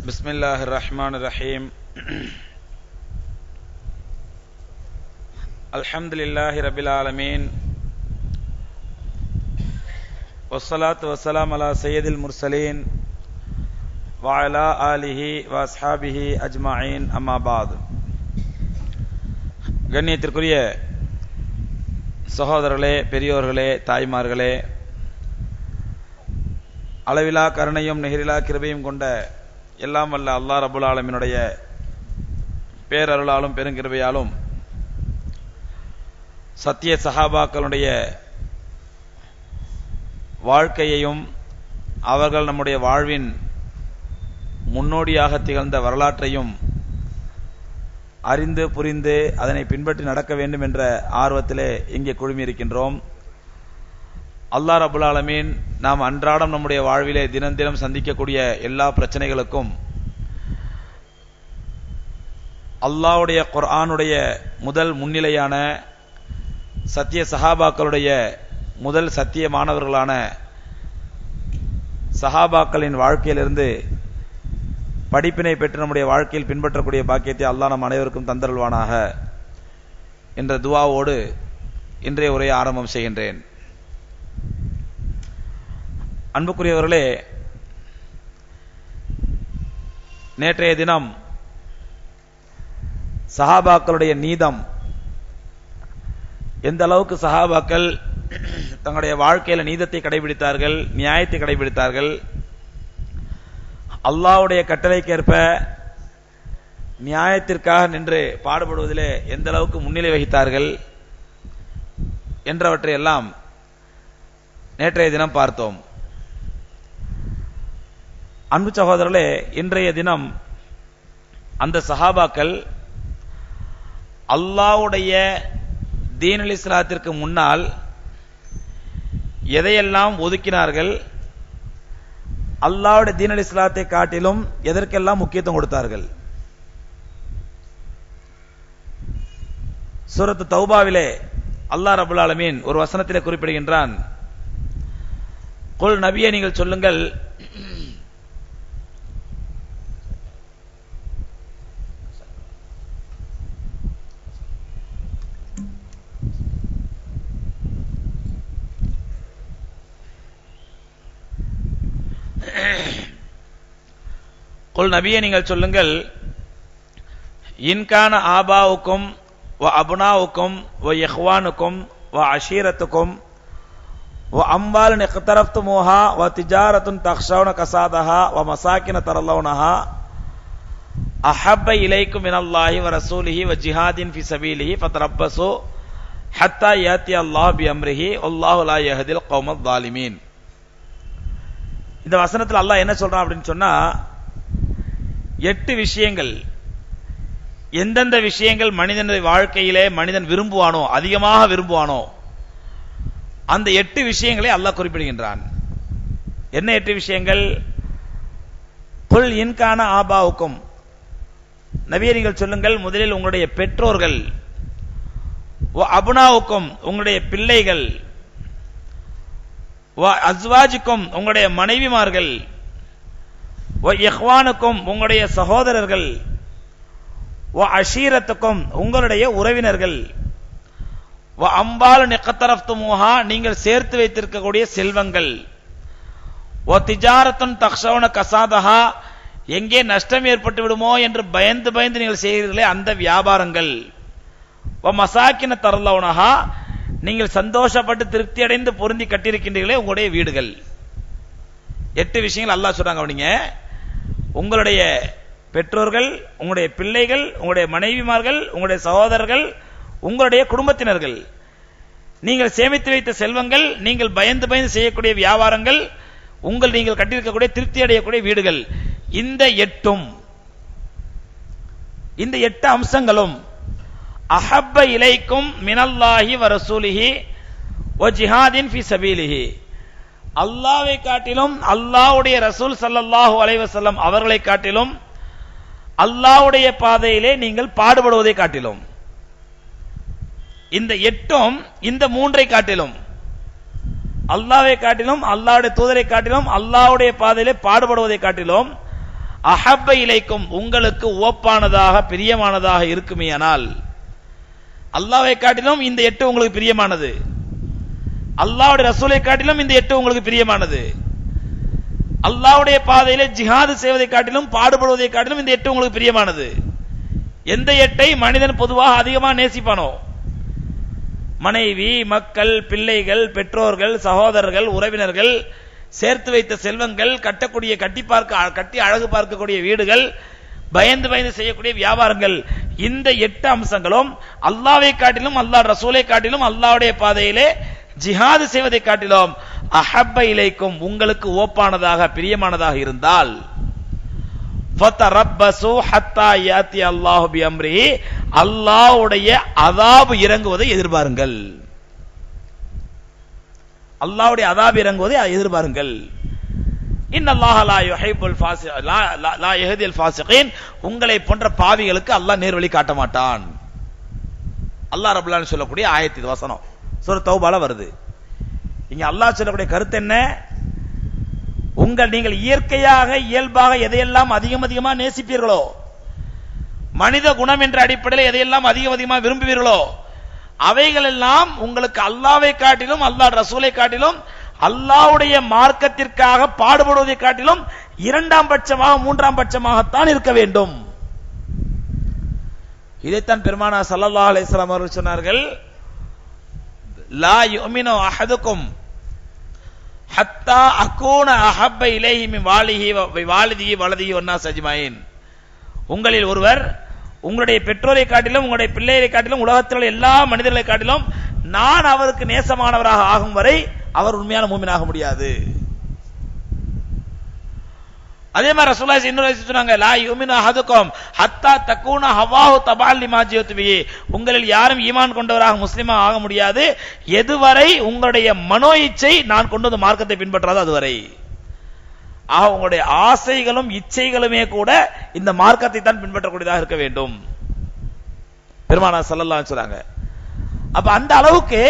பிஸ்மில்லாஹிர் ரஹ்மானிர் ரஹீம். அல்ஹம்துலில்லாஹி ரப்பில் ஆலமீன். வஸ்ஸலாத்து வஸ்ஸலாம் அலா சய்யிதில் முர்சலீன் வ அலா ஆலிஹி வ அஸ்ஹாபிஹி அஜ்மஈன். அம்மா பாத். கண்ணியத்திற்குரிய சகோதரர்களே, பெரியோர்களே, தாய்மார்களே, அளவிலா கருணையும் நிகரிலா கிருபையும் கொண்ட எல்லாம் வல்ல அல்லாஹ் ரப்புல் ஆலமீனுடைய பேரருளாலும் பெருங்கிருபையாலும் சத்திய சஹாபாக்களுடைய வாழ்க்கையையும் அவர்கள் நம்முடைய வாழ்வின் முன்னோடியாக திகழ்ந்த வரலாற்றையும் அறிந்து புரிந்து அதனை பின்பற்றி நடக்க வேண்டும் என்ற ஆர்வத்திலே இங்கே குழுமியிருக்கின்றோம். அல்லாஹ் ரப்புல் ஆலமீன் நாம் அன்றாடம் நம்முடைய வாழ்விலே தினம் தினம் சந்திக்கக்கூடிய எல்லா பிரச்சனைகளுக்கும் அல்லாஹ்வுடைய குர்ஆனுடைய முதல் முன்னிலையான சத்திய சஹாபாக்களுடைய முதல் சத்திய மாணவர்களான சஹாபாக்களின் வாழ்க்கையிலிருந்து படிப்பினை பெற்று நம்முடைய வாழ்க்கையில் பின்பற்றக்கூடிய பாக்கியத்தை அல்லாஹ் நம் அனைவருக்கும் தந்தருள்வானாக என்ற துஆவோடு இன்றைய உரையை ஆரம்பம் செய்கின்றேன். அன்புக்குரியவர்களே, நேற்றைய தினம் சஹாபாக்களுடைய நீதம், எந்த அளவுக்கு சஹாபாக்கள் தங்களுடைய வாழ்க்கையில நீதத்தை கடைபிடித்தார்கள், நியாயத்தை கடைபிடித்தார்கள், அல்லாஹ்வுடைய கட்டளைக்கேற்ப நியாயத்திற்காக நின்று பாடுபடுவதிலே எந்த அளவுக்கு முன்னிலை வகித்தார்கள் என்றவற்றையெல்லாம் நேற்றைய தினம் பார்த்தோம். அன்பு சகோதரர்களே, இன்றைய தினம் அந்த சஹாபாக்கள் அல்லாஹ்வுடைய தீனுல் இஸ்லாத்திற்கு முன்னால் எதையெல்லாம் ஒதுக்கினார்கள், அல்லாஹ்வுடைய தீனுல் இஸ்லாத்தை காட்டிலும் எதற்கெல்லாம் முக்கியத்துவம் கொடுத்தார்கள். சூரத்து தௌபாவிலே அல்லாஹ் ரப்புல் ஆலமீன் ஒரு வசனத்திலே குறிப்பிடுகின்றான், குல் நபியே நீங்கள் சொல்லுங்கள், குல் நபியே நீங்கள் சொல்லுங்கள், இன்கான ஆபாவுக்கும் வ அப்னாவுக்கும் வ இஹ்வானுக்கும் வ அஷீரத்துக்கும் வ அம்வாலுன் இக்தரஃப்துமூஹா வ திஜாரத்துன் தக்ஷௌன கஸாதஹா வ மசாகின தரலௌனஹா அஹப்ப இலைக்கும் மினல்லாஹி வ ரசூலிஹி வ ஜிஹாதின் ஃபீ ஸபீலிஹி ஃபதரப்பஸு ஹத்தா யாத்தி அல்லாஹ் பி அம்ரிஹி வல்லாஹு லா யஹ்தில் கௌமல் ஸாலிமீன். இந்த வசனத்தில் அல்லாஹ் என்ன சொல்றான் அப்படின்னு சொன்னா, 8 விஷயங்கள், எந்தெந்த விஷயங்கள் மனிதனுடைய வாழ்க்கையிலே மனிதன் விரும்புவானோ, அதிகமாக விரும்புவானோ, அந்த 8 விஷயங்களை அல்லாஹ் குறிப்பிடுகின்றான். என்ன 8 விஷயங்கள்? குல் இன்கான ஆபாவுக்கும், நபியே நீங்கள் சொல்லுங்கள், முதலில் உங்களுடைய பெற்றோர்கள், வ அப்னாவுக்கும் உங்களுடைய பிள்ளைகள், வ அஸ்வாஜுக்கும் உங்களுடைய மனைவிமார்கள், வ இஹ்வானுக்கும் உங்களுடைய சகோதரர்கள், வ அஷீரத்துக்கும் உங்களுடைய உறவினர்கள், வ அம்பாலுன் இக்தரஃப்துமூஹா நீங்கள் சேர்த்து வைத்திருக்கக்கூடிய செல்வங்கள், வ திஜாரத்துன் தக்ஷௌன கஸாதஹா எங்கே நஷ்டம் ஏற்பட்டு விடுமோ என்று பயந்து பயந்து நீங்கள் செய்கிறீர்களே அந்த வியாபாரங்கள், வ மசாகின தரலௌனஹா நீங்கள் சந்தோஷப்பட்டு திருப்தி அடைந்து பொருந்தி கட்டியிருக்கின்றீர்களே உங்களுடைய வீடுகள். 8 விஷயங்கள் அல்லாஹ் சொல்றாங்க. அப்படிங்க, உங்களுடைய பெற்றோர்கள், உங்களுடைய பிள்ளைகள், உங்களுடைய மனைவிமார்கள், உங்களுடைய சகோதரர்கள், உங்களுடைய குடும்பத்தினர்கள், நீங்கள் சேமித்து வைத்த செல்வங்கள், நீங்கள் பயந்து பயந்து செய்யக்கூடிய வியாபாரங்கள், நீங்கள் கட்டியிருக்கக்கூடிய திருப்தி அடையக்கூடிய வீடுகள், இந்த 8 அம்சங்களும் அஹப்ப இலைக்கும் மினல்லாஹி வ ரசூலிஹி வ ஜிஹாதின் ஃபீ ஸபீலிஹி அல்லாஹ்வை காட்டிலும், அல்லாஹ்வுடைய ரசூல் ஸல்லல்லாஹு அலைஹி வஸல்லம் அவர்களை காட்டிலும், அல்லாஹ்வுடைய பாதையிலே நீங்கள் பாடுபடுவதை காட்டிலும், இந்த 8ம் இந்த 3ஐ காட்டிலும், அல்லாஹ்வை காட்டிலும், அல்லாஹ்வுடைய தூதரை காட்டிலும், அல்லாஹ்வுடைய பாதையிலே பாடுபடுவதை காட்டிலும் அஹப்ப இலைக்கும் உங்களுக்கு ஓப்பானதாக பிரியமானதாக இருக்குமேயானால், அல்லாஹ்வை காட்டிலும் இந்த 8 உங்களுக்கு பிரியமானது, அல்லாஹ்வுடைய ரசூலை காட்டிலும் இந்த 8 உங்களுக்கு பிரியமானது, அல்லாஹ்வுடைய பாதையிலே ஜிஹாது செய்வதை காட்டிலும் பாடுபடுவதை காட்டிலும் இந்த 8 உங்களுக்கு பிரியமானது. எந்த 8ஐ மனிதன் பொதுவாக அதிகமாக நேசிப்பானோ, மனைவி, மக்கள், பிள்ளைகள், பெற்றோர்கள், சகோதரர்கள், உறவினர்கள், சேர்த்து வைத்த செல்வங்கள், கட்டி அழகு பார்க்கக்கூடிய வீடுகள், பயந்து பயந்து செய்யக்கூடிய வியாபாரங்கள், இந்த 8 அம்சங்களும் அல்லாஹ்வை காட்டிலும் அல்லாஹ் ரசூலை காட்டிலும் அல்லாஹ்வுடைய பாதையிலே ஜிஹாது செய்வதை காட்டிலும் அஹப்ப இலைக்கும் உங்களுக்கு ஓப்பானதாக பிரியமானதாக இருந்தால், ஃபதரப்பசு ஹத்தா யாத்தி அல்லாஹு பிஅம்ரி, அல்லாஹ்வுடைய அதாப் இறங்குவதை எதிர்பாருங்கள். அல்லாஹ்வுடைய அதாப் இறங்குவதை எதிர்பாருங்கள். இன்னல்லாஹ லா யுஹிப்புல் லா யஹ்தில் ஃபாஸிகீன், உங்களை போன்ற பாவிகளுக்கு அல்லாஹ் நேர்வழி காட்ட மாட்டான். அல்லாஹ் ரப்பல் ஆலமீன் சொல்லக்கூடிய ஆயத் இது வசனம் சூரா தௌபால வருது. இங்க அல்லாஹ் சொல்லக்கூடிய கருத்து என்ன? நீங்கள் இயற்கையாக இயல்பாக எதையெல்லாம் அதிகமாக நேசிப்பீர்களோ, மனித குணம் என்ற அடிப்படையில் எதையெல்லாம் அதிகமாக விரும்புவீர்களோ, அவைகள் எல்லாம் உங்களுக்கு அல்லாஹ்வை காட்டிலும் அல்லாஹ் ரசூலை காட்டிலும் அல்லாஹ்வுடைய மார்க்கத்திற்காக பாடுபடுவதை காட்டிலும் 2ஆம் பட்சமாக 3ஆம் பட்சமாகத்தான் இருக்க வேண்டும். இதைத்தான் பெருமானார் ஸல்லல்லாஹு அலைஹி வஸல்லம் அவர்கள் சொன்னார்கள், லா யுமினு அஹதுக்கும் ஹத்தா அகூன அஹப்ப இலைஹி மின் வாலிதிஹி வலதிஹி வன்னாஸ் அஜ்மஈன். உங்களில் ஒருவர் உங்களுடைய பெற்றோரை காட்டிலும் உங்களுடைய பிள்ளைகளை காட்டிலும் உலகத்தில் உள்ள எல்லா மனிதர்களை காட்டிலும் நான் அவருக்கு நேசமானவராக ஆகும் வரை அவர் உண்மையான மூமினாக முடியாது. அதே மாதிரி ரசூலுல்லாஹி இன்னொரு ஹதீஸ் சொன்னாங்க, லா யுமினு அஹதுக்கும் ஹத்தா தகூன ஹவாஹு தபஅல் லிமா ஜிஅது பிஹி. உங்களில் யாரும் ஈமான் கொண்டவராக முஸ்லிமா ஆக முடியாது எதுவரை உங்களுடைய மனோ இச்சை நான் கொண்டு வந்த மார்க்கத்தை பின்பற்றாதோ அதுவரை. ஆக உங்களுடைய ஆசைகளும் இச்சைகளுமே கூட இந்த மார்க்கத்தை தான் பின்பற்றக்கூடியதாக இருக்க வேண்டும் பெருமானார் ஸல்லல்லாஹு அலைஹி சொல்றாங்க. அப்ப அந்த அளவுக்கு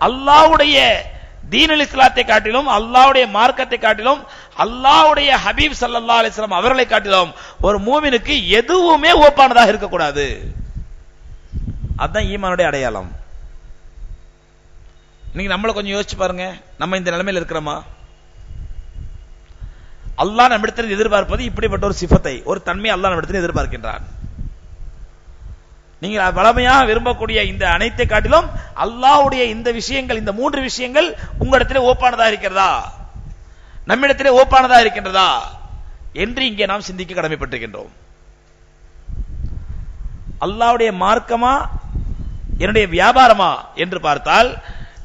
அல்லாஹ்வுடைய தீனுல் இஸ்லாத்தை காட்டிலும் அல்லாஹ்வுடைய மார்க்கத்தை காட்டிலும் அல்லாஹ்வுடைய ஹபீப் ஸல்லல்லாஹு அலைஹி வஸல்லம் அவர்களை காட்டிலும் ஒரு மூமினுக்கு எதுவுமே ஓப்பானதாக இருக்கக்கூடாது. அதுதான் ஈமானுடைய அடையாளம். நீங்க நம்மள கொஞ்சம் யோசிச்சு பாருங்க, நம்ம இந்த நிலைமையில் இருக்கிறோமா? அல்லாஹ் நம்மிடத்தில் எதிர்பார்ப்பது இப்படிப்பட்ட ஒரு சிஃபத்தை, ஒரு தன்மை அல்லாஹ் நம்மிடத்தில் எதிர்பார்க்கின்றான். நீங்க வளமையாக விரும்பக்கூடிய இந்த அனைத்தை காட்டிலும் அல்லாஹ்வுடைய இந்த விஷயங்கள், இந்த 3 விஷயங்கள் உங்களிடத்திலே ஓப்பானதா இருக்கிறதா, நம்மிடத்திலே ஓப்பானதா இருக்கின்றதா என்று இங்கே நாம் சிந்திக்க கடமைப்பட்டிருக்கின்றோம். அல்லாஹ்வுடைய மார்க்கமா என்னுடைய வியாபாரமா என்று பார்த்தால்,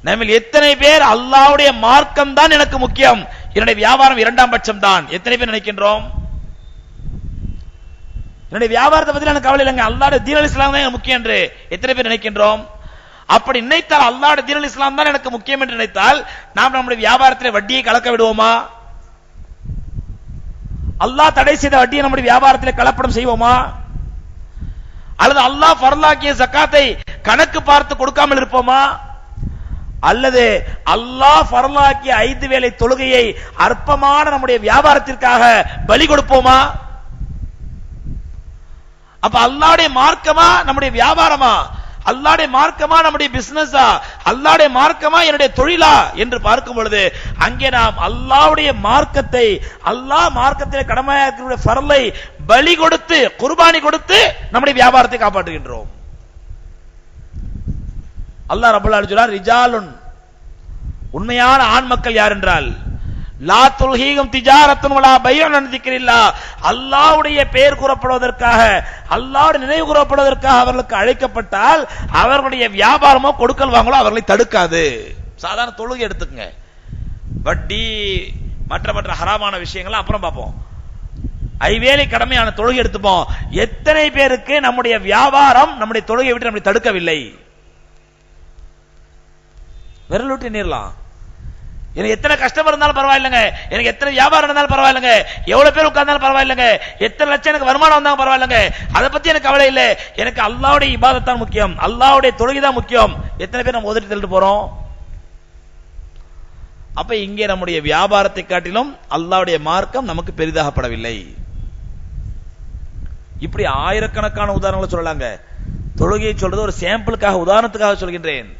நம்ம எத்தனை பேர் அல்லாஹ்வுடைய மார்க்கம் தான் எனக்கு முக்கியம், என்னுடைய வியாபாரம் 2ஆம் பட்சம் தான், எத்தனை பேர் நினைக்கின்றோம்? என்னுடைய வியாபாரத்தை பத்தி எனக்கு கவலை இல்லைங்க, அல்லாஹ்வுடைய தீனுல் இஸ்லாம் தான் எனக்கு முக்கியம் என்று எத்தனை பேர் நினைக்கின்றோம்? அப்படி நினைத்தால், அல்லாஹ்வுடைய தீனுல் இஸ்லாம் தான் எனக்கு முக்கியம் என்று நினைத்தால், நாம் நம்முடைய வியாபாரத்தில் வட்டியை கலக்க விடுவோமா? அல்லாஹ் தடை செய்த வட்டியை நம்முடைய வியாபாரத்தில் கலப்படம் செய்வோமா? அல்லது அல்லாஹ் ஃபர்லாக்கிய ஜகாத்தை கணக்கு பார்த்து கொடுக்காமல் இருப்போமா? அல்லது அல்லாஹ் ஃபர்லாக்கிய 5 வேளை தொழுகையை அற்பமான நம்முடைய வியாபாரத்திற்காக பலி கொடுப்போமா? அப்ப அல்லாஹ்வுடைய மார்க்கமா நம்முடைய வியாபாரமா, அல்லாஹ்வுடைய மார்க்கமா நம்முடைய பிசினஸா, அல்லாஹ்வுடைய மார்க்கமா என்னுடைய தொழிலா என்று பார்க்கும் பொழுது அங்கே நாம் அல்லாஹ்வுடைய மார்க்கத்தை, அல்லாஹ் மார்க்கத்தில் கடமையாக்கிய ஃபர்லை பலி கொடுத்து, குர்பானி கொடுத்து நம்முடைய வியாபாரத்தை காப்பாற்றுகின்றோம். அல்லாஹ் ரப்பல் ஆலமீன் சொல்றார், ரிஜாலுன், உண்மையான ஆண் மக்கள் யார் என்றால், லா துல்ஹீகும் திஜாரத்துன் வலா பையுன் அன் திக்ரில்லாஹ், அல்லாஹ்வுடைய பெயர் கூறப்படுவதற்காக, அல்லாஹ்வுடைய நினைவு கூறப்படுவதற்காக அவர்களுக்கு அழைக்கப்பட்டால் அவர்களுடைய வியாபாரமோ கொடுக்கல் வாங்கலோ அவர்களை தடுக்காது. சாதாரண தொழுகை எடுத்துக்கங்க, வட்டி மற்ற ஹராமான விஷயங்கள் அப்புறம் பார்ப்போம், ஐவேளை கடமையான தொழுகை எடுத்துப்போம். எத்தனை பேருக்கு நம்முடைய வியாபாரம் நம்முடைய தொழுகை விட்டு நம்மை தடுக்கவில்லை? விரல் விட்டு எண்ணிரலாம். எனக்கு எத்தனை கஷ்டம் இருந்தாலும் பரவாயில்லைங்க, எனக்கு எத்தனை வியாபாரம் இருந்தாலும் பரவாயில்லைங்க, எவ்வளவு பேர் உட்கார்ந்தாலும் பரவாயில்லைங்க, எத்தனை லட்சம் எனக்கு வருமானம் வந்தாலும் பரவாயில்லைங்க, அதை பத்தி எனக்கு கவலை இல்லை, எனக்கு அல்லாஹ்வுடைய இபாதத் தான் முக்கியம், அல்லாஹ்வுடைய தொழுகை தான் முக்கியம். எத்தனை பேர் நம்ம உதறி தள்ளிட்டு போறோம்? அப்ப இங்கே நம்முடைய வியாபாரத்தை காட்டிலும் அல்லாஹ்வுடைய மார்க்கம் நமக்கு பெரிதாகப்படவில்லை. இப்படி ஆயிரக்கணக்கான உதாரணங்களை சொல்லலாங்க. தொழுகையை சொல்றது ஒரு சாம்பிளுக்காக, உதாரணத்துக்காக சொல்கின்றேன்.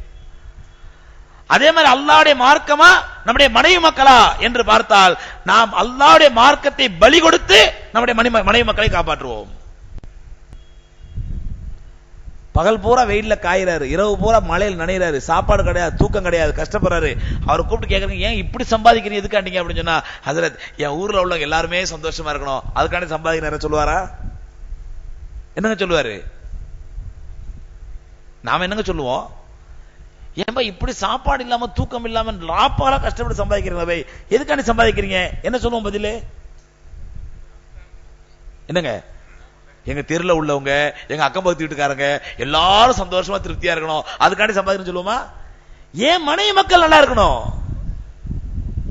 அதே மாதிரி அல்லாஹ்வுடைய மார்க்கமா நம்முடைய மனைவி மக்களா என்று பார்த்தால், நாம் அல்லாஹ்வுடைய மார்க்கத்தை பலி கொடுத்து நம்முடைய மனைவி மக்களை காப்பாற்றுவோம். பகல் பூரா வெயில்ல காயிறாரு, இரவு பூரா மழையில் நனைகிறாரு, சாப்பாடு கிடையாது, தூக்கம் கிடையாது, கஷ்டப்படுறாரு. அவர் கூப்பிட்டு கேட்கறீங்க, ஏன் இப்படி சம்பாதிக்கிறீங்க, எதுக்காண்டீங்க அப்படின்னு சொன்னா, ஹஜ்ரத் என் ஊர்ல உள்ளவங்க எல்லாருமே சந்தோஷமா இருக்கணும், அதுக்காண்டி சம்பாதிக்கிறேன் சொல்லுவாரா? என்னங்க சொல்லுவாரு? நாம என்னங்க சொல்லுவோம்? ஏன்பா இப்படி சாப்பாடு இல்லாம தூக்கம் இல்லாம லாப்பால கஷ்டப்பட்டு சம்பாதிக்கிறீங்க, எதுக்காண்டி சம்பாதிக்கிறீங்க என்ன சொல்லுவோம் பதிலு? என்னங்க, எங்க தெருல உள்ளவங்க, எங்க அக்கம் பக்கத்து வீட்டுக்காரங்க எல்லாரும் சந்தோஷமா திருப்தியா இருக்கணும், அதுக்காண்டி சம்பாதிக்கணும் சொல்லுவோமா? ஏன் மனைவி மக்கள் நல்லா இருக்கணும்,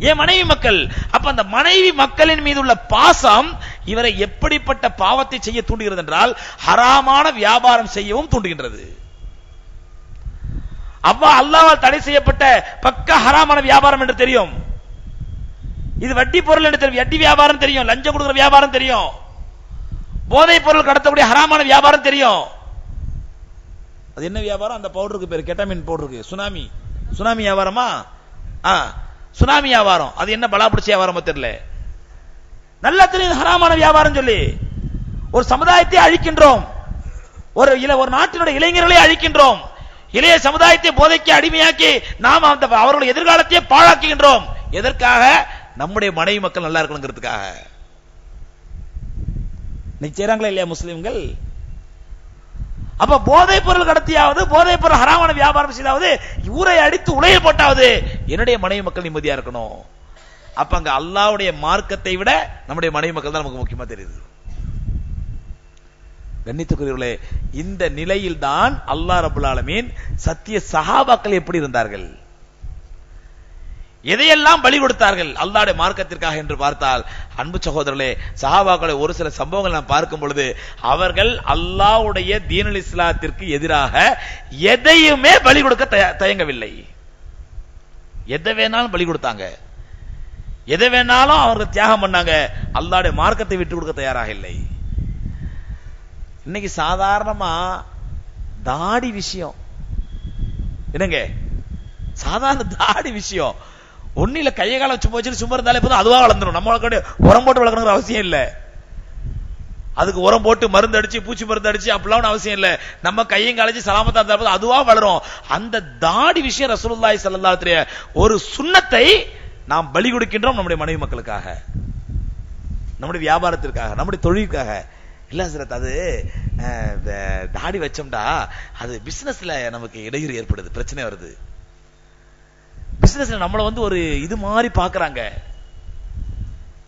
ஏன் மனைவி மக்கள். அப்ப அந்த மனைவி மக்களின் மீது உள்ள பாசம் இவரை எப்படிப்பட்ட பாவத்தை செய்ய தூண்டுகிறது என்றால், ஹராமான வியாபாரம் செய்யவும் தூண்டுகின்றது. அவ்வா அல்லாஹ்வால் தடை செய்யப்பட்ட பக்க ஹராமான வியாபாரம் என்று தெரியும். இது வட்டி பொருள் என்று தெரியும், வட்டி வியாபாரம் தெரியும், லஞ்சம் கொடுக்கிற வியாபாரம் தெரியும், போதைப் பொருள் கடத்தக்கூடிய ஹராமான வியாபாரம் தெரியும். அது என்ன வியாபாரம்? அந்த பவுடருக்கு பேர் கெட்டமின் பவுடருக்கு, சுனாமி வியாபாரமா? சுனாமி வியாபாரம். அது என்ன பலா பிடிச்ச வியாபாரம் தெரியல. நல்லா தெரியும் ஹராமான வியாபாரம் சொல்லி ஒரு சமுதாயத்தை அழிக்கின்றோம், ஒரு நாட்டினுடைய இளைஞர்களை அழிக்கின்றோம், இளைய சமுதாயத்தை போதைக்கு அடிமையாக்கி நாம் அவர்களுடைய எதிர்காலத்தை பாழாக்குகின்றோம். எதற்காக? நம்முடைய மனைவி மக்கள் நல்லா இருக்கணுங்கிறதுக்காக. செய்றாங்களா இல்லையா முஸ்லிம்கள்? அப்ப போதைப் பொருள் கடத்தியாவது, போதைப் பொருள் ஹராமான வியாபாரம் செய்தாவது, ஊரை அடித்து உலையில் போட்டாவது என்னுடைய மனைவி மக்கள் நிம்மதியா இருக்கணும். அப்ப அங்க அல்லாஹ்வுடைய மார்க்கத்தை விட நம்முடைய மனைவி மக்கள் தான் நமக்கு முக்கியமா தெரியுது. கண்ணியத்துக்குரியவர்களே, இந்த நிலையில் தான் அல்லாஹ் ரப்பல் ஆலமீன் சத்திய சஹாபாக்கள் எப்படி இருந்தார்கள், எதையெல்லாம் பலி கொடுத்தார்கள் அல்லாஹ்வுடைய மார்க்கத்திற்காக என்று பார்த்தால், அன்பு சகோதரர்களே, சஹாபாக்களை ஒரு சில சம்பவங்கள் நாம் பார்க்கும் பொழுது அவர்கள் அல்லாஹ்வுடைய தீனுல் இஸ்லாத்திற்கு எதிராக எதையுமே பலி கொடுக்க தயங்கவில்லை. எதை வேணாலும் பலி கொடுத்தாங்க, எதை வேணாலும் அவர்கள் தியாகம் பண்ணாங்க, அல்லாஹ்வுடைய மார்க்கத்தை விட்டு கொடுக்க தயாராக இல்லை. இன்னைக்கு சாதாரணமா தாடி விஷயம் என்னங்க, சாதாரண தாடி விஷயம் ஒன்னில கையை கால சும்மா வச்சுட்டு சும்மா இருந்தாலே போதும், அதுவா வளர்ந்துடும். நம்மளுக்கு உரம் போட்டு வளர்க்கணுங்கிற அவசியம் இல்லை, அதுக்கு உரம் போட்டு மருந்து அடிச்சு பூச்சி மருந்து அடிச்சு அப்படிலாம் அவசியம் இல்லை. நம்ம கையும் காலச்சு சலாமத்தா இருந்தா போதும், அதுவா வளரும். அந்த தாடி விஷயம் ரசூலுல்லாஹி ஸல்லல்லாஹு அலைஹி வஸல்லம் ஒரு சுன்னத்தை நாம் பலி கொடுக்கின்றோம் நம்முடைய மனைவி மக்களுக்காக, நம்முடைய வியாபாரத்திற்காக, நம்முடைய தொழிலுக்காக இல்ல ஹஜ்ரத். அது தாடி வச்சோம்டா அது பிசினஸ்ல நமக்கு இடையூறு ஏற்படுது, பிரச்சனை வருது. பிசினஸ்ல நம்மள ஒரு இது மாதிரி பாக்குறாங்க,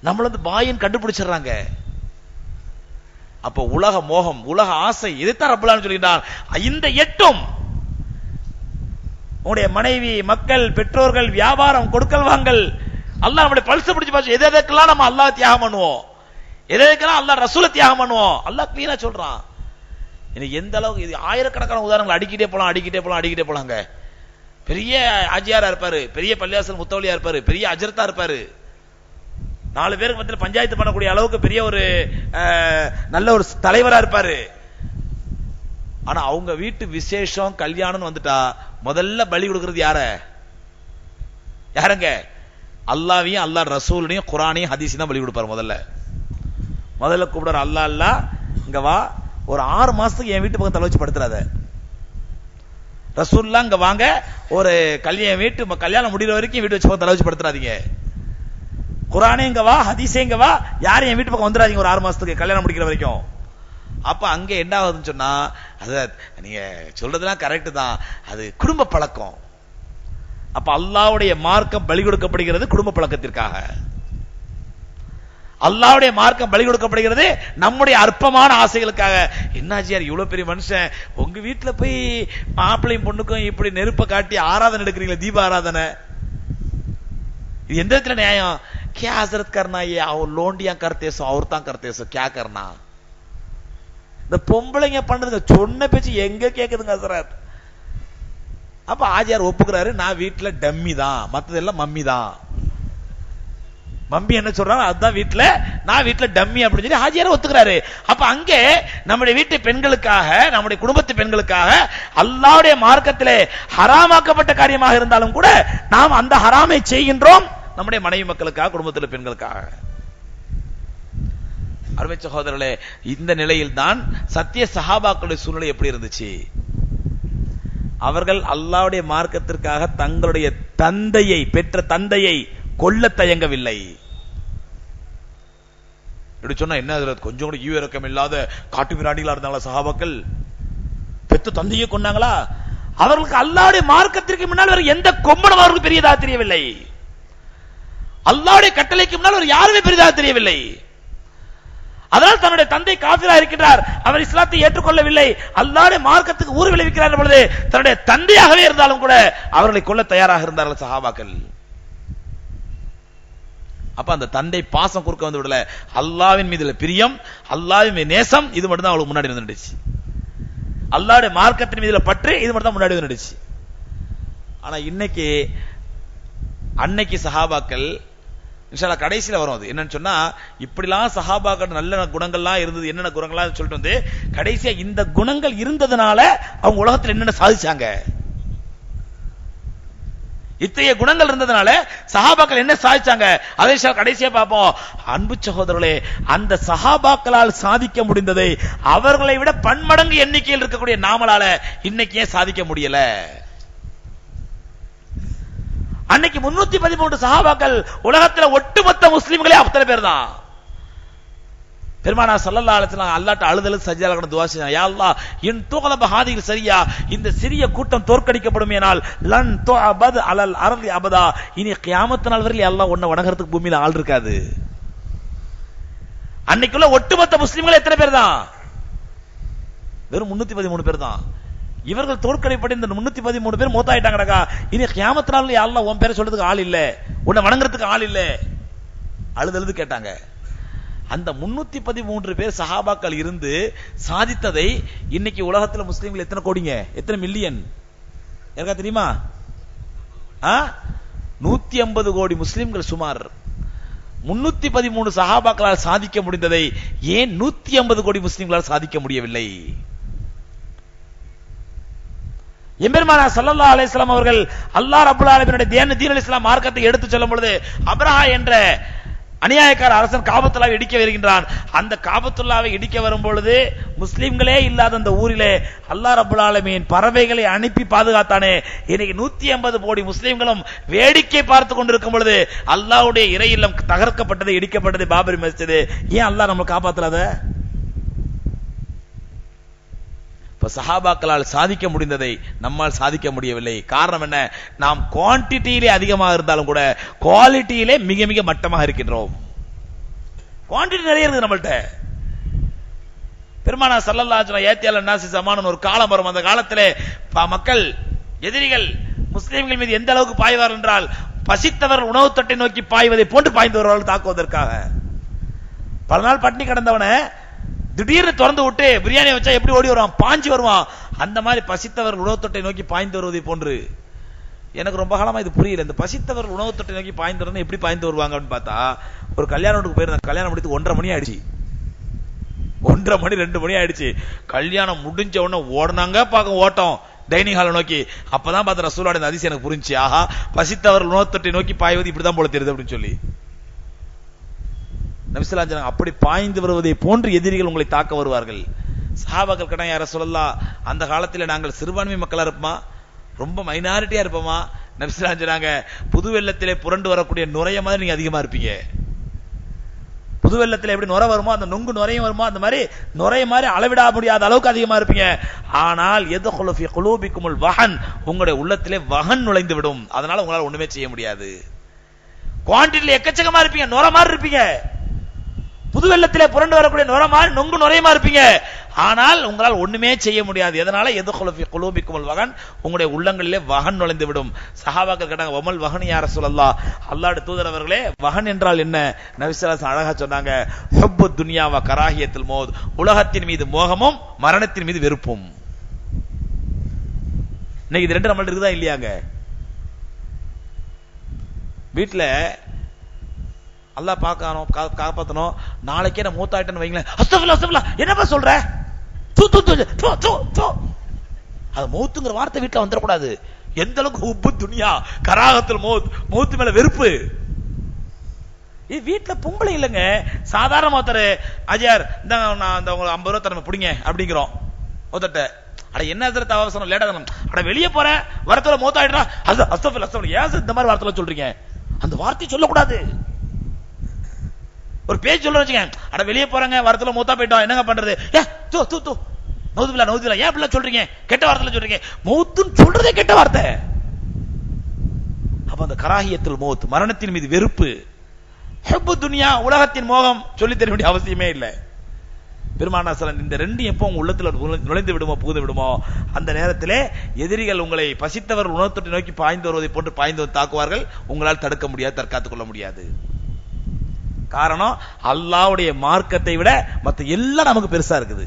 நம்மள பாயின் கண்டுபிடிச்சிடுறாங்க. அப்ப உலக மோகம், உலக ஆசை, இதைத்தான் ரப்பல் ஆலமீன் சொல்கிறான். இந்த எட்டும் உங்களுடைய மனைவி மக்கள் பெற்றோர்கள் வியாபாரம் கொடுக்கல் வாங்கல் அல்லாஹ் நம்முடைய பல்ஸ் பிடிச்சு பாச்சு, எதற்கெல்லாம் நம்ம அல்லாஹ் தியாகம் பண்ணுவோம், எதற்கெல்லாம் அல்லாஹ் ரசூலை தியாகம் பண்ணுவோம், அல்லாஹ் கிளீனா சொல்றான். இன்னைக்கு எந்த அளவுக்கு இது ஆயிரக்கணக்கான உதாரணங்கள் அடிக்கிட்டே போலாங்க. பெரிய ஆஜியாரா இருப்பாரு, பெரிய பள்ளியாசல் முத்தவலியா இருப்பாரு, பெரிய அஜர்த்தா இருப்பாரு, 4 பேருக்கு மத்தியில் பஞ்சாயத்து பண்ணக்கூடிய அளவுக்கு பெரிய ஒரு நல்ல ஒரு தலைவரா இருப்பாரு. ஆனா அவங்க வீட்டு விசேஷம் கல்யாணம் வந்துட்டா முதல்ல பலி கொடுக்கிறது யாருங்க? அல்லாஹ்வையும் அல்லாஹ் ரசூலையும் குர்ஆனையும் ஹதீஸையும் தான் பலி கொடுப்பாரு. முதல்ல கூப்பிடுற அல்லாஹ் இங்க வா, ஒரு 6 மாசத்துக்கு என் வீட்டு பக்கம் தலை வச்சு படுத்துறாத. ரசூலுல்லாஹ் இங்க வாங்க, ஒரு கல்யாணம் முடிகிற வரைக்கும் வீட்டு வச்சு தலை வச்சு படுத்துறாதீங்க. குர்ஆனே இங்க வா, ஹதீஸே இங்க வா, யாரும் என் வீட்டு பக்கம் வந்துடாதீங்க ஒரு 6 மாசத்துக்கு கல்யாணம் முடிக்கிற வரைக்கும். அப்ப அங்க என்ன ஆகுதுன்னு சொன்னா, நீங்க சொல்றதுலாம் கரெக்ட் தான், அது குடும்ப பழக்கம். அப்ப அல்லாஹ்வுடைய மார்க்கம் பலி கொடுக்கப்படுகிறது குடும்ப பழக்கத்திற்காக. அல்லாஹ்வுடைய மார்க்கம் பலி கொடுக்கப்படுகிறது நம்முடைய அற்பமான ஆசைகளுக்காக. என்னாச்சியார் இவ்வளவு பெரிய மனுஷன், உங்க வீட்டுல போய் மாப்பிள்ளையும் பொண்ணுக்கும் இப்படி நெருப்ப காட்டி ஆராதனை எடுக்கிறீங்களா, தீப ஆராதனை, இது எந்த இடத்துல நியாயம்? क्या हजरत करना, ये और लोंडियां करते सो औरतां करते सो क्या करना? இந்த பொம்பளைங்க பண்றதுங்க சொன்ன பேச்சு எங்க கேக்குதுங்க ஹசரத். அப்ப ஆஜியார் ஒப்புக்கிறாரு, நான் வீட்டுல டம்மி தான், மத்ததெல்லாம் மம்மி தான். மம்பி என்ன சொல்றாங்க, அதுதான் வீட்டுல நான் வீட்டுல டம்மி அப்படின்னு சொல்லி ஹாஜியார ஒத்துக்கிறாரு. அப்ப அங்கே நம்முடைய வீட்டு பெண்களுக்காக, நம்முடைய குடும்பத்து பெண்களுக்காக அல்லாஹ்வுடைய மார்க்கத்திலே ஹராமாக்கப்பட்ட காரியமாக இருந்தாலும் கூட நாம் அந்த ஹராமை செய்கின்றோம் நம்முடைய மனைவி மக்களுக்காக, குடும்பத்தில் பெண்களுக்காக. அருமை சகோதரர்களே, இந்த நிலையில் தான் சத்திய சஹாபாக்களுடைய சூழ்நிலை எப்படி இருந்துச்சு? அவர்கள் அல்லாஹ்வுடைய மார்க்கத்திற்காக தங்களுடைய தந்தையை, பெற்ற தந்தையை கொல்ல தயங்கவில்லை. இப்படி சொன்னா என்ன, கொஞ்சம் கூட ஈவு இரக்கம் இல்லாத காட்டு மிராண்டிகளா இருந்தாங்களா சஹாபாக்கள்? பெற்ற தந்தையை கொண்டாங்களா? அவர்களுக்கு அல்லாஹ்வுடைய மார்க்கத்திற்கு முன்னால் வேற எந்த கொம்பனும் அவர்களுக்கு பெரியதாக தெரியவில்லை. அல்லாஹ்வுடைய கட்டளைக்கு முன்னால் ஒரு யாருமே பெரியதாக தெரியவில்லை. அதனால் தன்னுடைய தந்தை காஃபிரா இருக்கின்றார், அவர் இஸ்லாத்தை ஏற்றுக்கொள்ளவில்லை, அல்லாஹ்வுடைய மார்க்கத்துக்கு ஊறு விளைவிக்கிறார் பொழுது தன்னுடைய தந்தையாகவே இருந்தாலும் கூட அவர்களை கொல்ல தயாராக இருந்தார்கள் சஹாபாக்கள். அப்ப அந்த தந்தை பாசம் குறுக்க வந்து விடல, அல்லாஹ்வின் மீது பிரியம், அல்லாஹ்வின் மீது நேசம், இது மட்டும் தான் அவளுக்கு முன்னாடி வந்துடுச்சு. அல்லாஹ்வுடைய மார்க்கத்தின் மீது பற்று, இது மட்டும் தான் முன்னாடி வந்துடுச்சு. ஆனா இன்னைக்கு அன்னைக்கு சஹாபாக்கள் இன்ஷா அல்லாஹ் கடைசியில வரும். அது என்னன்னு சொன்னா, இப்படிலாம் சஹாபாக்கள் நல்ல குணங்கள்லாம் இருந்தது, என்னென்ன குணங்கள்லாம் சொல்லிட்டு வந்து கடைசியா இந்த குணங்கள் இருந்ததுனால அவங்க உலகத்தில் என்னென்ன சாதிச்சாங்க, இத்தகைய குணங்கள் இருந்ததுனால சஹாபாக்கள் என்ன சாதிச்சாங்க, அதை கடைசியா பார்ப்போம். அன்பு சகோதரர்களே, அந்த சஹாபாக்களால் சாதிக்க முடிந்ததை அவர்களை விட பன்மடங்கு எண்ணிக்கையில் இருக்கக்கூடிய நாமளால இன்னைக்கு ஏன் சாதிக்க முடியல? அன்னைக்கு 313 சஹாபாக்கள், உலகத்தில் ஒட்டுமொத்த முஸ்லிம்களே அத்தனை பேர் தான். பெருமானார் ஸல்லல்லாஹு அலைஹி வஸல்லம் அல்லாஹ்ட்ட அழுதல் சஜ்ஜால கிடந்து துஆ செய்தாங்க, யா அல்லாஹ் இன் துகலப ஹாதிஹில் சரியா, இந்த சிறிய கூட்டம் தோற்கடிக்கப்படுமேனால் லன் துஅபத் அலல் அர்தி அபதா, இனி கியாமத் நாள் வரையில் அல்லாஹ் உன்னை வணங்குறதுக்கு பூமியில ஆள் இருக்காது. அன்னைக்குள்ள ஒட்டுமொத்த முஸ்லிம்கள் எத்தனை பேர் தான்? வெறும் 313 பேர் தான். இவர்கள் தோற்கடிப்பட்டு இந்த 313 பேர் மூத்தாயிட்டாங்கடா, இனி கியாமத் நாள் யா அல்லாஹ் உன் பேரை சொல்றதுக்கு ஆள் இல்ல, உன்னை வணங்குறதுக்கு ஆள் இல்ல, அழுதழுது கேட்டாங்க. அந்த 313 பேர் சஹாபாக்கள் இருந்து சாதித்ததை இன்னைக்கு உலகத்தில் முஸ்லிம்கள் எத்தனை கோடிங்க, எத்தனை மில்லியன் எனக்கா தெரியுமா? 150 கோடி முஸ்லிம்கள். சுமார் 313 சஹாபாக்களால் சாதிக்க முடிந்ததை ஏன் 150 கோடி முஸ்லிம்களால் சாதிக்க முடியவில்லை? எம்பெருமானார் ஸல்லல்லாஹு அலைஹி வஸல்லம் அவர்கள் அல்லாஹ் ரப்பல் ஆலமீனுடைய தீனுல் இஸ்லாம் மார்க்கத்தை எடுத்து சொல்லும் பொழுது அப்ரஹா என்ற அநியாயக்கார அரசன் காபத்துல்லாவை இடிக்க வருகின்றான். அந்த காபத்துல்லாவை இடிக்க வரும் பொழுது முஸ்லிம்களே இல்லாத அந்த ஊரிலே அல்லாஹ் ரப்பல் ஆலமீன் பறவைகளை அனுப்பி பாதுகாத்தானே. இன்னைக்கு 150 கோடி முஸ்லிம்களும் வேடிக்கை பார்த்து கொண்டிருக்கும் பொழுது அல்லாஹ்வுடைய இறை இல்லம் தகர்க்கப்பட்டது, இடிக்கப்பட்டது, பாபரி மஸ்ஜித். ஏன் அல்லாஹ் நம்மளை காப்பாத்தலாத? இப்ப சஹாபாக்களால் சாதிக்க முடிந்ததை நம்மால் சாதிக்க முடியவில்லை. காரணம் என்ன? நாம் குவான்டிட்டியிலே அதிகமாக இருந்தாலும் கூட குவாலிட்டியிலே மிக மிக மட்டமாக இருக்கின்றோம். குவான்டிட்டி நிறைய இருக்குது நம்மள்ட்ட. பெருமானார் ஸல்லல்லாஹு அலைஹி வஸல்லம் ஏத்தியல் நாசி ஜமானன் ஒரு காலம் வரும், அந்த காலத்திலே மக்கள் எதிரிகள் முஸ்லிம்கள் மீது எந்த அளவுக்கு பாய்வார் என்றால், பசித்தவர்கள் உணவு தட்டை நோக்கி பாய்வதை போன்று பாய்ந்து வருவார்கள் தாக்குவதற்காக. பல நாள் பட்டினி கிடந்தவன திடீர்னு திறந்து விட்டு பிரியாணி வச்சா எப்படி ஓடி வருவான், பாஞ்சு வருவான். அந்த மாதிரி பசித்தவர்கள் உணவு தொட்டை நோக்கி பாய்ந்து வருவதை போன்று. எனக்கு ரொம்ப காலமா இது புரியல, இந்த பசித்தவர்கள் உணவு தொட்டை நோக்கி பாய்ந்து வரணும் எப்படி பாய்ந்து வருவாங்க அப்படின்னு பார்த்தா, ஒரு கல்யாணத்துக்கு போயிருந்தேன். கல்யாணம் முடித்து 1:30 மணி ஆயிடுச்சு. 1:30 மணி 2 மணி ஆயிடுச்சு. கல்யாணம் முடிஞ்ச உடனே ஓடுனாங்க பார்க்க ஓட்டம் டைனிங் ஹாலை நோக்கி. அப்பதான் பார்த்த ரசூலுல்லாஹி இந்த ஹதீஸ் எனக்கு புரிஞ்சு, ஆஹா பசித்தவர்கள் உணவு தொட்டை நோக்கி பாய்வது இப்படிதான் போல தெரியுது அப்படின்னு சொல்லி நபி ஸல்லல்லாஹு அலைஹி வஸல்லம் அப்படி பாய்ந்து வருவதை போன்று எதிரிகள் உங்களை தாக்க வருவார்கள். சஹாபாக்கள் கேட்டாங்க, யா ரசூலல்லாஹ் அந்த காலத்தில் நாங்கள் சிறுபான்மை மக்களா இருப்போமா, ரொம்ப மைனாரிட்டியா இருப்போமா? நபி ஸல்லல்லாஹு அலைஹி வஸல்லம் புது வெள்ளத்திலே புரண்டு வரக்கூடிய நுரைய மாதிரி நீங்க அதிகமா இருப்பீங்க. புது வெள்ளத்தில் எப்படி நுரை வருமோ அந்த நுங்கு நுரையும் வருமோ அந்த மாதிரி நுரைய மாதிரி அளவிட முடியாத அளவுக்கு அதிகமா இருப்பீங்க. ஆனால் யதுகுலு ஃபீ குலூபிக்குமுல் வஹன், உங்களுடைய உள்ளத்திலே வஹன் நுழைந்து விடும். அதனால உங்களால ஒண்ணுமே செய்ய முடியாது. குவான்டிட்டில எக்கச்சக்கமா இருப்பீங்க, நுரை மாதிரி இருப்பீங்க. புது வெள்ளத்திலே புரண்டு வரக்கூடிய நுரை மாதிரி நொங்கு நுரையமா இருப்பீங்க. ஆனால் உங்களால் ஒண்ணுமே செய்ய முடியாது. எதனால? யதுகுலு ஃபீ குலூபிக்குமுல் வஹன், உங்களுடைய உள்ளங்களிலே வஹன் நுழைந்து விடும். சஹாபாக்கள் கேட்டாங்க, வமல் வஹன் யா ரசூலல்லாஹ், அல்லாஹ்வுடைய தூதர் அவர்களே வஹன் என்றால் என்ன? நபி ஸல்லல்லாஹு அலைஹி வஸல்லம் அழகா சொன்னாங்க, ஹுப்பு துன்யா வ கராஹியத்துல் மௌத், உலகத்தின் மீது மோகமும் மரணத்தின் மீது வெறுப்பும். இன்னைக்கு இது ரெண்டு நம்மள்ட்ட இருக்குதா இல்லையாங்க? வீட்டுல அல்லாஹ் பார்க்கணும், காப்பாத்தணும். நாளைக்கே நான் மூத்தாயிட்டேன்னு வைங்களேன், அஸ்தக்ஃபிருல்லாஹ் அஸ்தக்ஃபிருல்லாஹ் என்னப்பா சொல்ற, தூ தூ தூ தூ தூ தூ. அது மௌத்துங்கிற வார்த்தை வீட்டுல வந்துடக்கூடாது. எந்த அளவுக்கு உப்பு துனியா கராகத்தில் மௌத்து மேல வெறுப்பு. இது வீட்டுல பொம்பளை இல்லைங்க, சாதாரண ஒருத்தர் அஜயார் இந்த உங்களுக்கு 50 ரூபா தரணும் பிடிங்க அப்படிங்கிறோம் ஒருத்தட்ட. அட என்ன அவசரம் லேட்டா தானே, அட வெளியே போறேன் வரத்துல மௌத்தாயிடுறா, அது அஸ்தக்ஃபிருல்லாஹ் அஸ்தக்ஃபிருல்லாஹ். ஏன் இந்த மாதிரி வார்த்தை சொல்றீங்க? அந்த வார்த்தை சொல்லக்கூடாது. ஒரு பேஜ் சொல்ல வச்சுங்க, அட வெளியே போறாங்க வரத்துல மூத்தா போயிட்டோம் என்னங்க பண்றது, தூ தூ தூ நௌதுபில்லா நௌதுபில்லா, ஏன் இப்படி சொல்றீங்க, கெட்ட வார்த்தை சொல்றீங்க. மௌத்துன்னு சொல்றதே கெட்ட வார்த்தை. அப்ப அந்த கராஹியத்துல் மௌத், மரணத்தின் மீது வெறுப்பு, ஹுப்பு துனியா, உலகத்தின் மோகம் சொல்லி தர வேண்டிய அவசியமே இல்லை. பெருமானார் ஸல்லல்லாஹு இந்த ரெண்டு எப்போ உங்க உள்ளத்துல நுழைந்து விடுமோ புகுந்து விடுமோ அந்த நேரத்திலே எதிரிகள் உங்களை பசித்தவர் உணர்த்தொட்டி நோக்கி பாய்ந்து வருவதை போன்று பாய்ந்து வந்து தாக்குவார்கள். உங்களால் தடுக்க முடியாது, தற்காத்துக் கொள்ள முடியாது. காரணம் அல்லாஹ்வுடைய மார்க்கத்தை விட மற்ற எல்லாம் நமக்கு பெருசா இருக்குது.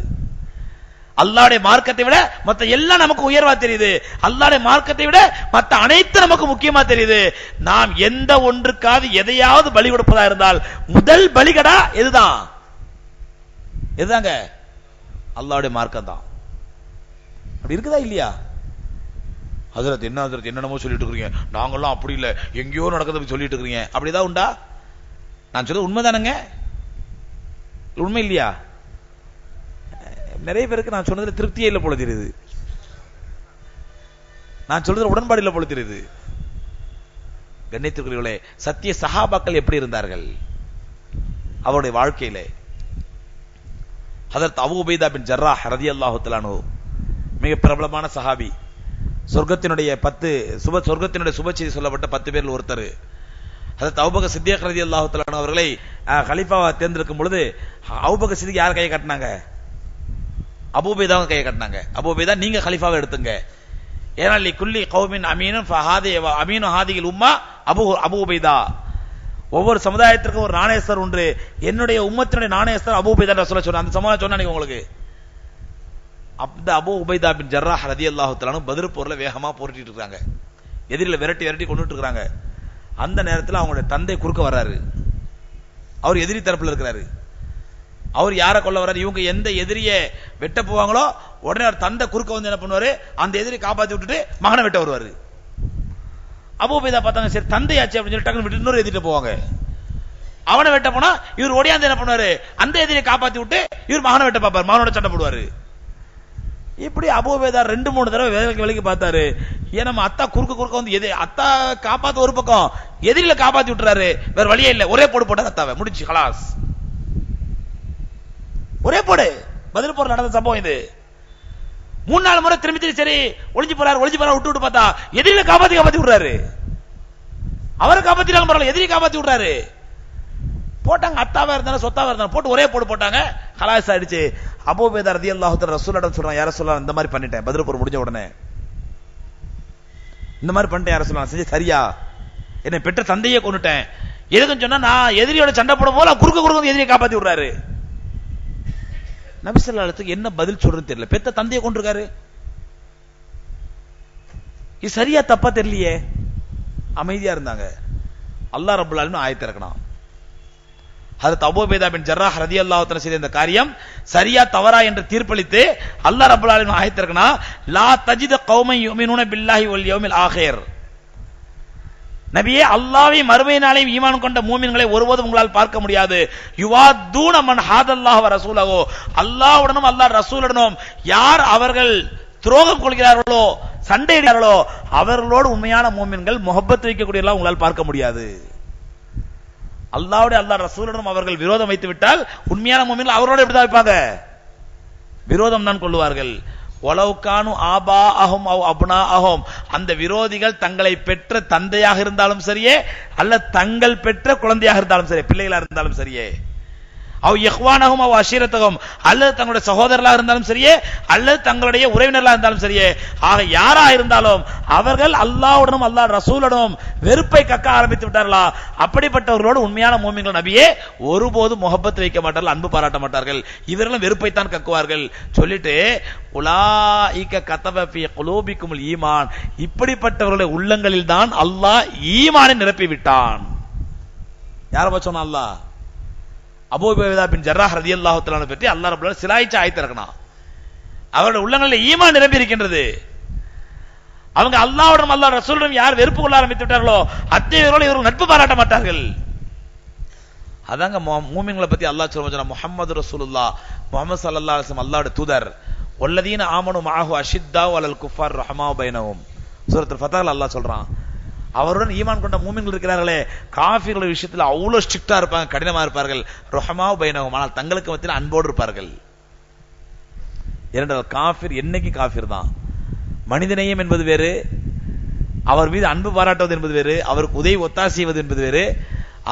அல்லாஹ்வுடைய மார்க்கத்தை விட மற்ற எல்லாம் நமக்கு உயர்வா தெரியுது. அல்லாஹ்வுடைய மார்க்கத்தை விட மற்ற அனைத்து நமக்கு முக்கியமா தெரியுது. நாம் எந்த ஒன்றுக்காவது எதையாவது பலி கொடுப்பதா இருந்தால் முதல் பலிகடா எதுதான்? எதுதாங்க? அல்லாஹ்வுடைய மார்க்கம் தான். அப்படி இருக்குதா இல்லையா? ஹஜ்ரத் என்ன ஹஜ்ரத் என்னென்னமோ சொல்லிட்டு இருக்கீங்க, நாங்கெல்லாம் அப்படி இல்லை எங்கேயோ நடக்குது சொல்லிட்டு இருக்கீங்க, அப்படிதான் உண்டா? நான் சொல்றது உண்மைதானங்க, உண்மை இல்லையா? நிறைய பேருக்கு நான் சொன்னதுல திருப்தியே இல்லை போல தெரியுது, நான் சொல்றது உடன்பாடு இல்லை போல தெரியுது. கண்ணியத்திற்குரியவர்களே, சத்திய சஹாபாக்கள் எப்படி இருந்தார்கள் அவருடைய வாழ்க்கையிலே? ஹஜ்ரத் அபூ உபைதா பின் ஜர்ராஹ் ரலியல்லாஹு தஆலா அன்ஹு மிக பிரபலமான சஹாபி. சொர்க்கத்தினுடைய சுப செய்தி சொல்லப்பட்ட 10 பேரில் ஒருத்தர். ஹஜ்ரத் அபூபக்கர் சித்திக் ரலியல்லாஹு தஆலா அன்ஹு அவர்களை கலீஃபாவா தேர்ந்தெடுக்கும் பொழுது அபூபக்கர் சித்திக் யார் கையை கட்டினாங்க? அபூ உபைதாவை கையை கட்டினாங்க. அபூ உபைதா நீங்க கலீஃபாவை எடுத்துங்க, ஏன்னா லிகுல்லி கௌமின் அமீனுன் ஃபஹாதி அமீனு ஹாதிஹில் உம்மா அபூ உபைதா. ஒவ்வொரு சமுதாயத்திற்கும் ஒரு நாணயஸ்தர் உண்டு, என்னுடைய உம்மத்தினுடைய நாணயஸ்தர் அபூ உபைதா ரசூலுல்லாஹ் சொன்னாங்க. அந்த சமுதாயம் சொன்னாங்க உங்களுக்கு. அந்த அபூ உபைதா பின் ஜர்ராஹ் ரலியல்லாஹு தஆலா அன்ஹு பத்ர் போர்ல வேகமா போரிட்டு இருக்காங்க, எதிரில விரட்டி கொண்டுட்டு இருக்காங்க. அந்த நேரத்தில் அவங்களுடைய தந்தை குறுக்க வர்றாரு. அவர் எதிரி தரப்புல இருக்கிறாரு. அவர் யாரை கொல்ல வர்றாரு? இவங்க எந்த எதிரிய வெட்ட போவாங்களோ உடனே அவர் தந்தை குறுக்க வந்து என்ன பண்ணுவாரு, அந்த எதிரி காப்பாத்தி விட்டுட்டு மகனை வெட்ட வருவாரு. அபூ உபைதா பார்த்தாங்க, சரி தந்தையாச்சு அப்படின்னு சொல்லி டக்குனு விட்டு இன்னொரு எதிரிட்ட போவாங்க. அவனை வெட்ட போனா இவர் ஓடியாந்து என்ன பண்ணுவாரு, அந்த எதிரியை காப்பாத்தி விட்டு இவர் மகனை வெட்ட பார்ப்பாரு, மகனோட சண்டை போடுவாரு. இப்படி அபூ உபைதா 2-3 தடவை வேலைக்கு பார்த்தாரு. ஏன் நம்ம அத்தா குறுக்க வந்து அத்தா காப்பாத்த ஒரு பக்கம், எதிரில காப்பாத்தி விட்டுறாரு, வேற வழியே இல்லை. ஒரே போட்டாரு அத்தாவை, முடிச்சு ஹலாஸ், ஒரே போடு. பதில் போர் நடந்த சம்பவம் இது. 3-4 முறை திரும்பி சரி ஒளிஞ்சு போறாரு விட்டு பார்த்தா எதிரில காப்பாத்தி விடுறாரு. அவரை காப்பாத்தினாலும் பரவாயில்ல, எதிரி காப்பாத்தி விடுறாரு. போட்டாங்க, அத்தாவா இருந்தாலும் சொத்தாவா இருந்தாலும் போட்டு ஒரே போட்டாங்க, ஹலாஸ் ஆயிடுச்சு. அபூ உபைதா ரலியல்லாஹு தஆலா ரசூலுல்லாஹ் சொல்றாங்க, யார சொல்லலாம் இந்த மாதிரி பண்ணிட்டேன், பத்ர் போர் முடிஞ்ச உடனே இந்த மாதிரி பண்ணிட்டேன், யார சொல்லலாம் செஞ்சு சரியா, என்னை பெற்ற தந்தையே கொண்டுட்டேன், எதுக்குன்னு சொன்னா நான் எதிரியோட சண்டை போடும் போல குறுக்க எதிரியை காப்பாத்தி விடுறாரு. நபி ஸல்லல்லாஹு அலைஹி வஸல்லம் என்ன பதில் சொல்றது தெரியல. பெத்த தந்தையை கொண்டிருக்காரு, இது சரியா தப்பா தெரியலையே. அமைதியா இருந்தாங்க. அல்லாஹ் ரப்பல் ஆலமீன் ஆயத்தை இறக்கினான். ஹஜ்ரத் அபூ உபைதா பின் ஜர்ராஹ் ரலியல்லாஹு தஆலா செய்த இந்த காரியம் சரியா தவறா என்று தீர்ப்பளித்து அல்லாஹ் ரப்பல் ஆலமீன் ஆயத்தை இறக்கினான். லா தஜிது கௌமன் யுமினூன பில்லாஹி வல் யௌமில் ஆகிர். நபியே, அல்லாஹ்வை மறுமை நாளையும் ஈமான் கொண்ட மூமின்களை ஒருபோதும் உங்களால் பார்க்க முடியாது. யுவாதூன மன் ஹாதல்லாஹு வ ரசூலஹு, அல்லாஹ்வுடனும் அல்லாஹ் ரசூலுடனும் யார் அவர்கள் துரோகம் கொள்கிறார்களோ சண்டையிடுகிறார்களோ அவர்களோடு உண்மையான மூமின்கள் முஹப்பத் வைக்கக்கூடியவர்களாக உங்களால் பார்க்க முடியாது. அல்லாஹ்வுடைய அல்லாஹ் ரசூலுடனும் அவர்கள் விரோதம் வைத்து விட்டால் உண்மையான மூமின்கள் அவரோடு எப்படிதான் வைப்பாங்க? விரோதம் தான் கொள்வார்கள். ஒலவுகானு ஆபாஅஹும் அவ் அப்னாஅஹும், அந்த விரோதிகள் தங்களை பெற்ற தந்தையாக இருந்தாலும் சரியே அல்ல தங்கள் பெற்ற குழந்தையாக இருந்தாலும் சரி, பிள்ளைகளாக இருந்தாலும் சரியே, அவ் இஹ்வானஹும் அவ் அஷீரத்தஹும், அல்லது தங்களுடைய சகோதரர்களாக இருந்தாலும் சரியே அல்லது தங்களுடைய உறவினர்களாக இருந்தாலும் சரியே, ஆக யாரா இருந்தாலும் அவர்கள் அல்லாஹ்வுடனும் அல்லாஹ் ரசூலுடனும் வெறுப்பை கக்க ஆரம்பித்து விட்டார்களா, அப்படிப்பட்டவர்களோடு உண்மையான மூமின்கள் நபியே ஒருபோதும் முஹப்பத் வைக்க மாட்டார்கள், அன்பு பாராட்ட மாட்டார்கள், இவர்களும் வெறுப்பைத்தான் கக்குவார்கள். சொல்லிட்டு உலாயிக கதப ஃபீ குலூபிக்குமுல் ஈமான், இப்படிப்பட்டவர்களுடைய உள்ளங்களில் தான் அல்லாஹ் ஈமானை நிரப்பி விட்டான். யாரை பத்தி சொன்னா? அல்லாஹ் அபூ உபைதா பின் ஜர்ராஹ் ரலியல்லாஹு தஆலா பற்றி அல்லாஹ் ரப்பல் ஆலமீன் சிலாயிச்சு ஆயத்து இறக்கினான். அவருடைய உள்ளங்களில் ஈமான் நிரம்பி இருக்கின்றது. அவங்க அல்லாஹ்வுடன் அல்லாஹ் ரசூலுடன் யார் வெறுப்பு கொள்ள ஆரம்பித்து விட்டார்களோ அத்தகையோரோடு இவர்கள் நட்பு பாராட்ட மாட்டார்கள். அதாங்க மூமின்களை பத்தி அல்லாஹ் சொல்றான், முஹம்மது ரசூலுல்லாஹ், முஹம்மது ஸல்லல்லாஹு அலைஹி வஸல்லம் அல்லாஹ்வுடைய தூதர். வல்லதீன ஆமனு மஅஹு அஷித்தாஉ அலல் குஃபார் ரஹமாஉ பைனஹும். சூரத்துல் ஃபத்ஹ்ல அல்லாஹ் சொல்றான், அவருடன் ஈமான் கொண்ட மூமின்கள் இருக்கிறார்களே காஃபிர்கள் விஷயத்தில் அவ்வளவு ஸ்ட்ரிக்டா இருப்பாங்க, கடினமா இருப்பார்கள். ரஹமாஉ பைனஹும், ஆனால் தங்களுக்கு மத்தியில் அன்போடு இருப்பார்கள். இரண்டாவது, காஃபிர் என்னைக்கு காஃபிர் தான். மனிதநேயம் என்பது வேறு, அவர் மீது அன்பு பாராட்டுவது என்பது வேறு, அவருக்கு உதவி ஒத்தாசை செய்வது என்பது வேறு.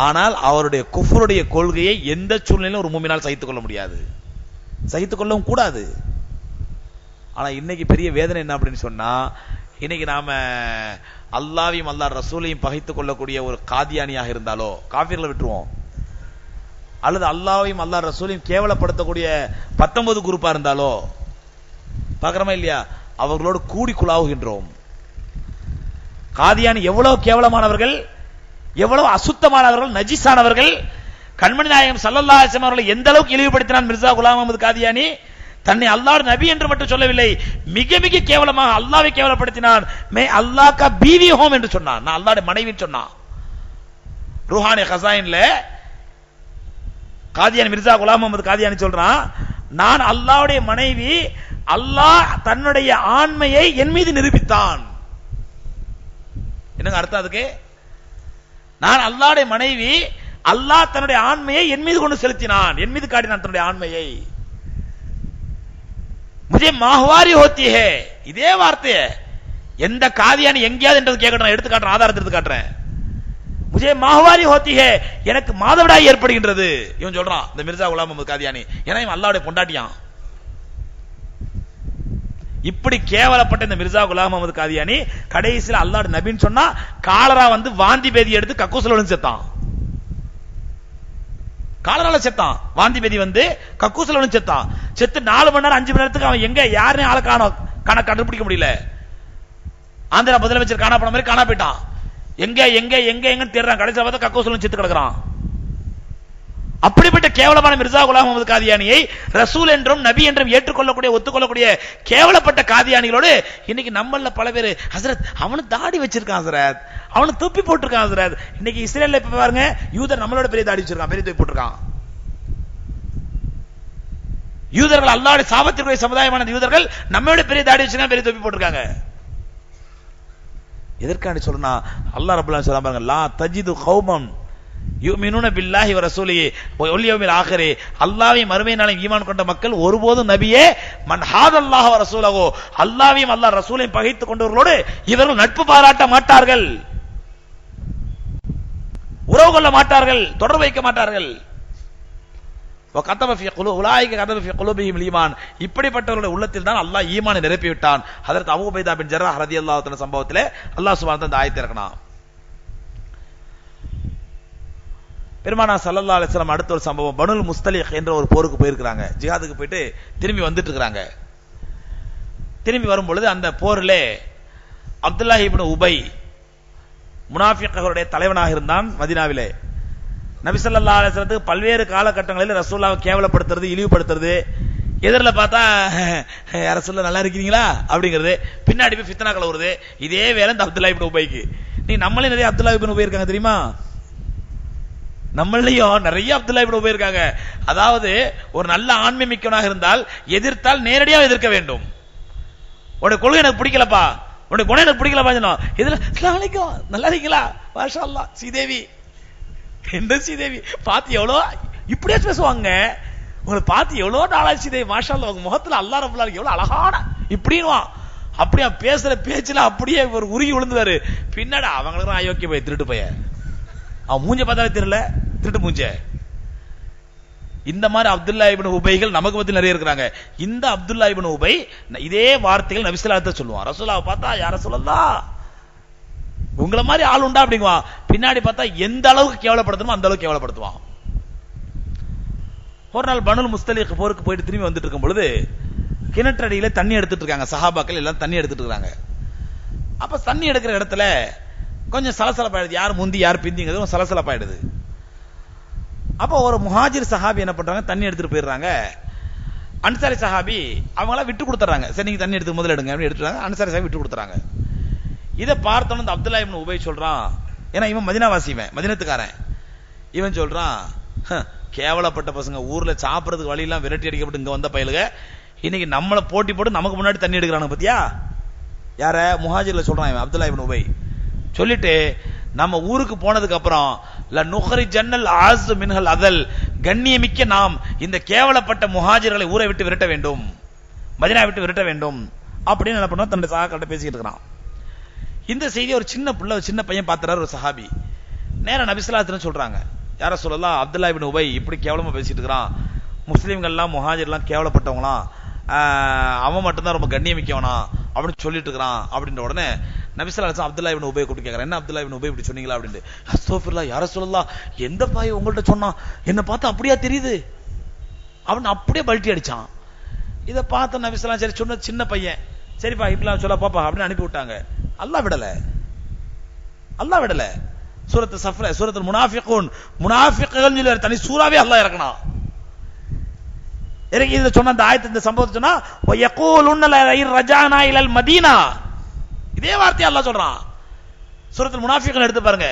ஆனால் அவருடைய குஃப்ருடைய கொள்கையை எந்த சூழ்நிலையிலும் ஒரு மூமினால் சகித்துக் கொள்ள முடியாது, சகித்துக் கொள்ளவும் கூடாது. ஆனா இன்னைக்கு பெரிய வேதனை என்ன அப்படின்னு சொன்னா, இன்னைக்கு நாம அல்லாஹ்வையும் அல்லாஹ் ரசூலையும் பகைத்துக் கொள்ளக்கூடிய ஒரு காதியானியாக இருந்தாலோ காஃபிர்களை விட்டுருவோம், அல்லது அல்லாஹ்வையும் அல்லாஹ் ரசூலையும் கேவலப்படுத்தக்கூடிய 19 குரூப்பா இருந்தாலோ பாக்குறோமா இல்லையா, அவர்களோடு கூடி குழாவுகின்றோம். காதியானி எவ்வளவு கேவலமானவர்கள், எவ்வளவு அசுத்தமானவர்கள், நஜிஸானவர்கள். கண்மணி நாயகம் ஸல்லல்லாஹு அலைஹி வஸல்லம் அவர்களை எந்த அளவுக்கு இழிவுபடுத்தினான் மிர்சா குலாம் அஹ்மத் காதியானி. தன்னை அல்லாஹ் நபி என்று மட்டும் சொல்லவில்லை, மிக மிக கேவலமாக அல்லாஹ்வை கேவலப்படுத்தினான். மே அல்லாஹ் கா பீவி ஹோம் என்று சொன்னான், நான் அல்லாஹ்வுடைய மனைவின்னு சொன்னான். ரூஹானி கஸாயின்ல காதியானி மிர்சா குலாம் அஹ்மத் காதியானி சொல்றான், நான் அல்லாஹ்வுடைய மனைவி, அல்லாஹ் தன்னுடைய ஆண்மையை என் மீது நிரூபித்தான். என்னங்க அர்த்தம் அதுக்கு? நான் அல்லாஹ்வுடைய மனைவி, அல்லாஹ் தன்னுடைய ஆண்மையை என் மீது கொண்டு செலுத்தினான், என் மீது காட்டினான் தன்னுடைய ஆண்மையை. முझे மாஹ்வாரி ஹோத்தி ஹே, இதே வார்த்தை எந்த காதியானி எங்கேயாவது என்றது கேட்கறேன், எடுத்து காட்டுறேன், ஆதாரத்தை எடுத்து காட்டுறேன். முझे மாஹ்வாரி ஹோத்தி ஹே, எனக்கு மாதவிடாய் ஏற்படுகின்றது இவன் சொல்றான், இந்த மிர்சா குலாம் அஹ்மத் காதியானி. ஏன்னா இவன் அல்லாஹ்வுடைய பொண்டாட்டியான். இப்படி கேவலப்பட்ட இந்த மிர்சா குலாம் அஹ்மத் காதியானி கடைசியில் அல்லாஹ்வுடைய நபின்னு சொன்னா காலரா வந்து வாந்தி பேதி எடுத்து கக்கூஸ்ல விழுந்து செத்தான். காலரால செத்தான், வாந்தி பேதி வந்து கக்கூஸ்ல விழுந்து செத்தான். செத்து 4 மணி நேரம் 5 மணி நேரத்துக்கு அவன் எங்க யாருன்னு ஆளை கண்டுபிடிக்க முடியல. ஆந்திரா முதலமைச்சர் காணா போன மாதிரி காணா போயிட்டான். எங்க எங்க எங்க எங்கன்னு தேடுறான், கடைசியில் பார்த்தா கக்கூஸ்ல செத்து கிடக்குறான். அப்படிப்பட்ட கேவலமான மிர்சா குலாம் அஹ்மத் காதியானியை ரசூல் என்றும் நபி என்றும் ஏற்றுக்கொள்ளக்கூடிய ஒத்துக்கொள்ளக்கூடிய கேவலப்பட்ட காதியானிகளோடு இன்னைக்கு நம்மள பல பேர், ஹசரத் அவனு தாடி வச்சிருக்கான், ஹசரத் அவனு தொப்பி போட்டிருக்கான், ஹசரத். இன்னைக்கு இஸ்ரேல்ல இப்ப பாருங்க, யூதர் நம்மளோட பெரிய தாடி வச்சிருக்கான், பெரிய தொப்பி போட்டிருக்கான். யூதர்கள் அல்லாஹ்வுடைய சாபத்திற்குரிய சமுதாயமான யூதர்கள் நம்மளோட பெரிய தாடி வச்சிருக்காங்க, பெரிய தொப்பி போட்டிருக்காங்க. எதற்காண்டி சொல்றா அல்லாஹ் ரப்பல் ஆலமீன் சொல்றான் பாருங்க, லா தஜிது கௌமன் யுமினூன பில்லாஹி வ ரசூலிஹி வ யௌமில் ஆகிரி, அல்லாஹ்வையும் மறுமை நாளையும் ஈமான் கொண்ட மக்கள் ஒருபோதும் நபியே மன் ஹாதல்லாஹு வ ரசூலஹு, அல்லாஹ்வையும் அல்லாஹ் ரசூலையும் பகைத்துக் கொண்டவர்களோடு இவர்கள் நட்பு பாராட்ட மாட்டார்கள், உறவு கொள்ள மாட்டார்கள், தொடர்பு வைக்க மாட்டார்கள். வகதப ஃபீ உலாயிக கதப ஃபீ குலூபிஹிம் ஈமான், இப்படிப்பட்டவர்களுடைய உள்ளத்தில் தான் அல்லாஹ் ஈமானை நிரப்பி விட்டான். ஹஜ்ரத் அபூ உபைதா பின் ஜர்ராஹ் ரலியல்லாஹு தஆலா சம்பவத்திலே அல்லாஹ் சுப்ஹானஹு வ தஆலா இந்த ஆயத்தை இறக்கினான். பெருமானா ஸல்லல்லாஹு அலைஹி வஸல்லம் அடுத்த ஒரு சம்பவம், பனுல் முஸ்தலிக் என்ற ஒரு போருக்கு போயிருக்கிறாங்க, ஜிஹாதுக்கு போயிட்டு திரும்பி வந்துட்டு இருக்காங்க. திரும்பி வரும் பொழுது அந்த போரிலே அப்துல்லாஹ் இப்னு உபை முனாஃபிக்குடைய தலைவனாக இருந்தான் மதீனாவிலே. நபி ஸல்லல்லாஹு அலைஹி வஸல்லத்துக்கு பல்வேறு காலகட்டங்களில் ரசூலுல்லாஹ்வை கேவலப்படுத்துறது, இழிவுபடுத்துறது, எதிரில் பார்த்தா யார சொல்ல நல்லா இருக்கீங்களா அப்படிங்கிறது, பின்னாடி போய் ஃபித்னா கலவுறது. இதே வேலை இந்த அப்துல்லாஹ் இப்னு உபைக்கு. நீ நம்மளே நிறைய அப்துல்லாஹ் இப்னு உபை இருக்காங்க தெரியுமா, நம்மளையும் நிறைய அப்துல்லாஹ் இப்னு உபை இருக்காங்க. அதாவது ஒரு நல்ல ஆண்மை மிக்கவனாக இருந்தால் எதிர்த்தால் நேரடியாக எதிர்க்க வேண்டும். உன்னுடைய கொள்கை எனக்கு பிடிக்கலப்பா, உன்னுடைய குணம் எனக்கு பிடிக்கலப்பா, இதுல அஸ்ஸலாமு அலைக்கும் நல்லா இருக்கீங்களா, மாஷா அல்லாஹ் ஸ்ரீதேவி, எந்த ஸ்ரீதேவி பார்த்து எவ்வளோ இப்படியே பேசுவாங்க, உங்களை பார்த்து எவ்வளோ நாளாச்சு ஸ்ரீதேவி, மாஷா அல்லாஹ் உங்க முகத்துல அல்லாஹ் ரப்பல் ஆலமீன் எவ்வளவு அழகான இப்படின்னு அப்படியே பேசுற பேச்சுல அப்படியே ஒரு உருகி விழுந்துவாரு. பின்னாடி அவங்களுக்கும் அயோக்கிய போய் திருட்டு போய, அவன் மூஞ்ச பார்த்தாலே தெரியல, திருட்டு மூஞ்ச. இந்த மாதிரி அப்துல்லாஹ் இப்னு உபைகள் நமக்கு பத்தி நிறைய இருக்கிறாங்க. இந்த அப்துல்லாஹ் இப்னு உபை இதே வார்த்தைகள் நபி ஸல்லல்லாஹு அலைஹி வஸல்லம் சொல்லுவான். ரசூலுல்லாஹ் பார்த்தா யார சொல்லலாம், உங்களை மாதிரி ஆள் உண்டா அப்படிங்குவான். பின்னாடி பார்த்தா எந்த அளவுக்கு கேவலப்படுத்தணுமோ அந்த அளவுக்கு கேவலப்படுத்துவான். ஒரு நாள் பனுல் முஸ்தலிக் போருக்கு போயிட்டு திரும்பி வந்துட்டு இருக்கும் பொழுது கிணற்றடியில தண்ணி எடுத்துட்டு இருக்காங்க, சஹாபாக்கள் எல்லாம் தண்ணி எடுத்துட்டு இருக்காங்க. அப்ப தண்ணி எடுக்கிற இடத்துல கொஞ்சம் சலசலப்பாயிடுது, யார் முந்தி யார் பிந்திங்கிறது சலசலப்பாயிடுது. அப்ப ஒரு முஹாஜிர் சஹாபி என்ன பண்றாங்க, தண்ணி எடுத்துட்டு போயிடுறாங்க. அன்சாரி சஹாபி அவங்கள விட்டு கொடுத்துறாங்க. சரி நீங்க தண்ணி எடுத்து முதல்ல எடுங்க அப்படின்னு எடுத்துறாங்க. அன்சாரி சஹாபி விட்டு கொடுத்துறாங்க. இதை பார்த்தோன்னு இந்த அப்துல்லா இப்னு உபை சொல்றான், ஏன்னா இவன் மதீனாவாசிவன், மதீனத்துக்காரன். இவன் சொல்றான், கேவலப்பட்ட பசங்க, ஊர்ல சாப்பிடறதுக்கு வழி எல்லாம் விரட்டி அடிக்கப்பட்டு இங்க வந்த பயலுக இன்னைக்கு நம்மள போட்டி போட்டு நமக்கு முன்னாடி தண்ணி எடுக்கிறானுங்க பத்தியா. யார? முஹாஜிர்ல சொல்றான் இவன் அப்துல்லா இப்னு உபை. சொல்லிட்டு நம்ம ஊருக்கு போனதுக்கு அப்புறம் லநுஹரி ஜன்னல் ஆஸ் மின்ஹல் அதல், கண்ணியமிக்க நாம் இந்த கேவலப்பட்ட முஹாஜிர்களை ஊரை விட்டு விரட்ட வேண்டும், மதீனா விட்டு விரட்ட வேண்டும் அப்படின்னு என்ன பண்ணா தன்னுடைய சகாக்களிட்ட பேசிக்கிட்டு இருக்கிறான். இந்த செய்தி ஒரு சின்ன புள்ள, சின்ன பையன் பார்த்துறாரு, ஒரு சஹாபி. நேரா நபி ஸல்லல்லாஹு அலைஹி வஸல்லம் சொல்றாங்க, யார சொல்லலாம், அப்துல்லா இப்னு உபை இப்படி கேவலமா பேசிட்டு இருக்கிறான், முஸ்லிம்கள்லாம் முஹாஜிர்லாம் கேவலப்பட்டவங்களாம், அவன் மட்டும்தான் ரொம்ப கண்ணியமிக்கவனா அப்படின்னு சொல்லிட்டு இருக்கிறான். அப்படின்ற உடனே நபி ஸல்லல்லாஹு அலைஹி வஸல்லம் அப்துல்லா இப்னு உபை கூப்பிட்டு கேக்குறாங்க, என்ன அப்துல்லா இப்னு உபை இப்படி சொன்னீங்களா அப்படின்ட்டு. அஸ்தக்ஃபிருல்லாஹ் யா ரசூலல்லாஹ், எந்த பாய் உங்கள்ட்ட சொன்னா, என்ன பார்த்தா அப்படியா தெரியுது அப்படின்னு அப்படியே பல்ட்டி அடிச்சான். இதை பார்த்த நபி ஸல்லல்லாஹு அலைஹி வஸல்லம், சரி சொன்ன சின்ன பையன், சரிப்பா இப்பலாம் சொல்ல பாப்பா அப்படின்னு அனுப்பி விட்டாங்க. அல்லாஹ் விடல, அல்லாஹ் விடல. சூரத்து சஃப்ர, சூரத்துல் முனாஃபிகூன், முனாஃபிக்குகள் சொல்லி தனி சூறாவே அல்லாஹ் இறக்கணும். இறக்கி இத சொன்ன அந்த ஆயத்து, இந்த சம்பவத்தை சொன்னா வயகூலுன ரஜானா இலல் மதீனா, இதே வார்த்தை அல்லாஹ் சொல்றான். சூரத்துல் முனாஃபிகூன் எடுத்து பாருங்க.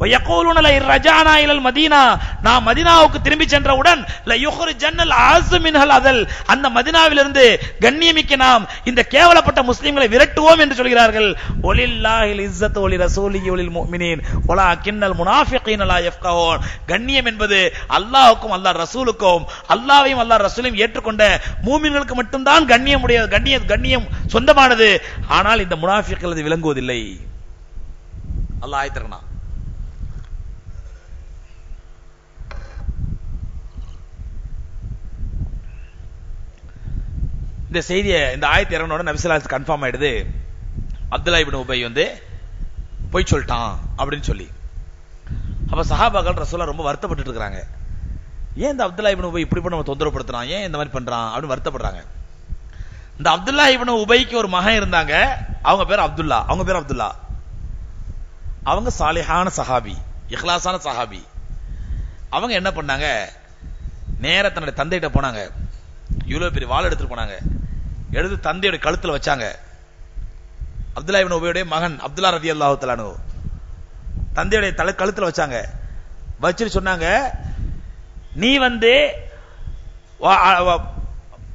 வயகூலுன ரஜானா இலல் மதீனா, நாம் மதீனாவுக்கு திரும்பி சென்றவுடன் லயுஹ்ரி ஜன்னல் ஆஸ் மின்ஹல் அதல், அந்த மதீனாவிலிருந்து கண்ணியமிக்க நாம் இந்த கேவலப்பட்ட முஸ்லிம்களை விரட்டுவோம் என்று சொல்கிறார்கள். ஒலில்லாஹில் இஸ்ஸத்து ஒலி ரசூலிஹி ஒலில் முஃமினீன் வலாக்கின்னல் முனாஃபிகீன லா யஃப்கஹூன். கண்ணியம் என்பது அல்லாஹ்வுக்கும் அல்லாஹ் ரசூலுக்கும், அல்லாஹ்வையும் அல்லாஹ் ரசூலையும் ஏற்றுக்கொண்ட மூமின்களுக்கு மட்டும்தான் கண்ணியம் சொந்தமானது. ஆனால் இந்த முனாஃபிக்குகள் அது விளங்குவதில்லை. அல்லாஹ் ஆயத்திரனா. இந்த செய்தியை, இந்த ஆயத்து இறங்கினோட நபி ஸல்லல்லாஹு அலைஹி வஸல்லம் கன்ஃபார்ம் ஆயிடுது, அப்துல்லா இப்னு உபை போய் சொல்லிட்டான் அப்படின்னு சொல்லி. அப்ப சஹாபாக்கள் ரசூலுல்லாஹ் ரொம்ப வருத்தப்பட்டு இருக்காங்க. ஏன் இந்த அப்துல்லா இப்னு உபை இப்படி நம்ம தொந்தரவுப்படுத்துறான், ஏன் இந்த மாதிரி பண்றான் அப்படின்னு வருத்தப்படுறாங்க. இந்த அப்துல்லா இப்னு உபைக்கு ஒரு மகன் இருந்தாங்க, அவங்க பேர் அப்துல்லா. அவங்க சாலிஹான சஹாபி, இஹ்லாஸான சஹாபி. அவங்க என்ன பண்ணாங்க, நேரா தன்னுடைய தந்தையிட்ட போனாங்க. இவ்வளவு பெரிய வாள் எடுத்துட்டு போனாங்க, எடுத்து தந்தையோட கழுத்துல வச்சாங்க. அப்துல்லா இப்னு உபையுடைய மகன் அப்துல்லா ரலியல்லாஹு தஆலா அன்ஹு தந்தையுடைய கழுத்துல வச்சாங்க. வச்சுட்டு சொன்னாங்க, நீ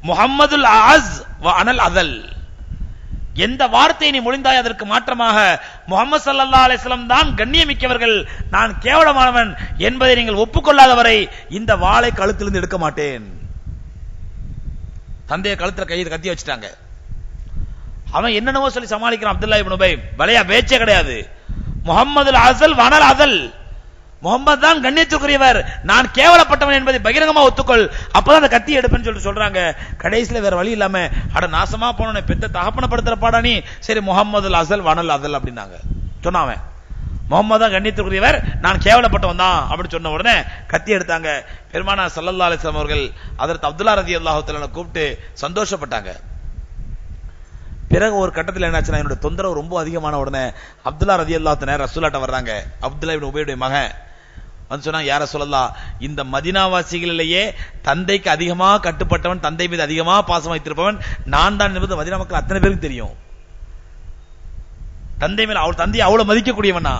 முஹம்மதுல் ஆஸ் வ அனல் அதல், எந்த வார்த்தையை நீ மொழிந்தாய் அதற்கு மாற்றமாக முஹம்மது ஸல்லல்லாஹு அலைஹி வஸல்லம் தான் கண்ணியமிக்கவர்கள், நான் கேவலமானவன் என்பதை நீங்கள் ஒப்புக்கொள்ளாதவரை இந்த வாளை கழுத்திலிருந்து எடுக்க மாட்டேன். தந்தைய கழுத்துல கத்திய வச்சுட்டாங்க. அவன் என்னென்னவோ சொல்லி சமாளிக்கிறான். அப்துல்லா இப்னு உபை வலையா பேச்சே கிடையாது. முஹம்மதுல் அஸல் வனல் அதல், முகமது தான் கண்ணியத்துக்குரியவர், நான் கேவலப்பட்டவன் என்பதை பகிரங்கமா ஒத்துக்கொள், அப்பதான் அந்த கத்தி எடுப்பேன்னு சொல்லிட்டு சொல்றாங்க. கடைசியில வேற வழி இல்லாம, அட நாசமா போன பெத்த தகப்பனப்படுத்துற பாடா நீ, சரி முஹம்மதுல் அஸல் வனல் அதல் அப்படின்னாங்க. சொன்னாவன் முகமது தான் கண்ணியத்துக்குரியவர், நான் கேவலப்பட்டவன் தான் அப்படின்னு சொன்ன உடனே கத்தி எடுத்தாங்க. பெருமானார் ஸல்லல்லாஹு அலைஹி வஸல்லம் அவர்கள் ஹஜ்ரத் அப்துல்லா ரலியல்லாஹு தஆலா கூப்பிட்டு சந்தோஷப்பட்டாங்க. பிறகு ஒரு கட்டத்தில் என்னாச்சுன்னா, என்னோட தொந்தரவு ரொம்ப அதிகமான உடனே அப்துல்லா ரலியல்லாஹு தஆலா ரசூலுல்லாஹ்ட்ட வர்றாங்க. அப்துல்லா இப்னு உபையுடைய மகன் சொன்னாங்க, யார சொல்லலாம், இந்த மதீனாவாசிகளிலேயே தந்தைக்கு அதிகமா கட்டுப்பட்டவன், தந்தை மீது அதிகமா பாசம் வைத்திருப்பவன் நான் தான் என்பது மதீனா மக்கள் அத்தனை பேருக்கு தெரியும். தந்தை மேல தந்தையை அவ்வளவு மதிக்கக்கூடியவனா,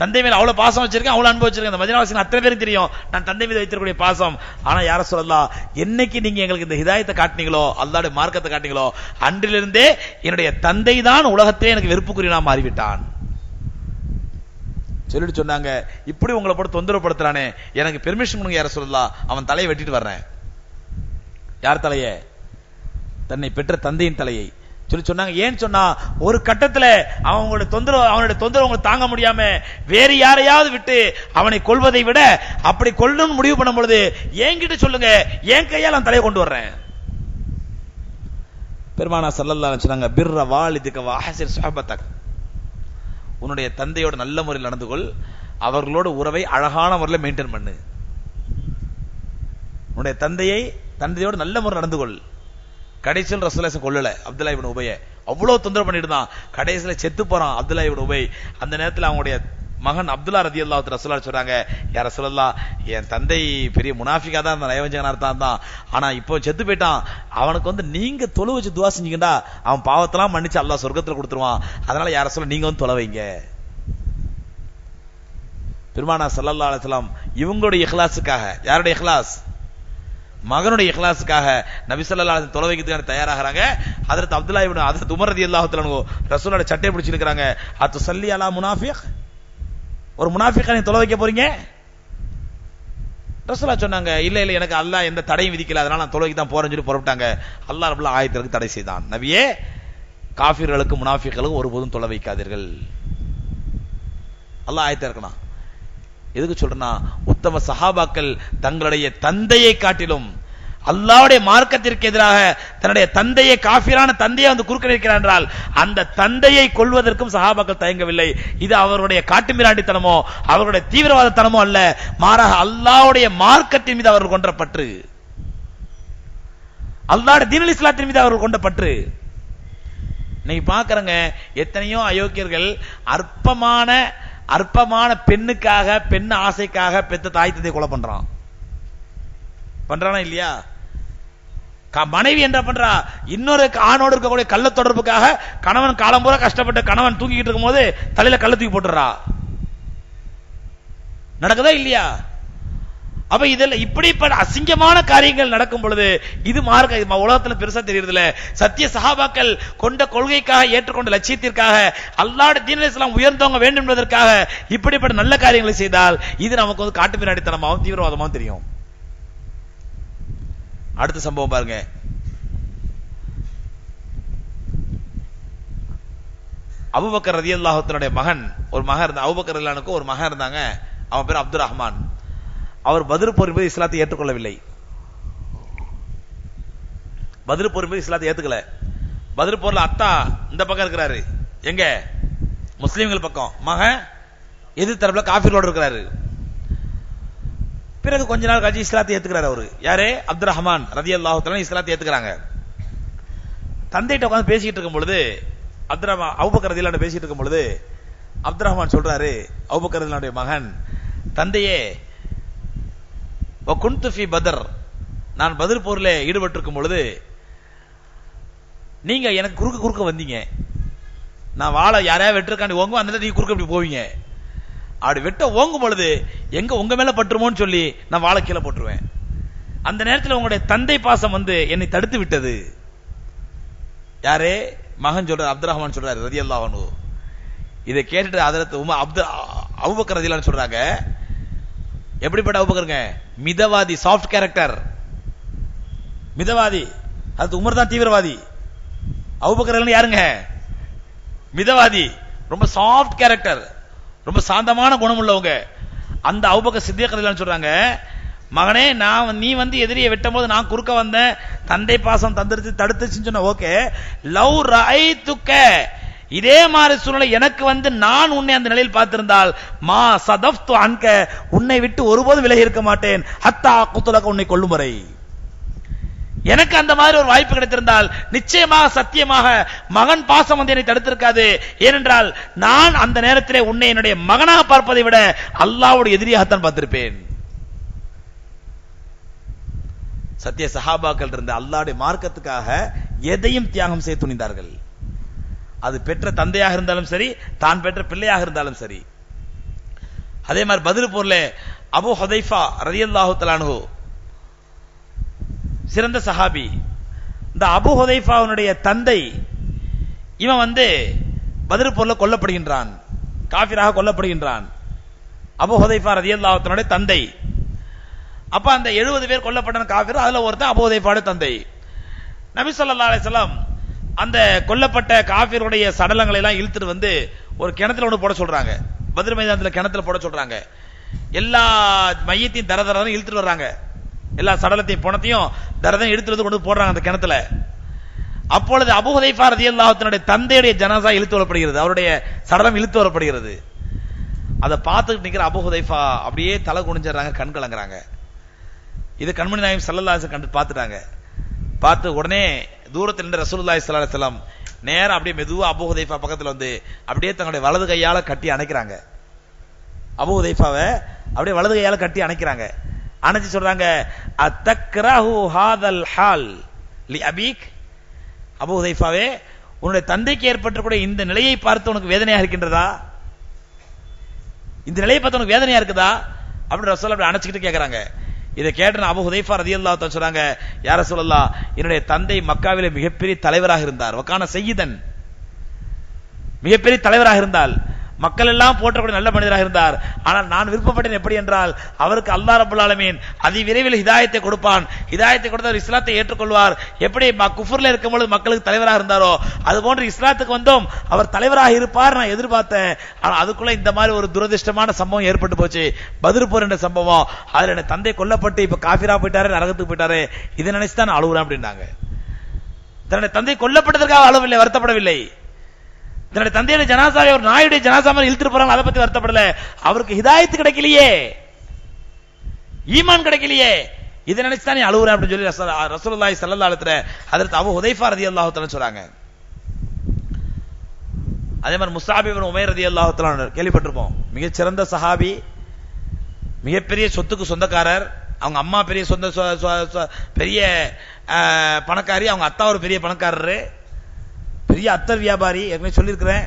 தந்தை மேல அவ்வளவு பாசம் வச்சிருக்கேன், அவ்வளவு அன்பு வச்சிருக்கேன், மதீனாவாசிகள் அத்தனை பேருக்கு தெரியும் நான் தந்தை மீது வைத்திருக்கக்கூடிய பாசம். ஆனா யார சொல்லலாம், என்னைக்கு நீங்க எங்களுக்கு இந்த ஹிதாயத்தை காட்டினீங்களோ, அல்லாஹ்வுடைய மார்க்கத்தை காட்டினீங்களோ, அன்றிலிருந்தே என்னுடைய தந்தை தான் உலகத்திலே எனக்கு வெறுப்புக்குரியவனா மாறிவிட்டான் சொல்லிட்டு சொன்னாங்க. இப்படி உங்களை போட்டு தொந்தரவுப்படுத்துறானே, எனக்கு பெர்மிஷன் கொடுங்க யார சொல்லலாம், அவன் தலையை வெட்டிட்டு வர்றேன். யார் தலையை? தன்னை பெற்ற தந்தையின் தலையை சொல்லி சொன்னாங்க. ஏன் சொன்னா, ஒரு கட்டத்தில் அவனுடைய தொந்தரவு அவங்க தாங்க முடியாம வேறு யாரையாவது விட்டு அவனை கொல்வதை விட அப்படி கொல்லணும்னு முடிவு பண்ணும் பொழுது என்கிட்ட சொல்லுங்க, என் கையால் நான் தலையை கொண்டு வர்றேன். பெருமானார் ஸல்லல்லாஹு அலைஹி வஸல்லம் சொன்னாங்க, பிர்ர வாலிதிக வ அஹ்சின் ஸஹபதக், உன்னுடைய தந்தையோட நல்ல முறையில் நடந்து கொள், அவர்களோட உறவை அழகான முறையில் மெயின்டைன் பண்ணு. உன்னுடைய தந்தையோட நல்ல முறை நடந்து கொள். கடைசியில் ரசூலுல்லாஹ் கொல்லல அப்துல்லா இப்னு உபைய, அவ்வளவு தொந்தரவு பண்ணிட்டு தான் கடைசியில் செத்து போறான் அப்துல்லா இப்னு உபை. அந்த நேரத்தில் அவங்களுடைய மகன் அப்துல்லா ரலியல்லாஹு அன்ஹு ரசூலுல்லாஹ் சொல்றாங்க, யா ரசூலல்லாஹ், என் தந்தை பெரிய முனாஃபிகா தான் இருந்தான், நயவஞ்சகனா தான், ஆனா இப்போ செத்து போயிட்டான். அவனுக்கு நீங்க தொழு வச்சு துவா செஞ்சீங்கடா, அவன் பாவத்தெல்லாம் மன்னிச்சு அல்லாஹ் சொர்க்கத்துல கொடுத்துருவான். அதனால யா ரசூலல்லாஹ் நீங்க தொலை வைங்க. பெருமானா ஸல்லல்லாஹு அலைஹி வஸல்லம் இவங்களுடைய இக்லாஸுக்காக, யாருடைய இக்லாஸ்? மகனுடைய இக்லாஸுக்காக நபி ஸல்லல்லாஹு அலைஹி வஸல்லம் தொலை வைக்கிறதுக்கு தயாராகிறாங்க. ஹஜ்ரத் அப்துல்லாஹ் இப்னு ஹஜ்ரத் உமர் ரலியல்லாஹு தஆலா ரசூலுல்லாஹ் சட்டையை பிடிச்சிருக்காங்க. அத்துஸல்லி அலா முனாஃபிக், ஒரு முனாஃபிகை நீ தொலை வைக்க போறீங்க? ரசூலுல்லாஹ் சொன்னாங்க, இல்ல இல்ல, எனக்கு அல்லாஹ் எந்த தடையும் விதிக்கல, அதனால நான் தொலைக்கு தான் போறேன்னு சொல்லி புறப்பட்டாங்க. அல்லாஹ் ரப்பல் ஆயத்திற்கு தடை செய்தான். நபியே, காஃபிர்களுக்கு முனாஃபிகளுக்கு ஒருபோதும் தொலை வைக்காதீர்கள். அல்லாஹ் ஆயத்தை இருக்கணும். எதுக்கு சொல்றேன்னா, உத்தம சஹாபாக்கள் தங்களுடைய தந்தையை காட்டிலும் அல்லாஹ்வுடைய மார்க்கத்திற்கு எதிராக தன்னுடைய தந்தையை, காஃபிரான தந்தையை குறுக்க நிற்கிறார் என்றால் அந்த தந்தையை கொல்வதற்கும் சஹாபாக்கள் தயங்கவில்லை. இது அவர்களுடைய காட்டுமிராண்டித்தனமோ அவர்களுடைய தீவிரவாதத்தனமோ அல்ல, மாறாக அல்லாஹ்வுடைய மார்க்கத்தின் மீது அவர்கள் கொண்ட பற்று, அல்லாஹ்வுடைய தீனுல் இஸ்லாத்தின் மீது அவர்கள் கொண்ட பற்று. நீங்க பாக்குறங்க, எத்தனையோ அயோக்கியர்கள் அற்பமான பெண்ணுக்காக, பெண் ஆசைக்காக பெத்த தாய் தந்தை கொலை பண்றானா இல்லையா? மனைவி என்ன பண்றா, இன்னொரு ஆணோடு இருக்கக்கூடிய கள்ள தொடர்புக்காக கணவன் காலம்பூரா கஷ்டப்பட்டு கணவன் தூங்கிட்டு இருக்கும் போது தலையில கள்ள தூக்கி போட்டுறா. நடக்குதா இல்லையா? அப்ப இதெல்லாம் இப்படிப்பட்ட அசிங்கமான காரியங்கள் நடக்கும் பொழுது இது மார்க்க உலகத்துல பெருசா தெரியறதில்ல. சத்திய சஹாபாக்கள் கொண்ட கொள்கைக்காக, ஏற்றுக்கொண்ட லட்சியத்திற்காக, அல்லாஹ்வுடைய தீனுல் இஸ்லாம் உயர்ந்தவங்க வேண்டும் என்பதற்காக இப்படிப்பட்ட நல்ல காரியங்களை செய்தால் இது நமக்கு காட்டு பின்னாடித்தனமாகவும் தீவிரவாதமாகவும் தெரியும். அடுத்த சம்பவம் பாருங்க. அபூபக்கர் ரலியல்லாஹு தஆலாவுடைய மகன், ஒரு மகன் இருந்தா, அபூபக்கர் ரலியல்லாஹு ஒரு மகன் இருந்தாங்க. அவன் பேர் அப்துர் ரஹ்மான். அவர் பத்ர் போர் போது இஸ்லாத்தை ஏற்றுக்கொள்ளவில்லை. பத்ர் போர் போது இஸ்லாத்தை ஏத்துக்கல. பத்ர் போர்ல அத்தா இந்த பக்கம் இருக்கிறாரு, எங்க முஸ்லிம்கள் பக்கம், மகன் எதிர் தரப்புல காஃபிர்களோடு இருக்கிறாரு. பிறகு கொஞ்ச நாள் கழிச்சு இஸ்லாத்தை ஏத்துக்கிறாரு. அவரு யாரு? அப்துர் ரஹ்மான் ரலியல்லாஹு தஆலா இஸ்லாத்தை ஏத்துக்கிறாங்க. தந்தைகிட்ட உட்கார்ந்து பேசிட்டு இருக்கும் பொழுது, அபூபக்கர் ரலியல்லாஹு பேசிட்டு இருக்கும் பொழுது அப்துர் ரஹ்மான் சொல்றாரு, அபூபக்கர் ரலியல்லாஹு மகன், தந்தையே, வகுன்து ஃபீ பத்ர், நான் பத்ர் போர்ல ஈடுபட்டிருக்கும் பொழுது நீங்க எனக்கு குறுக்க வந்தீங்க. நான் வாழை யாரையா வெட்டிருக்காண்டி ஓங்கும், அந்த நீங்க குறுக்க இப்படி போவீங்க. அப்படி வெட்ட ஓங்கும் பொழுது எங்க உங்க மேல பட்டுருமோன்னு சொல்லி நான் வாழை கீழே போட்டுருவேன். அந்த நேரத்தில் உங்களுடைய தந்தை பாசம் என்னை தடுத்து விட்டது. யாரே? மகன் சொல்றாரு, அப்துர் ரஹ்மான் சொல்றாரு ரலியல்லாஹு அன்ஹு. இதை கேட்டுட்டு ஹஜ்ரத் அபூபக்கர் ரலியல்லாஹு அன்ஹு சொல்றாங்க, எப்படிப்பட்ட அபூபக்கருங்க? மிதவாதி, சாஃப்ட் கேரக்டர், மிதவாதி. அது உமர் தான் தீவிரவாதி. அபூபக்கர் யாருங்க? மிதவாதி, ரொம்ப சாஃப்ட் கேரக்டர், ரொம்ப சாந்தமான குணம் உள்ளவங்க. அந்த அபூபக்கர் சித்திக் ரலியல்லாஹு சொல்றாங்க, மகனே, நீ எதிரியை வெட்டும் போது நான் குறுக்க வந்தேன், தந்தை பாசம் தடுத்துச்சுன்னு சொன்ன, ஓகே. லவ் ரஐதுக, இதே மாதிரி சூழ்நிலை எனக்கு நான் உன்னை அந்த நிலையில் பார்த்திருந்தால், மா சதஃப்து அன்க, உன்னை விட்டு ஒருபோதும் விலகி இருக்க மாட்டேன், ஹத்தா குத்துலக, உன்னை கொல்லும் வரை. எனக்கு அந்த மாதிரி ஒரு வாய்ப்பு கிடைத்திருந்தால் நிச்சயமாக சத்தியமாக மகன் பாசம் என்னை தடுத்திருக்காது. ஏனென்றால் நான் அந்த நேரத்திலே உன்னை என்னுடைய மகனாக பார்ப்பதை விட அல்லாஹ்வுடைய எதிரியாகத்தான் பார்த்திருப்பேன். சத்திய சஹாபாக்கள் இருந்த அல்லாஹ்வுடைய மார்க்கத்துக்காக எதையும் தியாகம் செய்ய துணிந்தார்கள். அது பெற்ற தந்தையாக இருந்தாலும் சரி, தான் பெற்ற பிள்ளையாக இருந்தாலும் சரி. அதே மாதிரி பத்ர் போர்ல அபூ ஹுதைஃபா ரலியல்லாஹு தஆலா அன்ஹு சிறந்த சஹாபி. இந்த அபூ ஹுதைஃபாவுடைய தந்தை இவன் பத்ர் போர்ல கொல்லப்படுகின்றான், காஃபிராக கொல்லப்படுகின்றான். அபூ ஹுதைஃபா ரலியல்லாஹு தஆலாவுடைய தந்தை. அப்ப அந்த 70 பேர் கொல்லப்பட்ட காஃபிர், அதுல ஒருத்தன் அபூ ஹுதைஃபாவுடைய தந்தை. நபி ஸல்லல்லாஹு அலைஹி வஸல்லம் அந்த கொல்லப்பட்ட காஃபிருடைய சடலங்களை எல்லாம் இழுத்துட்டு ஒரு கிணத்துல ஒன்று போட சொல்றாங்க. பத்ர் மைதானத்தில் கிணத்துல போட சொல்றாங்க. எல்லா மையத்தையும் தரதரம் இழுத்துட்டு வர்றாங்க. எல்லா சடலத்தையும் பணத்தையும் தரதையும் எடுத்து கொண்டு போடுறாங்க அந்த கிணத்துல. அப்பொழுது அபூ ஹுதைஃபா ரலியல்லாஹு தஆலா தந்தையுடைய ஜனாசா இழுத்து வரப்படுகிறது, அவருடைய சடலம் இழுத்து வரப்படுகிறது. அதை பார்த்துட்டு நிக்கிற அபூ ஹுதைஃபா அப்படியே தலை குனிஞ்சிடறாங்க, கண் கலங்குறாங்க. இது கண்மணி நாயகம் ஸல்லல்லாஹு அலைஹி வஸல்லம் பார்த்துட்டாங்க. பார்த்து உடனே தூரத்தில் நின்று ரசூலுல்லாஹி ஸல்லல்லாஹு அலைஹி வஸல்லம் நேரா அப்படியே மெதுவா அபூ ஹுதைஃபா பக்கத்துல அப்படியே தங்களுடைய வலது கையால கட்டி அணைக்கிறாங்க. அபூ ஹுதைஃபாவை அப்படியே வலது கையால கட்டி அணைக்கிறாங்க. அணைச்சு சொல்றாங்க, அத்தக்ரஹு ஹாதல் ஹால் லி அபீக், அபூ ஹுதைஃபாவே உன்னுடைய தந்தைக்கு ஏற்பட்டக்கூடிய இந்த நிலையை பார்த்து உனக்கு வேதனையா இருக்கின்றதா? இந்த நிலையை பார்த்து உனக்கு வேதனையா இருக்குதா அப்படி ரசூல் அப்படி அணைச்சிக்கிட்டு கேட்கறாங்க. இதை கேட்ட அபூ ஹுதைஃபா ரலியல்லாஹு தஆலா சொல்றாங்க, யா ரசூலல்லாஹ், என்னுடைய தந்தை மக்காவிலே மிகப்பெரிய தலைவராக இருந்தார். வகான சய்யிதன், மிகப்பெரிய தலைவராக இருந்தால், மக்கள் எல்லாம் போற்றக்கூடிய நல்ல மனிதராக இருந்தார். ஆனால் நான் விருப்பப்பட்டேன் எப்படி என்றால், அவருக்கு அல்லாஹ் ரப்பல் ஆலமீன் அதி விரைவில் ஹிதாயத்தை கொடுப்பான். ஹிதாயத்தை கொடுத்தவர் இஸ்லாத்தை ஏற்றுக்கொள்வார். எப்படி குஃப்ர்ல இருக்கும்போது மக்களுக்கு தலைவராக இருந்தாரோ அது போன்று இஸ்லாத்துக்கு வந்தோம் அவர் தலைவராக இருப்பார் நான் எதிர்பார்த்தேன். ஆனால் அதுக்குள்ள இந்த மாதிரி ஒரு துரதிருஷ்டமான சம்பவம் ஏற்பட்டு போச்சு, பத்ர் போர் என்ற சம்பவம். அதுல என் தந்தை கொல்லப்பட்டு இப்ப காஃபிரா போயிட்டாரு, நரகத்துக்கு போயிட்டாரு, இதை நினைச்சுதான் நான் அழுகுறேன் அப்படின்னாங்க. தன்னுடைய தந்தை கொல்லப்பட்டதற்காக அழுவவில்லை, வருத்தப்படவில்லை. தன்னுடைய தந்தையுடைய ஜனாசாவை ஒரு நாயுடைய ஜனாசா மாதிரி இழுத்துட்டு போறாங்க, அதை பத்தி வருத்தப்படல. அவருக்கு ஹிதாயத்து கிடைக்கலையே, ஈமான் கிடைக்கலையே, இதை நினைச்சுதான் நீ அழுகுறேன் அப்படின்னு சொல்லி ரசூலுல்லாஹி ஸல்லல்லாஹு அலைஹி வஸல்லம் ஹஜ்ரத் அபூ ஹுதைஃபா ரலியல்லாஹு தஆலா சொல்றாங்க. அதே மாதிரி முஸ்அப் இப்னு உமைர் ரலியல்லாஹு தஆலா கேள்விப்பட்டிருப்போம். மிகச்சிறந்த சஹாபி, மிகப்பெரிய சொத்துக்கு சொந்தக்காரர். அவங்க அம்மா பெரிய பெரிய பணக்காரி, அவங்க அத்தா ஒரு பெரிய பணக்காரரு, பெரிய அத்தர் வியாபாரி. ஏற்கனவே சொல்லியிருக்கிறேன்,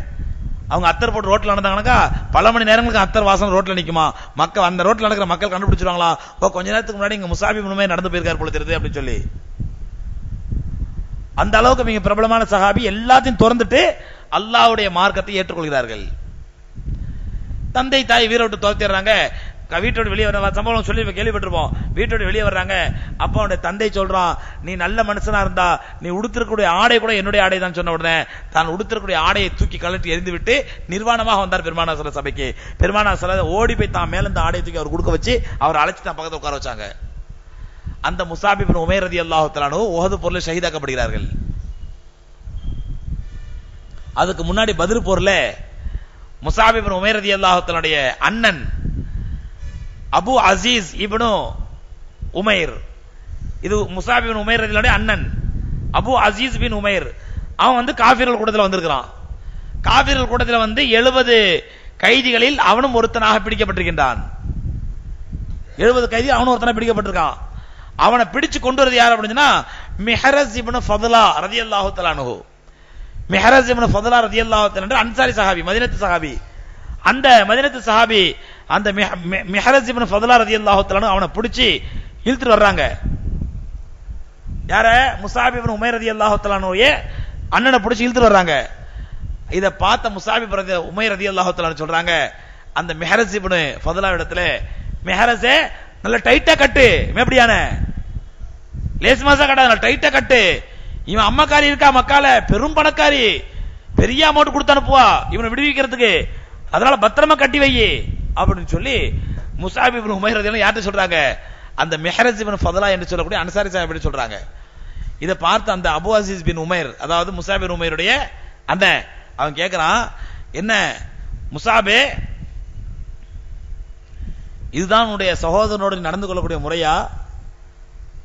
அவங்க அத்தர் போட்டு ரோட்ல நடந்தாங்கன்னாக்கா பல மணி நேரங்களுக்கு அத்தர் வாசனை ரோட்ல நிக்குமா, மக்கள் அந்த ரோட்ல நடக்கிற மக்கள் கண்டுபிடிச்சிருவாங்களா, கொஞ்ச நேரத்துக்கு முன்னாடி இங்க முஸ்அப் இப்னு உமைர் நடந்து போயிருக்காரு போல தெரியுது அப்படின்னு சொல்லி. அந்த அளவுக்கு மிக பிரபலமான சஹாபி. எல்லாத்தையும் திறந்துட்டு அல்லாஹ்வுடைய மார்க்கத்தை ஏற்றுக்கொள்கிறார்கள். தந்தை தாய் வீர விட்டு துரத்திடுறாங்க. வீட்டோடு வெளியே வர சம்பவம் சொல்லி கேள்விப்பட்டிருப்போம். வீட்டோடு வெளியே வர்றாங்க. அப்ப அவனுடைய தந்தை சொல்றான், நீ நல்ல மனுஷனா இருந்தா நீ உடுத்திருக்கக்கூடிய ஆடை கூட என்னுடைய ஆடை தான். சொன்ன உடனே தான் உடுத்திருக்கக்கூடிய ஆடையை தூக்கி கழட்டி எரிந்து விட்டு நிர்வாணமாக வந்தார் பெருமானார் ஸல்லல்லாஹு அலைஹி வஸல்லம் சபைக்கு. பெருமானார் ஸல்லல்லாஹு அலைஹி வஸல்லம் ஓடி போய் தான் மேல இந்த ஆடையை தூக்கி அவர் கொடுக்க வச்சு அவர் அழைச்சு தான் பக்கத்துல உட்கார வச்சாங்க. அந்த முஸ்அப் இப்னு உமைர் ரலியல்லாஹு தஆலா அன்ஹு உஹது போர்ல ஷஹீதாக்கப்படுகிறார்கள். அதுக்கு முன்னாடி பத்ர் போர்ல முஸ்அப் இப்னு உமைர் ரலியல்லாஹு தஆலாவுடைய அண்ணன் அபு அசீஸ் இப்னு உமைர், இது முஸ்அப் இப்னு உமைர் ரலியல்லாஹு அண்ணன் அபு அசீஸ் பின் உமைர், அவன் வந்து காஃபிர்கள் கூட்டத்தில் வந்திருக்கிறான். காஃபிர்கள் கூட்டத்தில் வந்து 70 கைதிகளில் அவனும் ஒருத்தனாக பிடிக்கப்பட்டிருக்கின்றான். 70 கைதி அவனும் ஒருத்தனாக பிடிக்கப்பட்டிருக்கான். அவனை பிடிச்சு கொண்டு வரது யார் அப்படின்னா மிஹரஸ் இப்னு ஃபதுலா ரலியல்லாஹு தஆலா அன்ஹு. மிஹரஸ் இப்னு ஃபதுலா ரலியல்லாஹு தஆலா என்ற அன்சாரி சஹாபி, மதீனத்து சஹாபி. அந்த மதீனத்து சஹாபி அந்த மிஹரஸ் இப்னு ஃபதுலா ரலியல்லாஹு தஆலா அவனை பிடிச்சி இழுத்துட்டு வர்றாங்க. யார? முஸ்அப் இப்னு உமைர் ரலியல்லாஹு தஆலா அண்ணனை பிடிச்சி இழுத்துட்டு வர்றாங்க. இத பார்த்த முஸ்அப் இப்னு உமைர் ரலியல்லாஹு தஆலா சொல்றாங்க அந்த மிஹரஸ் இப்னு ஃபதுலா இடத்துல, மிஹரஸே நல்ல டைட்டா கட்டு, எப்படியான லேஸ் மாசா கட்டாத டைட்டா கட்டு, இவன் அம்மாக்காரி இருக்கா மக்கால பெரும் பணக்காரி, பெரிய அமௌண்ட் கொடுத்து அனுப்புவா இவனை விடுவிக்கிறதுக்கு, அதனால பத்திரமா கட்டி வை அப்படின்னு சொல்லி முஸ்அப் இப்னு உமைர் ரலியல்லாஹு யார்ட்ட சொல்றாங்க? அந்த மிஹரஸ் இப்னு ஃபதுலா என்று சொல்லக்கூடிய அன்சாரி சஹாபி சொல்றாங்க. இதை பார்த்து அந்த அபு அசீஸ் பின் உமைர், அதாவது முஸ்அப் பின் உமைருடைய அண்ணன், அவன் கேட்கிறான், என்ன முஸ்அபே, இதுதான் உன்னுடைய சகோதரனோடு நடந்து கொள்ளக்கூடிய முறையா?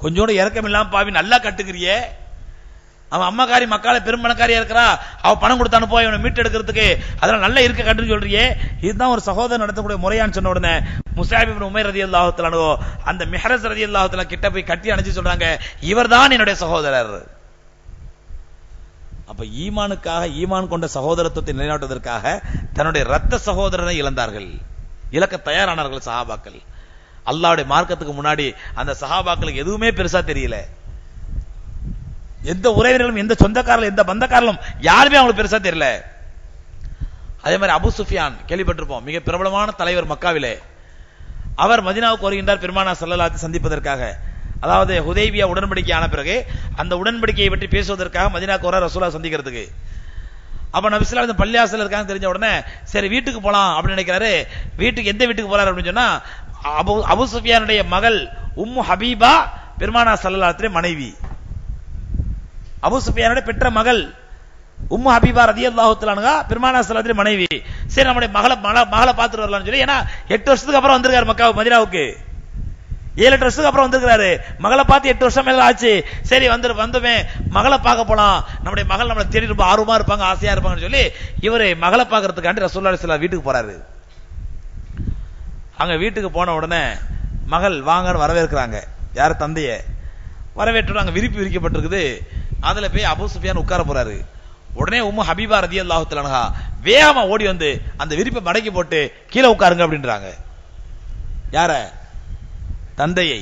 கொஞ்சோட இறக்கம் இல்லாம பாவி நல்லா கட்டுக்கிறியே, அவன் அம்மாக்காரி மக்கால பெரும்பணக்காரியா இருக்கிறா, அவ பணம் கொடுத்து அனுப்பா இவனை மீட்டு எடுக்கிறதுக்கு, அதெல்லாம் நல்ல இருக்க கட்டுன்னு சொல்றியே, இதுதான் ஒரு சகோதரன் நடத்தக்கூடிய முறையான்னு சொன்ன உடனே முஸ்அப் இப்னு உமைர் ரலியல்லாஹு தஆலா அன்ஹு அந்த மிஹரஸ் ரலியல்லாஹு தஆலா கிட்ட போய் கட்டி அணைச்சு சொல்றாங்க, இவர்தான் என்னுடைய சகோதரர். அப்ப ஈமானுக்காக, ஈமான் கொண்ட சகோதரத்துவத்தை நிலைநாட்டுவதற்காக தன்னுடைய ரத்த சகோதரனை இழந்தார்கள், இழக்க தயாரானார்கள் சஹாபாக்கள். அல்லாஹ்வுடைய மார்க்கத்துக்கு முன்னாடி அந்த சஹாபாக்களுக்கு எதுவுமே பெருசா தெரியல. எந்த உறவினர்களும், எந்த சொந்தக்காரர்களும், எந்த பந்தக்காரர்களும் யாருமே அவங்களுக்கு பெருசா தெரியல. அதே மாதிரி அபு சுஃபியான் கேள்விப்பட்டிருப்போம், மிக பிரபலமான தலைவர் மக்காவிலே. அவர் மதீனாவுக்கு வருகின்றார் பெருமானார் ஸல்லல்லாஹு அலைஹி வஸல்லம் சந்திப்பதற்காக. அதாவது ஹுதைபியா உடன்படிக்கை ஆன பிறகு அந்த உடன்படிக்கையை பற்றி பேசுவதற்காக மதீனாவுக்கு வர ரசூலுல்லாஹ் சந்திக்கிறதுக்கு. அப்ப நபி ஸல்லல்லாஹு அலைஹி வஸல்லம் பள்ளியாசல்ல இருக்காங்க தெரிஞ்ச உடனே சரி வீட்டுக்கு போலாம் அப்படின்னு நினைக்கிறாரு. வீட்டுக்கு எந்த வீட்டுக்கு போறாரு அப்படின்னு சொன்னா அபு சுஃபியானுடைய மகள் உம்மு ஹபீபா பெருமானார் ஸல்லல்லாஹு அலைஹி வஸல்லம் மனைவி. அபு சுஃபியானுடைய பெற்ற மகள் உம்மு ஹபீபா ரலியல்லாஹு தஆலா அன்ஹா பெருமானார் ஸல்லல்லாஹு அலைஹி வஸல்லம் மனைவி. சரி நம்முடைய மகளை பார்த்துட்டு வரலாம்னு சொல்லி, ஏன்னா 8 வருஷத்துக்கு அப்புறம் வந்திருக்காரு மக்கா மதீனாவுக்கு, 7-8 வருஷத்துக்கு அப்புறம் வந்திருக்காரு. மகளை பார்த்து 8 வருஷம் மேல ஆச்சு. சரி வந்துமே மகளை பார்க்க போலாம், நம்முடைய மகள் நம்மளை தேடி ரொம்ப ஆர்வமா இருப்பாங்க, ஆசையா இருப்பாங்கன்னு சொல்லி இவரு மகளை பார்க்கறதுக்காண்டி ரசூலுல்லாஹி ஸல்லல்லாஹு அலைஹி வஸல்லம் வீட்டுக்கு போறாரு. அங்க வீட்டுக்கு போன உடனே மகள் வாங்கன்னு வரவேற்கிறாங்க. யாரு? தந்தைய வரவேற்று அங்க விரிப்பு விரிக்கப்பட்டிருக்குது. அதுல போய் அபூ சுஃபியான் உட்கார போறாரு. உடனே உம்மு ஹபீபா ரலியல்லாஹு தஆலா அன்ஹா வேகமா ஓடி வந்து அந்த விரிப்பை மடக்கி போட்டு கீழே உட்காருங்க அப்படின்றாங்க. யார? தந்தையை.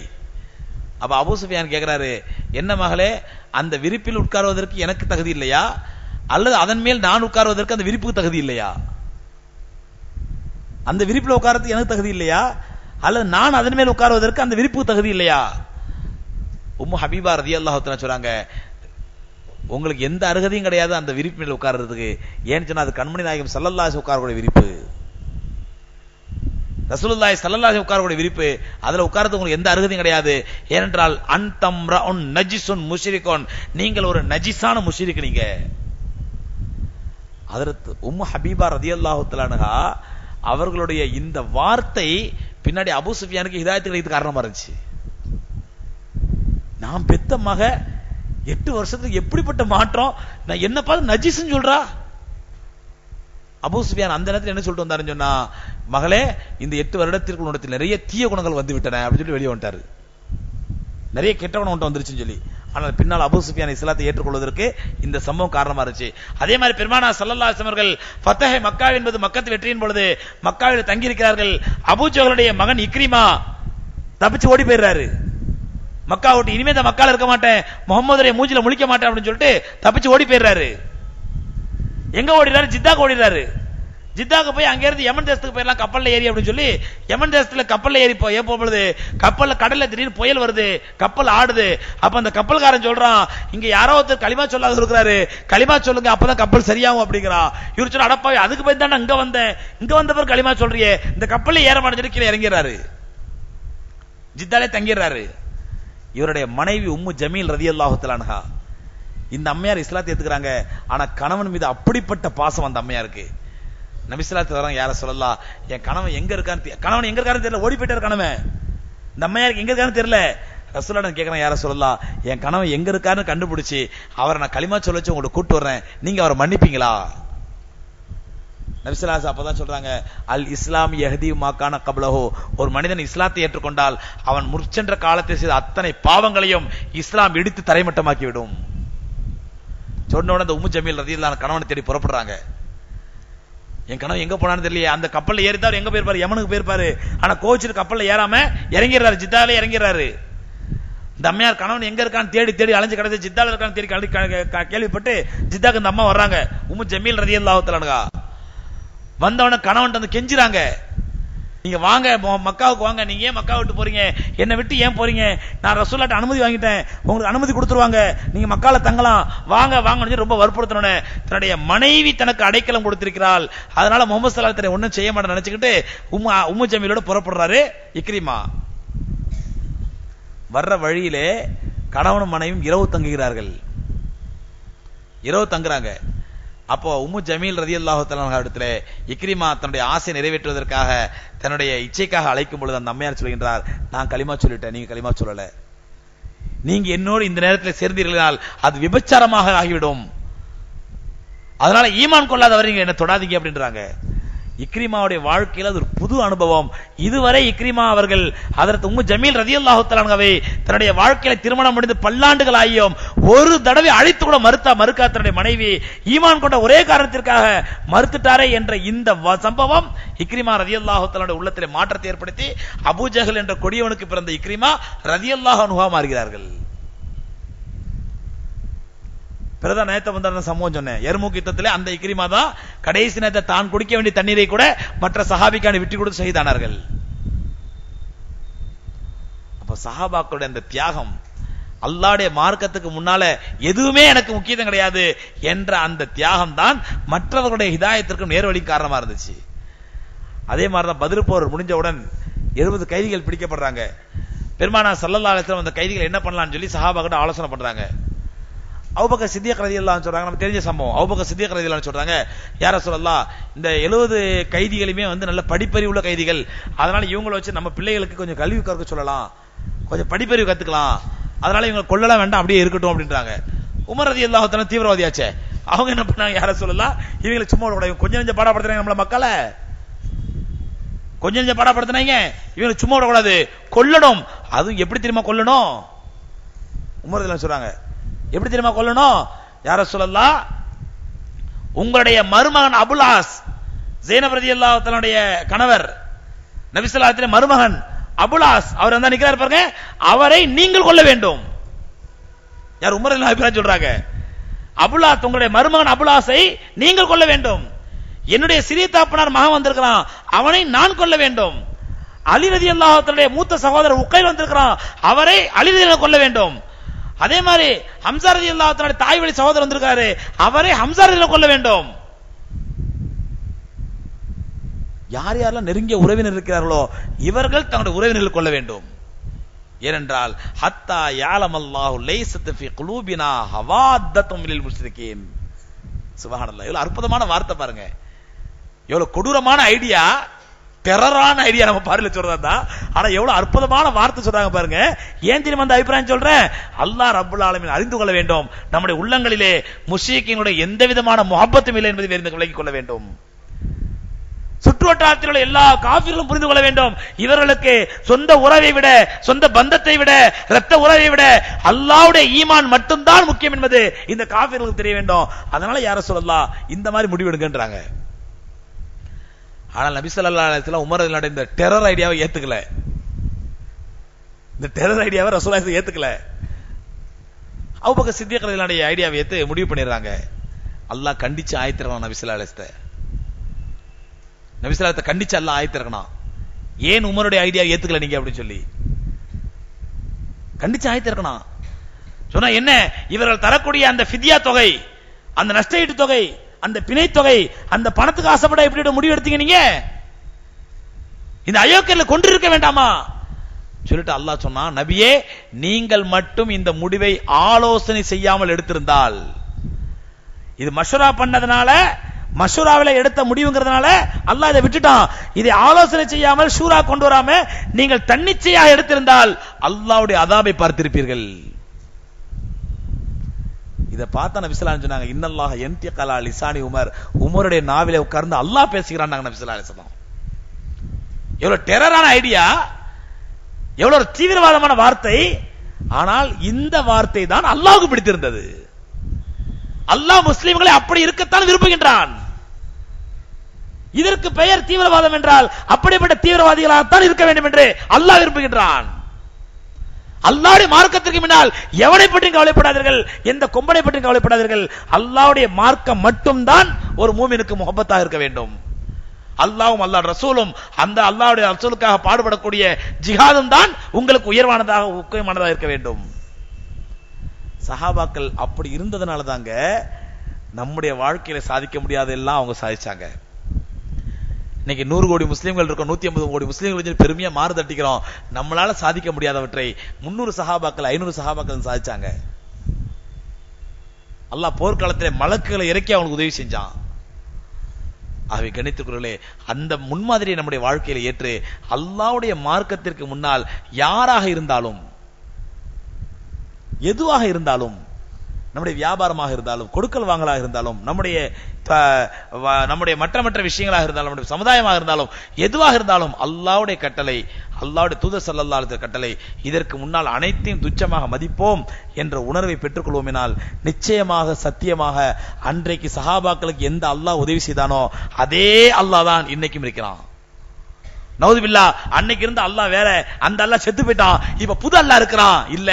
அப்ப அபூ சுஃபியான் கேட்கிறாரு, என்ன மகளே, அந்த விரிப்பில் உட்காருவதற்கு எனக்கு தகுதி இல்லையா, அல்லது அதன் மேல் நான் உட்காருவதற்கு அந்த விரிப்புக்கு தகுதி இல்லையா? அந்த விரிப்பில் உட்கார்றதுக்கு எனக்கு தகுதி இல்லையா, அல்லது நான் அதன் மேல் உட்காருவதற்கு அந்த விரிப்புக்கு தகுதி இல்லையா? உம்மு ஹபீபா ரலியல்லாஹு தஆலா சொல்றாங்க, உங்களுக்கு எந்த அருகதையும் கிடையாது அந்த விரிப்பு மேல் உட்கார்றதுக்கு. ஏன்னு சொன்னா அது கண்மணி நாயகம் ஸல்லல்லாஹு அலைஹி உட்காரக்கூடிய விரிப்பு, ரசூலுல்லாஹி ஸல்லல்லாஹு அலைஹி உட்காரக்கூடிய விரிப்பு. அதுல உட்கார்றதுக்கு உங்களுக்கு எந்த அருகதையும் கிடையாது. ஏனென்றால் அன்தம்ரஉன் நஜிசுன் முஷ்ரிகுன், நீங்கள் ஒரு நஜிஸான முஷ்ரிக். நீங்க ஹஜ்ரத் உம்மு ஹபீபா ரலியல்லாஹு தஆலா அன்ஹா அவர்களுடைய இந்த வார்த்தை பின்னாடி அபூ சுஃபியானுக்கு ஹிதாயத் கிடைக்கிறதுக்கு காரணமா இருந்துச்சு. நான் பெத்த மக 8 வருஷத்துக்கு எப்படிப்பட்ட மாற்றம், நான் என்ன பார்த்து நஜிஸ்ன்னு சொல்றா. அபூ சுஃபியான் அந்த நேரத்தில் என்ன சொல்லிட்டு வந்தாருன்னு சொன்னா, மகளே இந்த 8 வருடத்திற்கு உன்னிடத்தில் நிறைய தீய குணங்கள் வந்து விட்டன அப்படின்னு சொல்லி வெளியே வந்துட்டாரு. நிறைய கெட்ட குணம் வந்துருச்சுன்னு சொல்லி. ஆனால் பின்னால் அபூ சுஃபியான் இஸ்லாத்தை ஏற்றுக்கொள்வதற்கு இந்த சம்பவம் காரணமா இருந்துச்சு. அதே மாதிரி பெருமானார் ஸல்லல்லாஹு அலைஹி வஸல்லம் அவர்கள் ஃபத்ஹ் மக்கா என்பது மக்கத்து வெற்றியின் பொழுது மக்காவில் தங்கி இருக்கிறார்கள். அபூ ஜஹலுடைய மகன் இக்ரிமா தப்பிச்சு ஓடி போயிடுறாரு. மக்கா விட்டு இனிமே இந்த மக்கால இருக்க மாட்டேன், முகமதுடைய மூஞ்சில முழிக்க மாட்டேன் அப்படின்னு சொல்லிட்டு தப்பிச்சு ஓடி போயிடுறாரு. எங்க ஓடிறாரு? ஜித்தாக்கு ஓடிறாரு. ஜித்தாக்கு போய் அங்க இருந்து யமன் தேசத்துக்கு போயிடலாம் கப்பல்ல ஏறி அப்படின்னு சொல்லி யமன் தேசத்துல கப்பல்ல ஏறி போகும்போது கப்பல்ல கடல்ல திடீர்னு புயல் வருது, கப்பல் ஆடுது. அப்ப அந்த கப்பல்காரன் சொல்றான், இங்க யாரோ ஒருத்தர் களிமா சொல்லாத இருக்கிறாரு, களிமா சொல்லுங்க அப்பதான் கப்பல் சரியாகும் அப்படிங்கிறான். இவர் சொல்ல, அடப்பா அதுக்கு போய் தானே இங்க வந்தேன், இங்க வந்த பிறகு களிமா சொல்றியே, இந்த கப்பல்ல ஏற மாட்டேன்னு கீழே இறங்கிறாரு, ஜித்தாலே தங்கிடுறாரு. இவருடைய மனைவி உம்மு ஜமீல் ரலியல்லாஹு தஆலா அன்ஹா இந்த அம்மையார் இஸ்லாத்தை ஏத்துக்கிறாங்க. ஆனா கணவன் மீது அப்படிப்பட்ட பாசம் அந்த அம்மையாருக்கு. நபி ஸல்லல்லாஹு அலைஹி வஸல்லம் யார சொல்லலாம், என் கணவன் எங்க இருக்கான்னு, கணவன் எங்க இருக்காருன்னு தெரியல, ஓடி போயிட்டாரு கணவன். இந்த அம்மையாருக்கு எங்க இருக்காருன்னு தெரியல. ரசூலுல்லாஹ் கேக்குறான், யார சொல்லலாம், என் கணவன் எங்க இருக்காருன்னு கண்டுபிடிச்சு அவரை நான் களிமா சொல்ல வச்சு உங்களுக்கு கூட்டு வர்றேன், நீங்க அவரை மன்னிப்பீங்களா? நபி ஸல்லல்லாஹு அலைஹி வஸல்லம் அப்பதான் சொல்றாங்க, அல் இஸ்லாம் யஹ்தி மா கான கப்லஹு, ஒரு மனிதன் இஸ்லாத்தை ஏற்றுக்கொண்டால் அவன் முற்சென்ற காலத்தில் செய்த அத்தனை பாவங்களையும் இஸ்லாம் இடித்து தரைமட்டமாக்கி விடும். சொன்ன உடனே உம்மு ஜமீல் ரலியல்லாஹு அன்ஹா கணவனை தேடி புறப்படுறாங்க. என் கணவன் எங்க போனான்னு தெரியல, அந்த கப்பல்ல ஏறிதான் எங்க போயிருப்பாரு, யமனுக்கு போயிருப்பாரு. ஆனா கோச்சிட்டு கப்பல்ல ஏறாம இறங்கிறாரு, ஜித்தாலே இறங்கிறாரு. இந்த அம்மையார் கணவன் எங்க இருக்கான்னு தேடி தேடி அலைஞ்சு கிடந்து ஜித்தால இருக்கான்னு தேடி கேள்விப்பட்டு ஜித்தாக்கு இந்த அம்மா வர்றாங்க. உம்மு ஜமீல் ரலியல்லாஹு தஆலா அன்ஹா வந்தவன கணவன் வந்து கெஞ்சுறாங்க, நீங்க வாங்க மக்காவுக்கு வாங்க, நீங்க ஏன் மக்கா விட்டு போறீங்க, என்னை விட்டு ஏன் போறீங்க, நான் ரசூலுல்லாஹ்ட்ட அனுமதி வாங்கிட்டேன், உங்களுக்கு அனுமதி கொடுத்துருவாங்க, நீங்க மக்கால தங்கலாம், வாங்க வாங்க ரொம்ப வற்புறுத்தனே. தன்னுடைய மனைவி தனக்கு அடைக்கலம் கொடுத்திருக்கிறாள், அதனால முகமது ஸல்லல்லாஹு அலைஹி வஸல்லம் ஒன்னும் செய்ய மாட்டேன்னு நினைச்சுக்கிட்டு உம்மு ஜமீலோட புறப்படுறாரு இக்ரிமா. வர்ற வழியிலே கணவனும் மனைவியும் இரவு தங்குகிறார்கள். இரவு தங்குறாங்க. அப்போ உம்மு ஜமீல் ரலியல்லாஹு தஆலா அன்ஹா இடத்துல இக்ரிமா தன்னுடைய ஆசை நிறைவேற்றுவதற்காக தன்னுடைய இச்சைக்காக அழைக்கும் பொழுது அந்த அம்மையார் சொல்கின்றார், நான் களிமா சொல்லிட்டேன், நீங்க களிமா சொல்லல, நீங்க என்னோடு இந்த நேரத்தில் சேர்ந்தீர்களால் அது விபச்சாரமாக ஆகிவிடும், அதனால ஈமான் கொள்ளாதவரை நீங்க என்ன தொடாதீங்க அப்படின்றாங்க. இக்ரிமாவுடைய வாழ்க்கையில் அது ஒரு புது அனுபவம். இதுவரை இக்ரிமா அவர்கள் ஹஜ்ரத் உம்மு ஜமீல் ரலியல்லாஹு தஆலா அன்ஹாவை தன்னுடைய வாழ்க்கையில திருமணம் முடிந்து பல்லாண்டுகள் ஆகியும் ஒரு தடவை அழைத்து கூட மறுக்கா தன்னுடைய மனைவி ஈமான் கொண்ட ஒரே காரணத்திற்காக மறுத்துட்டாரே என்ற இந்த சம்பவம் இக்ரிமா ரலியல்லாஹு தஆலா உள்ளத்திலே மாற்றத்தை ஏற்படுத்தி அபூ ஜஹல் என்ற கொடியவனுக்கு பிறந்த இக்ரிமா ரலியல்லாஹு அன்ஹு மாறுகிறார்கள். பிரதா நேத்த வந்த சம்பவம் சொன்னேன், எர்முக் யுத்தத்திலே அந்த இக்ரிமா தான் கடைசி நேரத்தை தான் குடிக்க வேண்டிய தண்ணீரை கூட மற்ற சஹாபிக்கான விட்டு கொடுத்து ஷஹீதானார்கள். அப்ப சஹாபாக்களுடைய அந்த தியாகம், அல்லாஹ்வுடைய மார்க்கத்துக்கு முன்னால எதுவுமே எனக்கு முக்கியம் கிடையாது என்ற அந்த தியாகம் தான் மற்றவர்களுடைய ஹிதாயத்திற்கும் நேர்வழி காரணமா இருந்துச்சு. அதே மாதிரிதான் பத்ர் போர் முடிஞ்சவுடன் 70 கைதிகள் பிடிக்கப்படுறாங்க. பெருமானார் ஸல்லல்லாஹு அலைஹி வஸல்லம் அந்த கைதிகள் என்ன பண்ணலாம்னு சொல்லி சஹாபாக்கிட்ட ஆலோசனை பண்றாங்க. அபூபக்கர் சித்திக் ரலியல்லாஹு அன்ஹு சொல்றாங்க, நம்ம தெரிஞ்ச சம்பவம். அபூபக்கர் சித்திக் ரலியல்லாஹு அன்ஹு சொல்றாங்க, யா ரசூலல்லாஹ், இந்த 70 கைதிகளுமே நல்ல படிப்பறிவு உள்ள கைதிகள், அதனால இவங்களை வச்சு நம்ம பிள்ளைகளுக்கு கொஞ்சம் கல்வி கற்க சொல்லலாம், கொஞ்சம் படிப்பறிவு கத்துக்கலாம், அதனால இவங்க கொல்லலாம் வேண்டாம், அப்படியே இருக்கட்டும் அப்படின்றாங்க. உமர் ரலியல்லாஹு அன்ஹு தீவிரவாதியாச்சே, அவங்க என்ன பண்ணாங்க, யா ரசூலல்லாஹ், இவங்களை சும்மா விட கொஞ்சம் கொஞ்சம் பாடப்படுத்துறாங்க நம்மள மக்களை, கொஞ்சம் கொஞ்சம் பாடப்படுத்தினாங்க, இவங்க சும்மா விடக்கூடாது, கொல்லணும். அதுவும் எப்படி தெரியுமா கொல்லணும்? உமர் சொல்றாங்க, எப்படி தெரியுமா கொல்லணும்? யா ரசூலல்லாஹ், உங்களுடைய மருமகன் அபுல் ஆஸ், ஸைனப் ரலியல்லாஹு தஆலாவுடைய கணவர், நபி ஸல்லல்லாஹு அலைஹி வஸல்லம் மருமகன் அபுல் ஆஸ், அவர் வந்தா நிக்கிறார் பாருங்க, அவரை நீங்கள் கொல்ல வேண்டும். யார்? உமர் ரலியல்லாஹு அன்ஹு சொல்றாங்க, அபுல் ஆஸ், உங்களுடைய மருமகன் அபுல் ஆஸை நீங்கள் கொல்ல வேண்டும். என்னுடைய சிறிய தகப்பனார் மகன் வந்திருக்கிறான், அவனை நான் கொல்ல வேண்டும். அலி ரலியல்லாஹு தஆலாவுடைய மூத்த சகோதரர் உக்கைல் வந்திருக்கிறான், அவரை அலி ரலியல்லாஹு கொல்ல வேண்டும். அதே மாதிரி ஹம்சா ரலியல்லாஹு தஆலா தாய் வழி சகோதரர் வந்திருக்காரு, அவரை ஹம்சா ரலியல்லாஹு கொல்ல வேண்டும். யார் யாரெல்லாம் நெருங்கிய உறவினர் இருக்கிறார்களோ இவர்கள் தங்களுடைய உறவினர்கள் கொள்ள வேண்டும். ஏனென்றால் ஹத்தா யாலமல்லாஹு லைஸத் ஃபீ குலூபினா ஹவாத்தத்தும் லில் முஷ்ரிகீன். சுப்ஹானல்லாஹ், எவ்வளவு அற்புதமான வார்த்தை பாருங்க, எவ்வளவு கொடூரமான ஐடியா, டெரரான ஐடியா நம்ம பார்வையில சொல்றதா, ஆனா எவ்வளவு அற்புதமான வார்த்தை சொல்றாங்க பாருங்க. ஏன் தெரியுமா அந்த அபிப்பிராயம் சொல்றேன்? அல்லாஹ் ரப்பல் ஆலமீன் அறிந்து கொள்ள வேண்டும், நம்முடைய உள்ளங்களிலே முஷ்ரிக்கீனுடைய எந்த விதமான முஹப்பத்தும் இல்லை என்பதை விளங்கிக் கொள்ள வேண்டும். சுற்றுவட்டாரத்தில் உள்ள எல்லா காஃபிர்களும் புரிந்து கொள்ள வேண்டும், இவர்களுக்கு சொந்த உறவை விட, சொந்த பந்தத்தை விட, இரத்த உறவை விட அல்லாஹ்வுடைய ஈமான் மட்டும்தான் முக்கியம் என்பது இந்த காஃபிர்களுக்கு தெரிய வேண்டும். அதனால யா ரசூலல்லாஹ் இந்த மாதிரி முடிவெடுங்கன்றாங்க. ஆனால் நபி ஸல்லல்லாஹு அலைஹி வஸல்லம் உமர் ரலியல்லாஹு இந்த டெரர் ஐடியாவை ஏத்துக்கல. இந்த டெரர் ஐடியாவை ரசூலுல்லாஹ் ஏத்துக்கல. அபூபக்கர் சித்திக் ரலியல்லாஹு ஐடியாவை ஏத்து முடிவு பண்ணிடுறாங்க. அல்லாஹ் கண்டிச்சு ஆயத்திரணும் நபி ஸல்லல்லாஹு அலைஹி வஸல்லம். நபி ஸல்லல்லாஹு அலைஹி கண்டிச்சு அல்லாஹ் ஆயத்திரணும். ஏன் உமருடைய ஐடியாவை ஏத்துக்கல நீங்க அப்படின்னு சொல்லி கண்டிச்சு ஆயத்திரணும். சொன்னா என்ன, இவர்கள் தரக்கூடிய அந்த ஃபித்யா தொகை, அந்த நஷ்டஈட்டு தொகை, அந்த பிணை தொகை, அந்த பணத்துக்கு ஆசைப்பட எப்படி முடிவு எடுத்தீங்க நீங்க? இந்த அயோக்கியர்ல கொண்டிருக்க வேண்டாமா சொல்லிட்டு அல்லாஹ் சொன்னா, நபியே நீங்கள் மட்டும் இந்த முடிவை ஆலோசனை செய்யாமல் எடுத்திருந்தால், இது மஷூரா பண்ணதுனால, மஷூராவில எடுத்த முடிவுங்கிறதுனால அல்லாஹ் இதை விட்டுட்டான். இதை ஆலோசனை செய்யாமல் ஷூரா கொண்டு வராம நீங்கள் தன்னிச்சையாக எடுத்திருந்தால் அல்லாஹ்வுடைய அதாபை பார்த்திருப்பீர்கள். இத பார்த்தா நபி ஸல்லல்லாஹு அலைஹி சொன்னாங்க, இன்னல்லாஹ யன்திக அலா லிசானி உமர், உமருடைய நாவிலே உட்கார்ந்து அல்லாஹ் பேசுகிறான் நபி ஸல்லல்லாஹு அலைஹி வஸல்லம். எவ்வளவு டெரரான ஐடியா, எவ்வளவு தீவிரவாதமான வார்த்தை. ஆனால் இந்த வார்த்தை தான் அல்லாஹ்வுக்கு பிடித்திருந்தது. அல்லாஹ் முஸ்லிம்களை அப்படி இருக்கத்தான் விரும்புகின்றான். இதற்கு பெயர் தீவிரவாதம் என்றால் அப்படிப்பட்ட தீவிரவாதிகளாகத்தான் இருக்க வேண்டும் என்று அல்லாஹ் விரும்புகின்றான். அல்லாஹ்வுடைய மார்க்கத்திற்கு முன்னால் எவனை பற்றியும் கவலைப்படாதீர்கள், எந்த கொம்பனை பற்றியும் கவலைப்படாதீர்கள். அல்லாஹ்வுடைய மார்க்கம் மட்டும்தான் ஒரு மூமினுக்கு முஹப்பத்தாக இருக்க வேண்டும். அல்லாஹ்வும் அல்லாஹ் ரசூலும், அந்த அல்லாஹ்வுடைய ரசூலுக்காக பாடுபடக்கூடிய ஜிஹாதும் தான் உங்களுக்கு உயர்வானதாக முக்கியமானதாக இருக்க வேண்டும். சஹாபாக்கள் அப்படி இருந்ததனால தாங்க நம்முடைய வாழ்க்கையில சாதிக்க முடியாதெல்லாம் அவங்க சாதிச்சாங்க. இன்னைக்கு 100 கோடி முஸ்லீம்கள் இருக்கும், 150 கோடி முஸ்லீம்கள் பெருமையா மாறு தட்டிக்கிறோம். நம்மளால சாதிக்க முடியாதவற்றை 300 சஹாபாக்கள் 500 சஹாபாக்கள் சாதிச்சாங்க. அல்லாஹ் போர்க்காலத்திலே மலக்குகளை இறக்கி அவங்களுக்கு உதவி செஞ்சான். ஆகவே கணித்துக்குள்ளே அந்த முன்மாதிரியை நம்முடைய வாழ்க்கையில ஏற்று அல்லாஹ்வுடைய மார்க்கத்திற்கு முன்னால் யாராக இருந்தாலும், எதுவாக இருந்தாலும், நம்முடைய வியாபாரமாக இருந்தாலும், கொடுக்கல் வாங்கலாக இருந்தாலும், நம்முடைய மற்ற விஷயங்களாக இருந்தாலும், நம்முடைய சமுதாயமாக இருந்தாலும், எதுவாக இருந்தாலும் அல்லாஹ்வுடைய கட்டளை, அல்லாஹ்வுடைய தூதர் ஸல்லல்லாஹு அலைஹி வஸல்லம் கட்டளை, இதற்கு முன்னால் அனைத்தையும் துச்சமாக மதிப்போம் என்ற உணர்வை பெற்றுக்கொள்வோமெனால் நிச்சயமாக சத்தியமாக அன்றைக்கு சஹாபாக்களுக்கு எந்த அல்லாஹ் உதவி செய்தானோ அதே அல்லாஹ் தான் இன்னைக்கும் இருக்கிறான். நவுது பில்லாஹ், அன்னைக்கு இருந்த அல்லாஹ் வேற, அந்த அல்லாஹ் செத்து போயிட்டான், இப்ப புது அல்லாஹ் இருக்கிறான். இல்ல,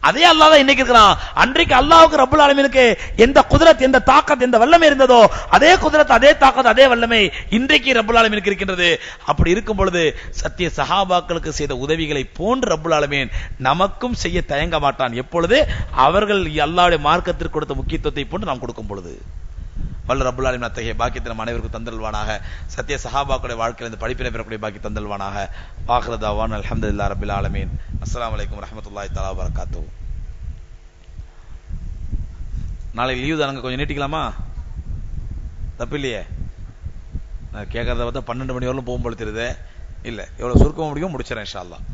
அதே அல்லாஹ் தான் இன்னைக்கு இருக்கிறான். அன்றைக்கு அல்லாஹ்வுக்கு ரப்பல் ஆலமீனுக்கு எந்த குத்ரத், எந்த தாக்கத், எந்த வல்லமை இருந்ததோ அதே குத்ரத், அதே தாக்கத், அதே வல்லமை இன்றைக்கு ரப்பல் ஆலமீனுக்கு இருக்கின்றது. அப்படி இருக்கும் பொழுது சத்திய சஹாபாக்களுக்கு செய்த உதவிகளை போன்று ரப்பல் ஆலமீன் நமக்கும் செய்ய தயங்க மாட்டான். எப்பொழுது அவர்கள் அல்லாஹ்வுடைய மார்க்கத்திற்கு கொடுத்த முக்கியத்துவத்தை போன்று நாம் கொடுக்கும் பொழுது. வல்ல ரப்பல் ஆலமீன் அத்தகைய பாக்கியத்தை நம் அனைவருக்கும் தந்தல்வானாக. சத்திய சஹாபாக்களுடைய வாழ்க்கையில் இந்த படிப்பினை பெறக்கூடிய பாக்கியம் தந்தல்வானாக. வாஹிரு தஅவானா அல்ஹம்துலில்லாஹி ரப்பில் ஆலமீன். அஸ்ஸலாமு அலைக்கும் வரஹ்மத்துல்லாஹி தஆலா வபரகாத்துஹு. நாளைக்கு லீவு தானங்க, கொஞ்சம் நீட்டிக்கலாமா? தப்பு இல்லையே? நான் கேட்கறத பார்த்தா 12 மணி வரலும் போகும்போது தெரியுது. இல்லை, எவ்வளோ சுருக்கமாக முடியும் முடிச்சிடறேன் இன்ஷா அல்லாஹ்.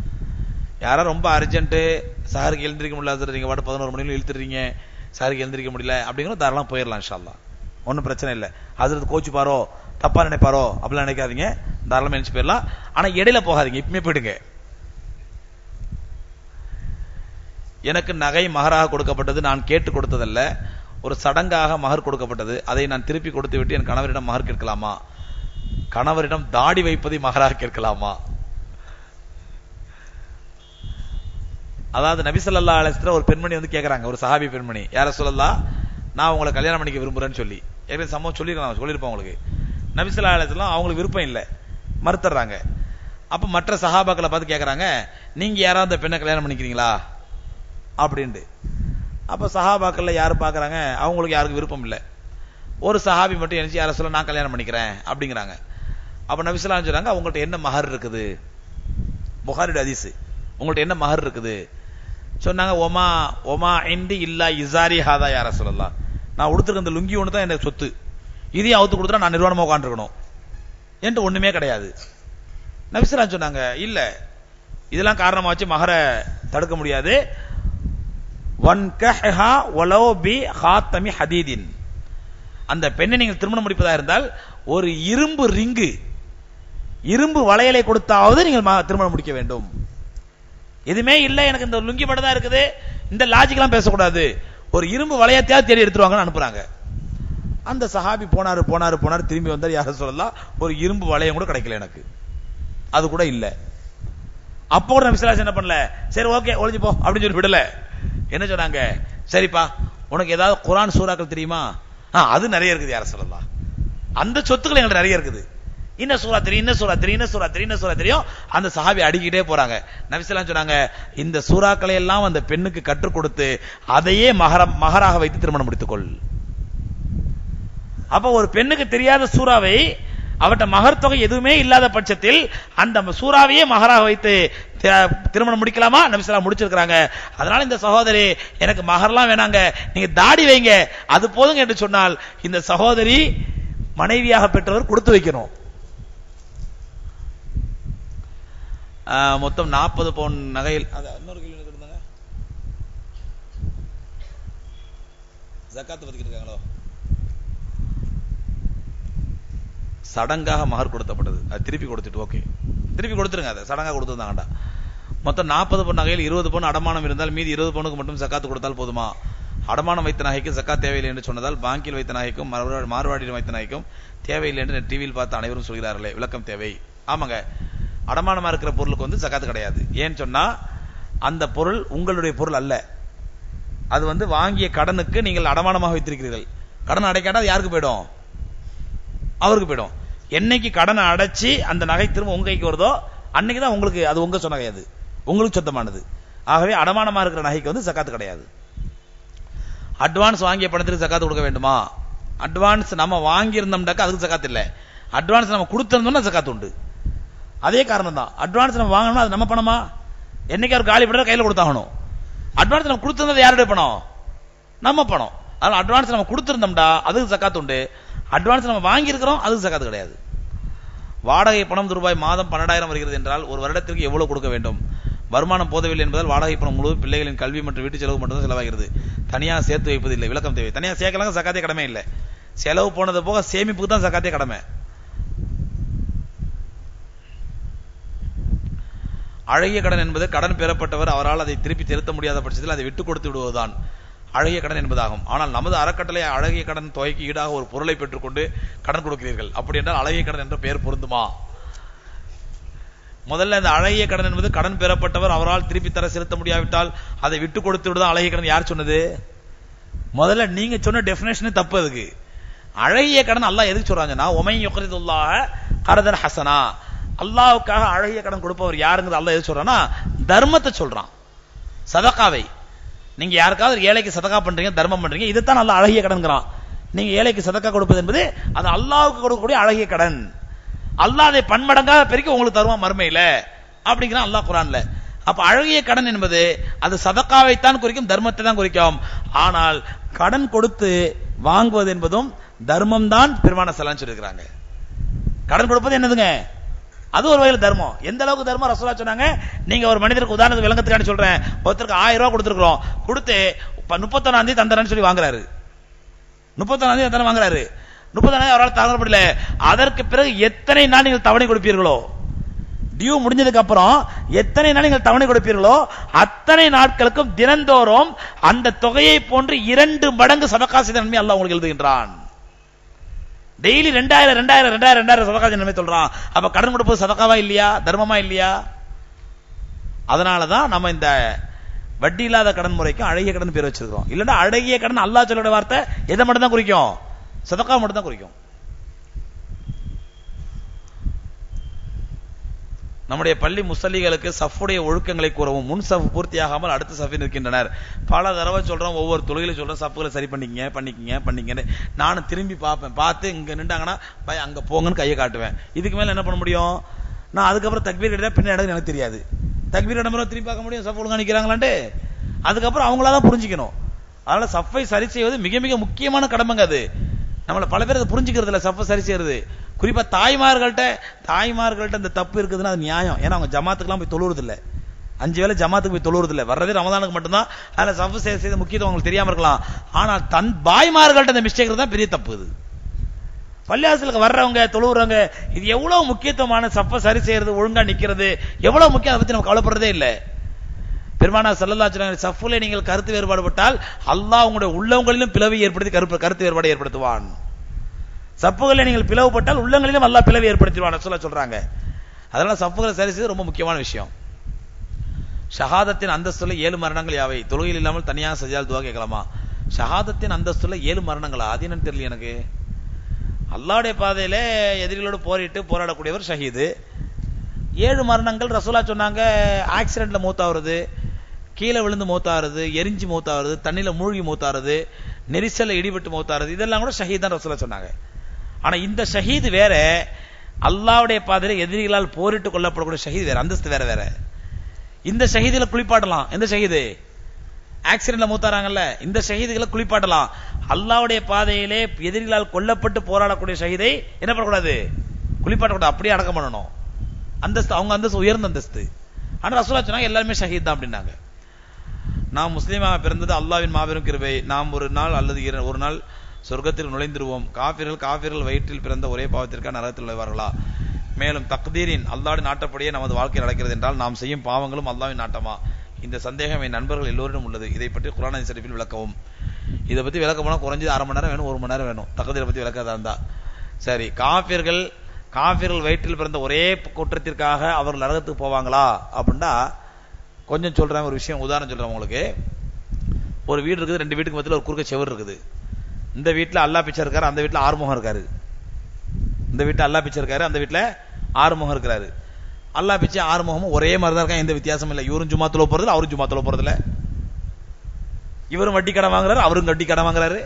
யாரோ ரொம்ப அர்ஜென்ட்டு, சாருக்கு எழுந்திரிக்க முடியல, நீங்கள் பாட்டு 11 மணிலும் இழுத்துறீங்க, சாருக்கு எழுந்திரிக்க முடியல அப்படிங்கிற தாராளமாக போயிடலாம் இன்ஷா அல்லாஹ், ஒன்றும் பிரச்சனை இல்லை. ஹஜ்ரத் கோச்சு பாரோ, தப்பா நினைப்பாரோ அப்படிலாம் நினைக்காதீங்க. தாராளமா நினைச்சு போயிடலாம். ஆனா இடையில போகாதீங்க, இப்பமே போயிடுங்க. எனக்கு நகை மகராக கொடுக்கப்பட்டது, நான் கேட்டு கொடுத்ததல்ல, ஒரு சடங்காக மகர் கொடுக்கப்பட்டது. அதை நான் திருப்பி கொடுத்து விட்டு என் கணவரிடம் மகர் கேட்கலாமா? கணவரிடம் தாடி வைப்பதை மகராக கேட்கலாமா? அதாவது நபி ஸல்லல்லாஹு அலைஹி வஸல்லம் ஒரு பெண்மணி வந்து கேட்கறாங்க, ஒரு சஹாபி பெண்மணி, யா ரசூலல்லாஹ் நான் உங்களை கல்யாணம் பண்ணிக்க விரும்புறேன்னு சொல்லி. ஏற்கனவே சம்பவம் சொல்லியிருப்பேன் உங்களுக்கு. நபி ஸல்லல்லாஹு அலைஹி வஸல்லம் அவங்களுக்கு விருப்பம் இல்லை, மறுத்துறாங்க. அப்ப மற்ற சஹாபாக்களை பார்த்து கேட்கறாங்க, நீங்க யாராவது அந்த பெண்ணை கல்யாணம் பண்ணிக்கிறீங்களா அப்படின்ட்டு. அப்ப சஹாபாக்கள்ல யாரு பாக்குறாங்க, அவங்களுக்கு யாருக்கு விருப்பம் இல்லை. ஒரு சஹாபி மட்டும் நினைச்சு யார சொல்ல நான் கல்யாணம் பண்ணிக்கிறேன் அப்படிங்கிறாங்க. அப்ப நபி ஸல்லல்லாஹு அலைஹி வஸல்லம் சொல்றாங்க, உங்கள்ட்ட என்ன மஹர் இருக்குது? புகாரியோட ஹதீஸ். உங்கள்ட்ட என்ன மஹர் இருக்குது? சொன்னாங்க, ஒமா ஒமா இந்தி இல்லா இசாரி ஹாதா யா ரசூலல்லாஹ், நான் உடுத்துருக்க இந்த லுங்கி ஒன்று தான் எனக்கு சொத்து, இதையும் அவுத்து கொடுத்தா நான் நிர்வாணமா உட்காந்துருக்கணும் என்று ஒண்ணுமே கிடையாது. நபி ஸல்லல்லாஹு அலைஹி வஸல்லம் சொன்னாங்க, இல்ல இதெல்லாம் காரணமா வச்சு மஹரை தடுக்க முடியாது. வன்கஹா வலவ் பி ஹாத்தமி ஹதீதின், அந்த பெண்ணை நீங்கள் திருமணம் முடிப்பதாக இருந்தால் ஒரு இரும்பு ரிங்கு, இரும்பு வளையலை கொடுத்தாவது நீங்கள் திருமணம் முடிக்க வேண்டும். எதுவுமே இல்ல, எனக்கு இந்த லுங்கி மட்டும் தான் இருக்குது, இந்த லாஜிக்லாம் பேசக்கூடாது, ஒரு இரும்பு வளையத்தையாவது தேடி எடுத்துருவாங்கன்னு அனுப்புறாங்க. அந்த சஹாபி போனாரு திரும்பி வந்தார், யார சொல்லலாம், ஒரு இரும்பு வளையம் கூட கிடைக்கல எனக்கு, அது கூட இல்ல. அப்போ கூட நபி ஸல்லல்லாஹு அலைஹி வஸல்லம் என்ன பண்ணல, சரி ஓகே ஒளிஞ்சு போ அப்படின்னு சொல்லி விடல. என்ன சொன்னாங்க, சரிப்பா உனக்கு ஏதாவது குர்ஆன் சூறாக்கள் தெரியுமா? அது நிறைய இருக்குது யார சொல்லலாம், அந்த சொத்துக்கள் எங்களுக்கு நிறைய இருக்குது, இன்ன சூரா தெரியும், இன்ன சூரா தெரியும், இன்ன சூரா தெரியும், இன்ன சூரா தெரியும். அந்த சஹாபி அடிக்கிட்டே போறாங்க. நபி ஸல்லல்லாஹு அலைஹி வஸல்லம் சொன்னாங்க, இந்த சூறாக்களை எல்லாம் அந்த பெண்ணுக்கு கற்றுக் கொடுத்து அதையே மகராக வைத்து திருமணம் முடித்துக்கொள். அப்ப ஒரு பெண்ணுக்கு தெரியாத சூறாவை, அவட்ட மகர் தொகை எதுவுமே இல்லாத பட்சத்தில் அந்த சூறாவையே மகராக வைத்து திருமணம் முடிக்கலாமா? நபி ஸல்லல்லாஹு முடிச்சிருக்காங்க. அதனால இந்த சகோதரி எனக்கு மகர்லாம் வேணாங்க, நீங்க தாடி வைங்க அது போதுங்க என்று சொன்னால் இந்த சகோதரி மனைவியாக பெற்றவர் கொடுத்து வைக்கணும். மொத்தம் 40 பவுன் நகையில் இன்னொரு கேள்வி இருந்தாங்க, ஜகாத் பத்திக்கிட்டு இருக்காங்களோ, சடங்காக மகர் கொடுத்தப்பட்டது, அது திருப்பி கொடுத்துட்டு ஓகே திருப்பி கொடுத்துருங்க, அதை சடங்காக கொடுத்துருந்தாங்கடா. மொத்தம் 40 பவுன் நகையில் 20 பவுன் அடமானம் இருந்தால் மீதி 20 பவுனுக்கு மட்டும் ஜகாத் கொடுத்தால் போதுமா? அடமானம் வைத்த நகைக்கு ஜகாத் தேவையில்லை என்று சொன்னதால் பாங்கில் வைத்த நகைக்கும் மார்வாடியில் வைத்த நகைக்கும் தேவையில்லை என்று டிவியில் பார்த்து அனைவரும் சொல்கிறார்களே, விளக்கம் தேவை. ஆமாங்க, அடமானமா இருக்கிற பொருளுக்கு வந்து ஜகாத் கிடையாது. ஏன்னு சொன்னா அந்த பொருள் உங்களுடைய பொருள் அல்ல, அது வந்து வாங்கிய கடனுக்கு நீங்கள் அடமானமாக வைத்திருக்கிறீர்கள். கடன் அடைக்காட்டா அது யாருக்கு போயிடும்? அவருக்கு போயிடும். என்னைக்கு கடனை அடைச்சி அந்த நகை திரும்ப உங்க கைக்கு வருதோ அன்னைக்கு தான் உங்களுக்கு அது உங்க சொன்ன நகை, அது உங்களுக்கு சொந்தமானது. ஆகவே அடமானமா இருக்கிற நகைக்கு வந்து ஜகாத் கிடையாது. அட்வான்ஸ் வாங்கிய பணத்துக்கு ஜகாத் கொடுக்க வேண்டுமா? அட்வான்ஸ் நம்ம வாங்கி இருந்தோம்னாக்க அதுக்கு ஜகாத் இல்லை, அட்வான்ஸ் நம்ம கொடுத்திருந்தோம்னா ஜகாத் உண்டு. அதே காரணம் தான், அட்வான்ஸ் நம்ம வாங்கணும்னா அது நம்ம பணமா? என்னைக்கு அவர் காலி பண்ற கையில கொடுத்தாகணும். அட்வான்ஸ் நம்ம கொடுத்திருந்தது யாருடைய பணம்? நம்ம பணம். அதனால அட்வான்ஸ் நம்ம கொடுத்திருந்தோம்டா அதுக்கு ஜகாத் உண்டு, அட்வான்ஸ் நம்ம வாங்கி இருக்கிறோம் அதுக்கு ஜகாத் கிடையாது. வாடகை பணம் ரூபாய் மாதம் 12,000 வருகிறது என்றால் ஒரு வருடத்திற்கு எவ்வளவு கொடுக்க வேண்டும்? வருமானம் போதவில்லை என்பதால் வாடகை பணம் முழு பிள்ளைகளின் கல்வி மற்றும் வீட்டு செலவு மட்டும் தான் செலவாகிறது, தனியாக சேர்த்து வைப்பதில்லை. விளக்கம் தேவை. தனியாக சேர்க்கலாங்க, ஜகாத்தே கடமை இல்லை. செலவு போனது போக சேமிப்புக்கு தான் ஜகாத்தே கடமை. அழகிய கடன் என்பது கடன் பெறப்பட்டவர் அவரால் அதை திருப்பி செலுத்த முடியாத பட்சத்தில் அதை விட்டுக் கொடுத்து விடுவதுதான் அழகிய கடன் என்பதாகும். ஆனால் நமது அறக்கட்டளை அழகிய கடன் தொகைக்கு ஈடாக ஒரு பொருளை பெற்றுக்கொண்டு கடன் கொடுக்கிறீர்கள். அப்படி என்றால் அழகிய கடன் என்ற பெயர் பொருந்துமா? முதல்ல இந்த அழகிய கடன் என்பது கடன் பெறப்பட்டவர் அவரால் திருப்பி தர செலுத்த முடியாவிட்டால் அதை விட்டு கொடுத்து விடுதான் அழகிய கடன். யார் சொன்னது? முதல்ல நீங்க சொன்ன டெபினேஷனே தப்பு. அதுக்கு அழகிய கடன் அல்லாஹ் எதுக்கு சொல்றாங்கன்னா, ஒமை யுக்ரிதுல்லாஹ கர்தன் ஹஸனா, அல்லாஹ்வுக்காக அழகிய கடன் கொடுப்பவர் யாருங்கிறது அல்லாஹ் எது சொல்றான்னா தர்மத்தை சொல்றான், சதகாவை. நீங்க யாருக்காவது ஏழைக்கு சதகா பண்றீங்க, தர்மம் பண்றீங்க, இதைத்தான் அல்லாஹ் அழகிய கடன்கிறான். நீங்க ஏழைக்கு சதகா கொடுப்பது என்பது அது அல்லாஹ்வுக்கு கொடுக்கக்கூடிய அழகிய கடன். அல்லாஹ் அதை பன்மடங்காக பெருக்கி உங்களுக்கு தருவான் மறுமையில அப்படிங்கிறான் அல்லாஹ் குர்ஆன்ல. அப்ப அழகிய கடன் என்பது அது சதகாவைத்தான் குறிக்கும், தர்மத்தை தான் குறிக்கும். ஆனால் கடன் கொடுத்து வாங்குவது என்பதும் தர்மம் தான் பெருமான சலான்னு சொல்லியிருக்கிறாங்க. கடன் கொடுப்பது என்னதுங்க? அது ஒரு வகையில் தர்மம். எந்த அளவுக்கு தர்மம் ரசூலுல்லாஹ் சொன்னாங்க, நீங்க ஒரு மனிதருக்கு உதாரணத்துக்கு விளங்கத்துக்காண்டி சொல்றேன், ஒருத்தருக்கு 1000 ரூபாய் கொடுத்துருக்கோம், கொடுத்து 31ஆம் தேதி தந்தரன்னு சொல்லி வாங்குறாரு, 31ஆம் தேதி தந்தரன் வாங்குறாரு, 30 நாள் அவரால் தாங்க முடியல. அதற்கு பிறகு எத்தனை நாள் நீங்கள் தவணை கொடுப்பீர்களோ, டியூ முடிஞ்சதுக்கு அப்புறம் எத்தனை நாள் நீங்கள் தவணை கொடுப்பீர்களோ அத்தனை நாட்களுக்கும் தினந்தோறும் அந்த தொகையை போன்று 2 மடங்கு சதகா செய்த நன்மை அல்லாஹ் உங்களுக்கு எழுதுகின்றான். டெய்லி 2000 சதகா செய்த நன்மை சொல்றான். அப்ப கடன் கொடுப்பது சதகாவா இல்லையா, தர்மமா இல்லையா? அதனாலதான் நம்ம இந்த வட்டி இல்லாத கடன் முறைக்கும் அழகிய கடன் பேர் வச்சிருக்கோம். இல்லன்னா அழகிய கடன் அல்லாஹ் சொல்லுற வார்த்தை எதை மட்டும் தான் குறிக்கும்? சதகா மட்டும் தான் குறிக்கும். நம்முடைய பள்ளி முசல்லிகளுக்கு சஃபுடைய ஒழுக்கங்களை கூறவும், முன் சஃப் பூர்த்தியாகாமல் அடுத்த சஃபில் இருக்கின்றனர். பல தடவை சொல்றோம், ஒவ்வொரு தொழுகையில சொல்றோம், சஃப்களை சரி பண்ணிக்கங்க. நானும் திரும்பி பார்ப்பேன், பார்த்து இங்க நின்றாங்கன்னா அங்க போங்கன்னு கையை காட்டுவேன். இதுக்கு மேல என்ன பண்ண முடியும்? நான் அதுக்கப்புறம் தக்பீர் கட்டிட்டா பின்ன இடம் எனக்கு தெரியாது. தக்பீர் இடம் திரும்பி பார்க்க முடியும் சஃப் ஒழுங்கா நிக்கிறாங்களான்ட்டு? அதுக்கப்புறம் அவங்களாதான் புரிஞ்சுக்கணும். அதனால சஃப்பை சரி செய்வது மிக மிக முக்கியமான கடமைங்க. அது நம்மள பல பேர் அதை புரிஞ்சுக்கிறது இல்ல. சஃப்பை சரி செய்யறது குறிப்பா தாய்மார்கள்ட்ட இந்த தப்பு இருக்குதுன்னா அது நியாயம். ஏன்னா அவங்க ஜமாத்துக்குலாம் போய் தொழுறது இல்ல, 5 வேளை ஜமாத்துக்கு போய் தொழுறது இல்ல, வர்றதே ரமதானுக்கு மட்டும்தான். அதுல சஃப் செய்த முக்கியத்துவம் அவங்களுக்கு தெரியாம இருக்கலாம். ஆனால் தன் பாய்மார்கள்ட்ட இந்த மிஸ்டேக் தான் பெரிய தப்பு. இது பள்ளியாசலுக்கு வர்றவங்க தொழுவுறவங்க இது எவ்வளவு முக்கியத்துவமான சஃப்பை சரி செய்யறது, ஒழுங்கா நிக்கிறது எவ்வளவு முக்கியம், அதை பத்தி நம்ம கவலைப்படுறதே இல்லை. பெருமானார் ஸல்லல்லாஹு அலைஹி வஸல்லம் சஃப்ல நீங்கள் கருத்து வேறுபாடு பட்டால் அல்லாஹ் உங்களுடைய உள்ளங்களிலும் பிளவை ஏற்படுத்தி கருத்து வேறுபாடு ஏற்படுத்துவான். சப்புகளை நீங்கள் பிளவுபட்டால் உள்ளங்களிலும் அல்லாஹ் பிளவை ஏற்படுத்திடுவான் சொல்றாங்க. அதனால சப்புகளை சரி செய்வது ரொம்ப முக்கியமான விஷயம். ஷஹாதத்தின் அந்தஸ்துல 7 மரணங்கள் யாவை? தொழுகையில் இல்லாமல் தனியாக சஜ்ஜால் துஆ கேட்கலாமா? ஷஹாதத்தின் அந்தஸ்துல 7 மரணங்களா? அது என்னன்னு தெரியல எனக்கு. அல்லாஹ்வுடைய பாதையில எதிரிகளோடு போராடக்கூடியவர் ஷஹீது. 7 மரணங்கள் ரசூலுல்லாஹ் சொன்னாங்க. ஆக்சிடென்ட்ல மூத்தாகிறது, கீழே விழுந்து மூத்தாகிறது, எரிஞ்சு மூத்தாகிறது, தண்ணியில மூழ்கி மூத்தாகிறது, நெரிசல்ல இடிபட்டு மூத்தாகிறது, இதெல்லாம் கூட ஷஹீத் தான் ரசூலுல்லாஹ் சொன்னாங்க. ஆனா இந்த ஷஹீது வேற, அல்லாஹ்வுடைய பாதையில எதிரிகளால் போரிட்டு கொல்லப்படக்கூடிய ஷஹீது வேற, அந்தஸ்து வேற. இந்த ஷஹீதுல குளிப்பாட்டலாம். எந்த ஷஹீது? ஆக்சிடென்ட்ல மூத்தாராங்கல்ல, இந்த ஷஹீதுகளை குளிப்பாட்டலாம். அல்லாஹ்வுடைய பாதையிலே எதிரிகளால் கொல்லப்பட்டு போராடக்கூடிய ஷஹீதை என்ன பண்ணக்கூடாது? குளிப்பாட்டக்கூடாது, அப்படியே அடக்கம் பண்ணணும். அந்தஸ்து அவங்க அந்தஸ்து உயர்ந்த அந்தஸ்து. ஆனா ரசூலுல்லாஹ் சொன்னாங்க எல்லாருமே ஷஹீத் தான் அப்படின்னாங்க. நாம் முஸ்லீமாக பிறந்தது அல்லாஹ்வின் மாபெரும் கிருபை. நாம் ஒரு நாள் அல்லது ஒரு நாள் சொர்க்கத்தில் நுழைந்துருவோம். காஃபிர்கள் வயிற்றில் பிறந்த ஒரே பாவத்திற்காக நரகத்தில் நுழைவார்களா? மேலும் தக்தீரின் அல்லாஹ்வின் நாட்டப்படியே நமது வாழ்க்கை நடக்கிறது என்றால் நாம் செய்யும் பாவங்களும் அல்லாஹ்வின் நாட்டமா? இந்த சந்தேகம் என் நண்பர்கள் எல்லோரிடம் உள்ளது. இதை பற்றி குர்ஆன் ஷரீஃபில் விளக்கவும். இதை பத்தி விளக்க போனா குறைஞ்சது 1/2 மணி நேரம் வேணும், 1 மணி நேரம் வேணும். தக்தீரை பத்தி விளக்கதா இருந்தா சரி. காஃபிர்கள் வயிற்றில் பிறந்த ஒரே குற்றத்திற்காக அவர்கள் நரகத்துக்கு போவாங்களா அப்படின்னா கொஞ்சம் சொல்றேன். ஒரு விஷயம் உதாரணம் சொல்றேன் உங்களுக்கு. ஒரு வீடு இருக்குது, 2 வீட்டுக்கு மத்தியில் ஒரு குறுக்க செவர் இருக்குது. இந்த வீட்டுல அல்லாஹ் பிச்சை இருக்காரு, அந்த வீட்டுல ஆறுமுகம் இருக்காரு. இந்த வீட்டுல அல்லாஹ் பிச்சை இருக்காரு, அந்த வீட்டுல ஆறுமுகம் இருக்கிறாரு. அல்லாஹ் பிச்சை ஆறுமுகமும் ஒரே மாதிரி தான் இருக்காங்க, எந்த வித்தியாசமும் இல்லை. இவரும் ஜும்மா தொழ போறது, அவரும் ஜும்மா தொழ போறதுல. இவரும் வட்டி கடன் வாங்குறாரு, அவரும் வட்டி கடன் வாங்குறாரு.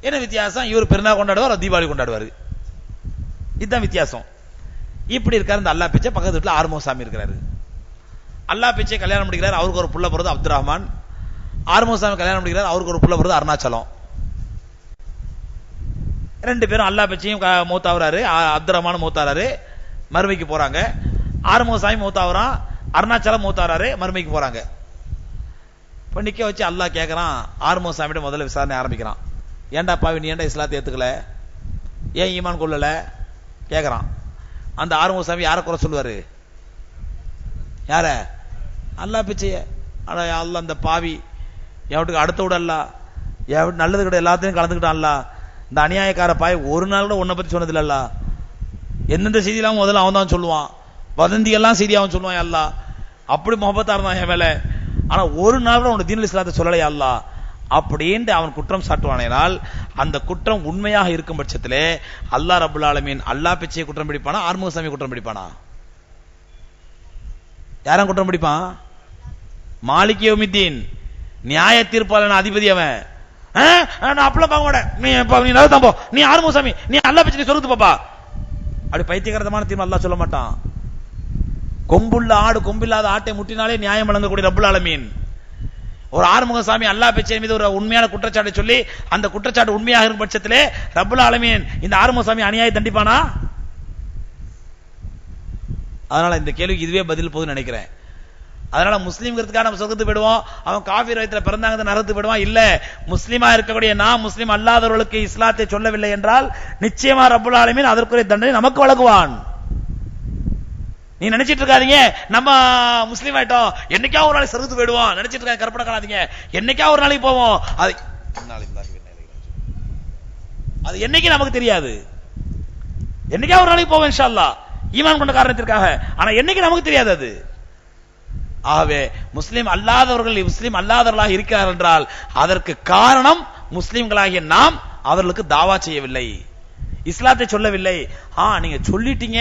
என்ன வித்தியாசம்? இவர் பெருநாள் கொண்டாடுவார், தீபாவளி கொண்டாடுவாரு. இதுதான் வித்தியாசம். இப்படி இருக்காரு இந்த அல்லாஹ் பிச்சை. பக்கத்து வீட்டுல ஆறுமுக சாமி இருக்கிறாரு. அல்லாஹ் பிச்சை கல்யாணம் முடிக்கிறார், அவருக்கு ஒரு புள்ள பிறகு அப்துல் ரஹ்மான். ஆறுமுக சாமி கல்யாணம் முடிக்கிறார், அவருக்கு ஒரு புள்ள பிறகு அருணாச்சலம். 2 பேரும் அல்லாஹ் பிச்சையும் மூத்தாவறாரு, அப்துல் ரஹ்மான் மூத்தாராரு, மறுமைக்கு போறாங்க. ஆறுமுக சாமி மூத்தாவறான், அருணாச்சலம் மூத்தாராரு, மறுமைக்கு போறாங்க. இப்ப நிக்க வச்சு அல்லாஹ் கேட்கறான், ஆறுமுக சாமியிட்ட முதல்ல விசாரணை ஆரம்பிக்கிறான். ஏன்டா பாவி, நீ ஏன்டா இஸ்லாத்தை ஏத்துக்கல, ஏன் ஈமான் கொள்ளல கேட்கறான். அந்த ஆறுமுக சாமி யாரை குறை சொல்லுவாரு? யார? அல்லாஹ் பிச்சைய. ஆனா அல்லாஹ் அந்த பாவி எவட்டுக்கு அடுத்த விட அல்ல, நல்லது கிட்ட எல்லாத்தையும் கலந்துக்கிட்டான் அல்ல. இந்த அநியாயக்கார பாய் ஒரு நாள் கூட உன்னை பத்தி சொன்னது இல்ல. எந்தெந்த செய்தியெல்லாம் முதல்ல அவன் தான் சொல்லுவான், வதந்தி எல்லாம் செய்தி அவன் சொல்லுவான். அல்ல அப்படி முகப்பத்தா இருந்தான் என் மேல, ஆனா ஒரு நாள் கூட உன் தீனுல் இஸ்லாத்தை சொல்லலையா அல்ல அப்படின்ட்டு அவன் குற்றம் சாட்டுவானால், அந்த குற்றம் உண்மையாக இருக்கும் பட்சத்திலே அல்லாஹ் ரப்பல் ஆலமீன் அல்லாஹ் பிச்சையை குற்றம் பிடிப்பானா, ஆறுமுக சாமி குற்றம் பிடிப்பானா? யாரும் குற்றம் பிடிப்பான்? மாலிக் யௌமித்தீன், நியாய தீர்ப்பாளன் அதிபதி அவன். நான் அப்பெல்லாம் பார்க்க மாட்டேன், நீ நல்லதான் போ, நீ ஆறுமுக சாமி, நீ அல்லாஹ் பிச்சை சொல்லுது பாப்பா. அப்படி பைத்தியகாரமான தீர்ப்பு அல்லாஹ் சொல்ல மாட்டான். கொம்புள்ள ஆடு கொம்பில்லாத ஆட்டை முட்டினாலே நியாயம் வழங்கக்கூடிய ரப்பல் ஆலமீன். ஒரு ஆறுமுக சாமி அல்லாஹ் பிச்சை மீது ஒரு உண்மையான குற்றச்சாட்டை சொல்லி அந்த குற்றச்சாட்டு உண்மையாக இருக்கும் பட்சத்திலே ரப்பல் ஆலமீன் இந்த ஆறுமுக சாமி அநியாயம் தண்டிப்பானா? அதனால இந்த கேள்விக்கு இதுவே பதில் போதுன்னு நினைக்கிறேன். அதனால முஸ்லீம்ங்கிறதுக்காக நம்ம சொர்க்கத்துக்கு போயிடுவோம், அவன் காஃபிர் வயித்துல பிறந்தாங்க நரகத்துக்கு போயிடுவான். இல்ல, முஸ்லீமா இருக்கக்கூடிய நாம் முஸ்லீம் அல்லாதவர்களுக்கு இஸ்லாத்தை சொல்லவில்லை என்றால் நிச்சயமா ரப்புல் ஆலமீன் அதற்குரிய தண்டனை நமக்கு வழங்குவான். நீ நினைச்சிட்டு இருக்காதீங்க நம்ம முஸ்லீம் ஆயிட்டோம் என்னைக்கா ஒரு நாளைக்கு சொர்க்கத்துக்கு போயிடுவோம் நினைச்சிட்டு இருக்காங்க, கற்பனை காணாதீங்க. என்னைக்கா ஒரு நாளைக்கு போவோம், அது என்னைக்கு நமக்கு தெரியாது. என்னைக்கா ஒரு நாளைக்கு போவோம் இன்ஷா அல்லாஹ் ஈமான் கொண்ட காரணத்திற்காக, ஆனா என்னைக்கு நமக்கு தெரியாது அது. ஆகவே முஸ்லிம் அல்லாதவர்களாக இருக்கிறார் என்றால் அதற்கு காரணம் முஸ்லிம்களாகிய நாம் அவர்களுக்கு தாவா செய்யவில்லை, இஸ்லாத்தை சொல்லவில்லை. நீங்க சொல்லிட்டீங்க,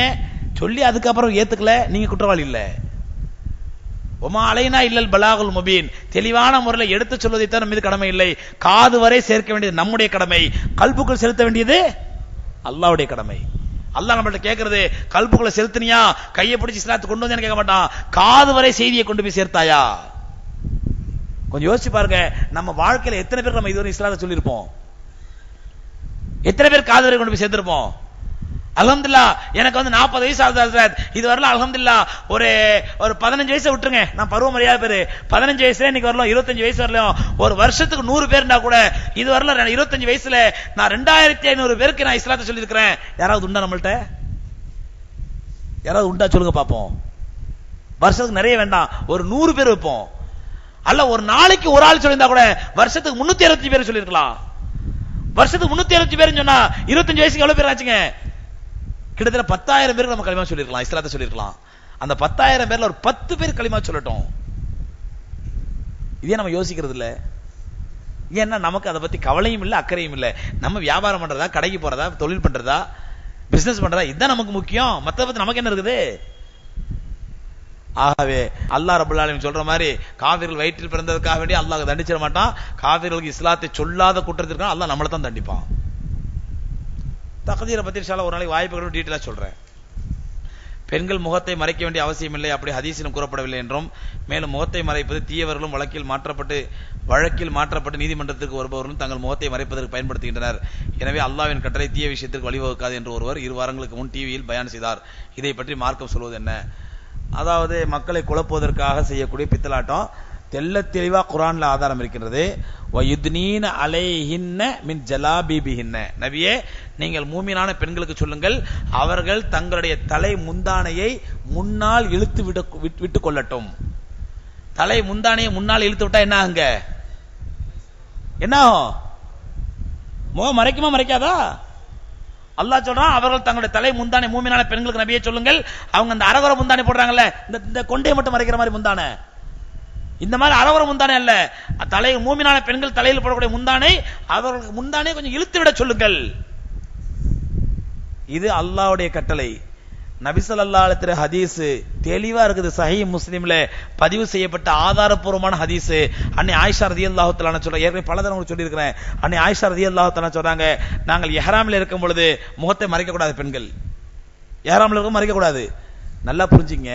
சொல்லி அதுக்கப்புறம் ஏத்துக்கல, நீங்க குற்றவாளி இல்ல. ஒமா அலைனா இல்லல் பலாகுல் முபீன், தெளிவான முறையில் எடுத்து சொல்வதை தான் நம்ம மீது கடமை இல்லை. காது வரை சேர்க்க வேண்டியது நம்முடைய கடமை, கல்புக்குள் செலுத்த வேண்டியது அல்லாஹ்வுடைய கடமை. அல்லாஹ் நம்மள்ட்ட கேட்கிறது, கல்புக்குள்ள செலுத்தினியா, கையை பிடிச்சி இஸ்லாத்துக்கு கொண்டு வந்து கேட்க மாட்டான், காது வரை செய்தியை கொண்டு போய் சேர்த்தாயா. கொஞ்சம் யோசிச்சு பாருங்க, நம்ம வாழ்க்கையில எத்தனை பேர் நம்ம இதுவரை இஸ்லாத்தை சொல்லியிருப்போம், எத்தனை பேர் காது வரை கொண்டு போய் சேர்த்திருப்போம். அல்ஹம்துலில்லாஹ் எனக்கு 40 வயசு ஆகுது, இது வரல அல்ஹம்துலில்லாஹ் ஒரு 15 வயசை விட்டுருங்க, நான் பருவம் அறியாத பேரு, 15 வயசுல இன்னைக்கு வரலாம், 25 வயசு வரலாம், ஒரு வருஷத்துக்கு 100 பேர்னா கூட இது வரல 25 வயசுல நான் 2500 பேருக்கு நான் இஸ்லாத்தை சொல்லி இருக்கிறேன். யாராவது உண்டா நம்மள்ட்ட? யாராவது உண்டா சொல்லுங்க பாப்போம். வருஷத்துக்கு நிறைய வேண்டாம், ஒரு 100 பேர் வைப்போம். அல்ல ஒரு நாளைக்கு ஒரு ஆள் சொல்லியிருந்தா கூட வருஷத்துக்கு 365 பேர் சொல்லிருக்கலாம். வருஷத்துக்கு 365 பேர் சொன்னா 25 வயசுக்கு எவ்வளவு பேர் ஆச்சுங்க? கிட்டத்தட்ட 10,000 பேருக்கு நம்ம களிமா சொல்லிருக்கலாம், இஸ்லாத்தை சொல்லிருக்கலாம். அந்த 10,000 பேர்ல ஒரு 10 பேர் களிமா சொல்லட்டும். இதே நம்ம யோசிக்கிறது இல்ல. ஏன்னா நமக்கு அதை பத்தி கவலையும் இல்ல, அக்கறையும் இல்ல. நம்ம வியாபாரம் பண்றதா, கடைக்கு போறதா, தொழில் பண்றதா, பிசினஸ் பண்றதா, இதுதான் நமக்கு முக்கியம். மத்த பத்தி நமக்கு என்ன இருக்குது? ஆகவே அல்லாஹ் ரப்பல் ஆலமீன் சொல்ற மாதிரி காஃபிர்கள் வயிற்றில் பிறந்ததுக்காக வேண்டி அல்லாஹ் தண்டிச்சிட மாட்டான். காஃபிர்களுக்கு இஸ்லாத்தை சொல்லாத குற்றத்திற்கு அல்லாஹ் நம்மளை தான் தண்டிப்பான். தக்தீரை பத்தி இன்ஷா அல்லாஹ் ஒரு நாளைக்கு வாய்ப்புகளும் டீட்டெயிலா சொல்றேன். பெண்கள் முகத்தை மறைக்க வேண்டிய அவசியம் இல்லை, அப்படி ஹதீஸிலும் கூறப்படவில்லை என்றும், மேலும் முகத்தை மறைப்பது தீயவர்களும் வழக்கில் மாற்றப்பட்டு நீதிமன்றத்திற்கு வருபவர்களும் தங்கள் முகத்தை மறைப்பதற்கு பயன்படுத்துகின்றனர். எனவே அல்லாஹ்வின் கட்டளை தீய விஷயத்திற்கு வழிவகுக்காது என்று ஒருவர் 2 வாரங்களுக்கு முன் டிவியில் பயான் செய்தார். இதை பற்றி மார்க்கம் சொல்வது என்ன? அதாவது மக்களை குழப்புவதற்காக செய்யக்கூடிய பித்தலாட்டம் தெல்ல தெளிவா குர்ஆன்ல ஆதாரம் இருக்கின்றது. வயுத்னீன அலைஹின்ன மின் ஜலாபிபிஹின்ன, நபியே நீங்கள் மூமினான பெண்களுக்கு சொல்லுங்கள், அவர்கள் தங்களுடைய தலை முந்தானையை முன்னால் இழுத்து விட்டு கொள்ளட்டும். தலை முந்தானையை முன்னால் இழுத்து விட்டா என்ன ஆகுங்க? என்ன ஆகும்? முகம் மறைக்குமா மறைக்காதா? அல்லாஹ் சொல்றான், அவர்கள் தங்களுடைய தலை முந்தானை, மூமினான பெண்களுக்கு நபியே சொல்லுங்கள், அவங்க அந்த அரவர முந்தானை போடுறாங்கல்ல, இந்த கொண்டையை மட்டும் மறைக்கிற மாதிரி முந்தானை, இந்த மாதிரி அரவர முந்தானை அல்ல, தலை மூமினான பெண்கள் தலையில் போடக்கூடிய முந்தானை, அவர்களுக்கு முந்தானை கொஞ்சம் இழுத்து விட சொல்லுங்கள். இது அல்லாஹ்வுடைய கட்டளை. நபி ஸல்லல்லாஹு அலைஹி வஸல்லம் ஹதீஸ் தெளிவா இருக்குது, சஹீஹ் முஸ்லிம்ல பதிவு செய்யப்பட்ட ஆதாரப்பூர்வமான ஹதீஸ். அன்னை ஆயிஷா ரலியல்லாஹு தஆலா சொல்றாங்க, ஏற்கனவே பல தடவை சொல்லி இருக்கிறேன். அன்னை ஆயிஷா ரலியல்லாஹு தஆலா சொல்றாங்க, நாங்கள் இஹ்ராமில் இருக்கும் பொழுது முகத்தை மறைக்க கூடாது, பெண்கள் இஹ்ராமில் இருக்கும் மறைக்க கூடாது. நல்லா புரிஞ்சுங்க,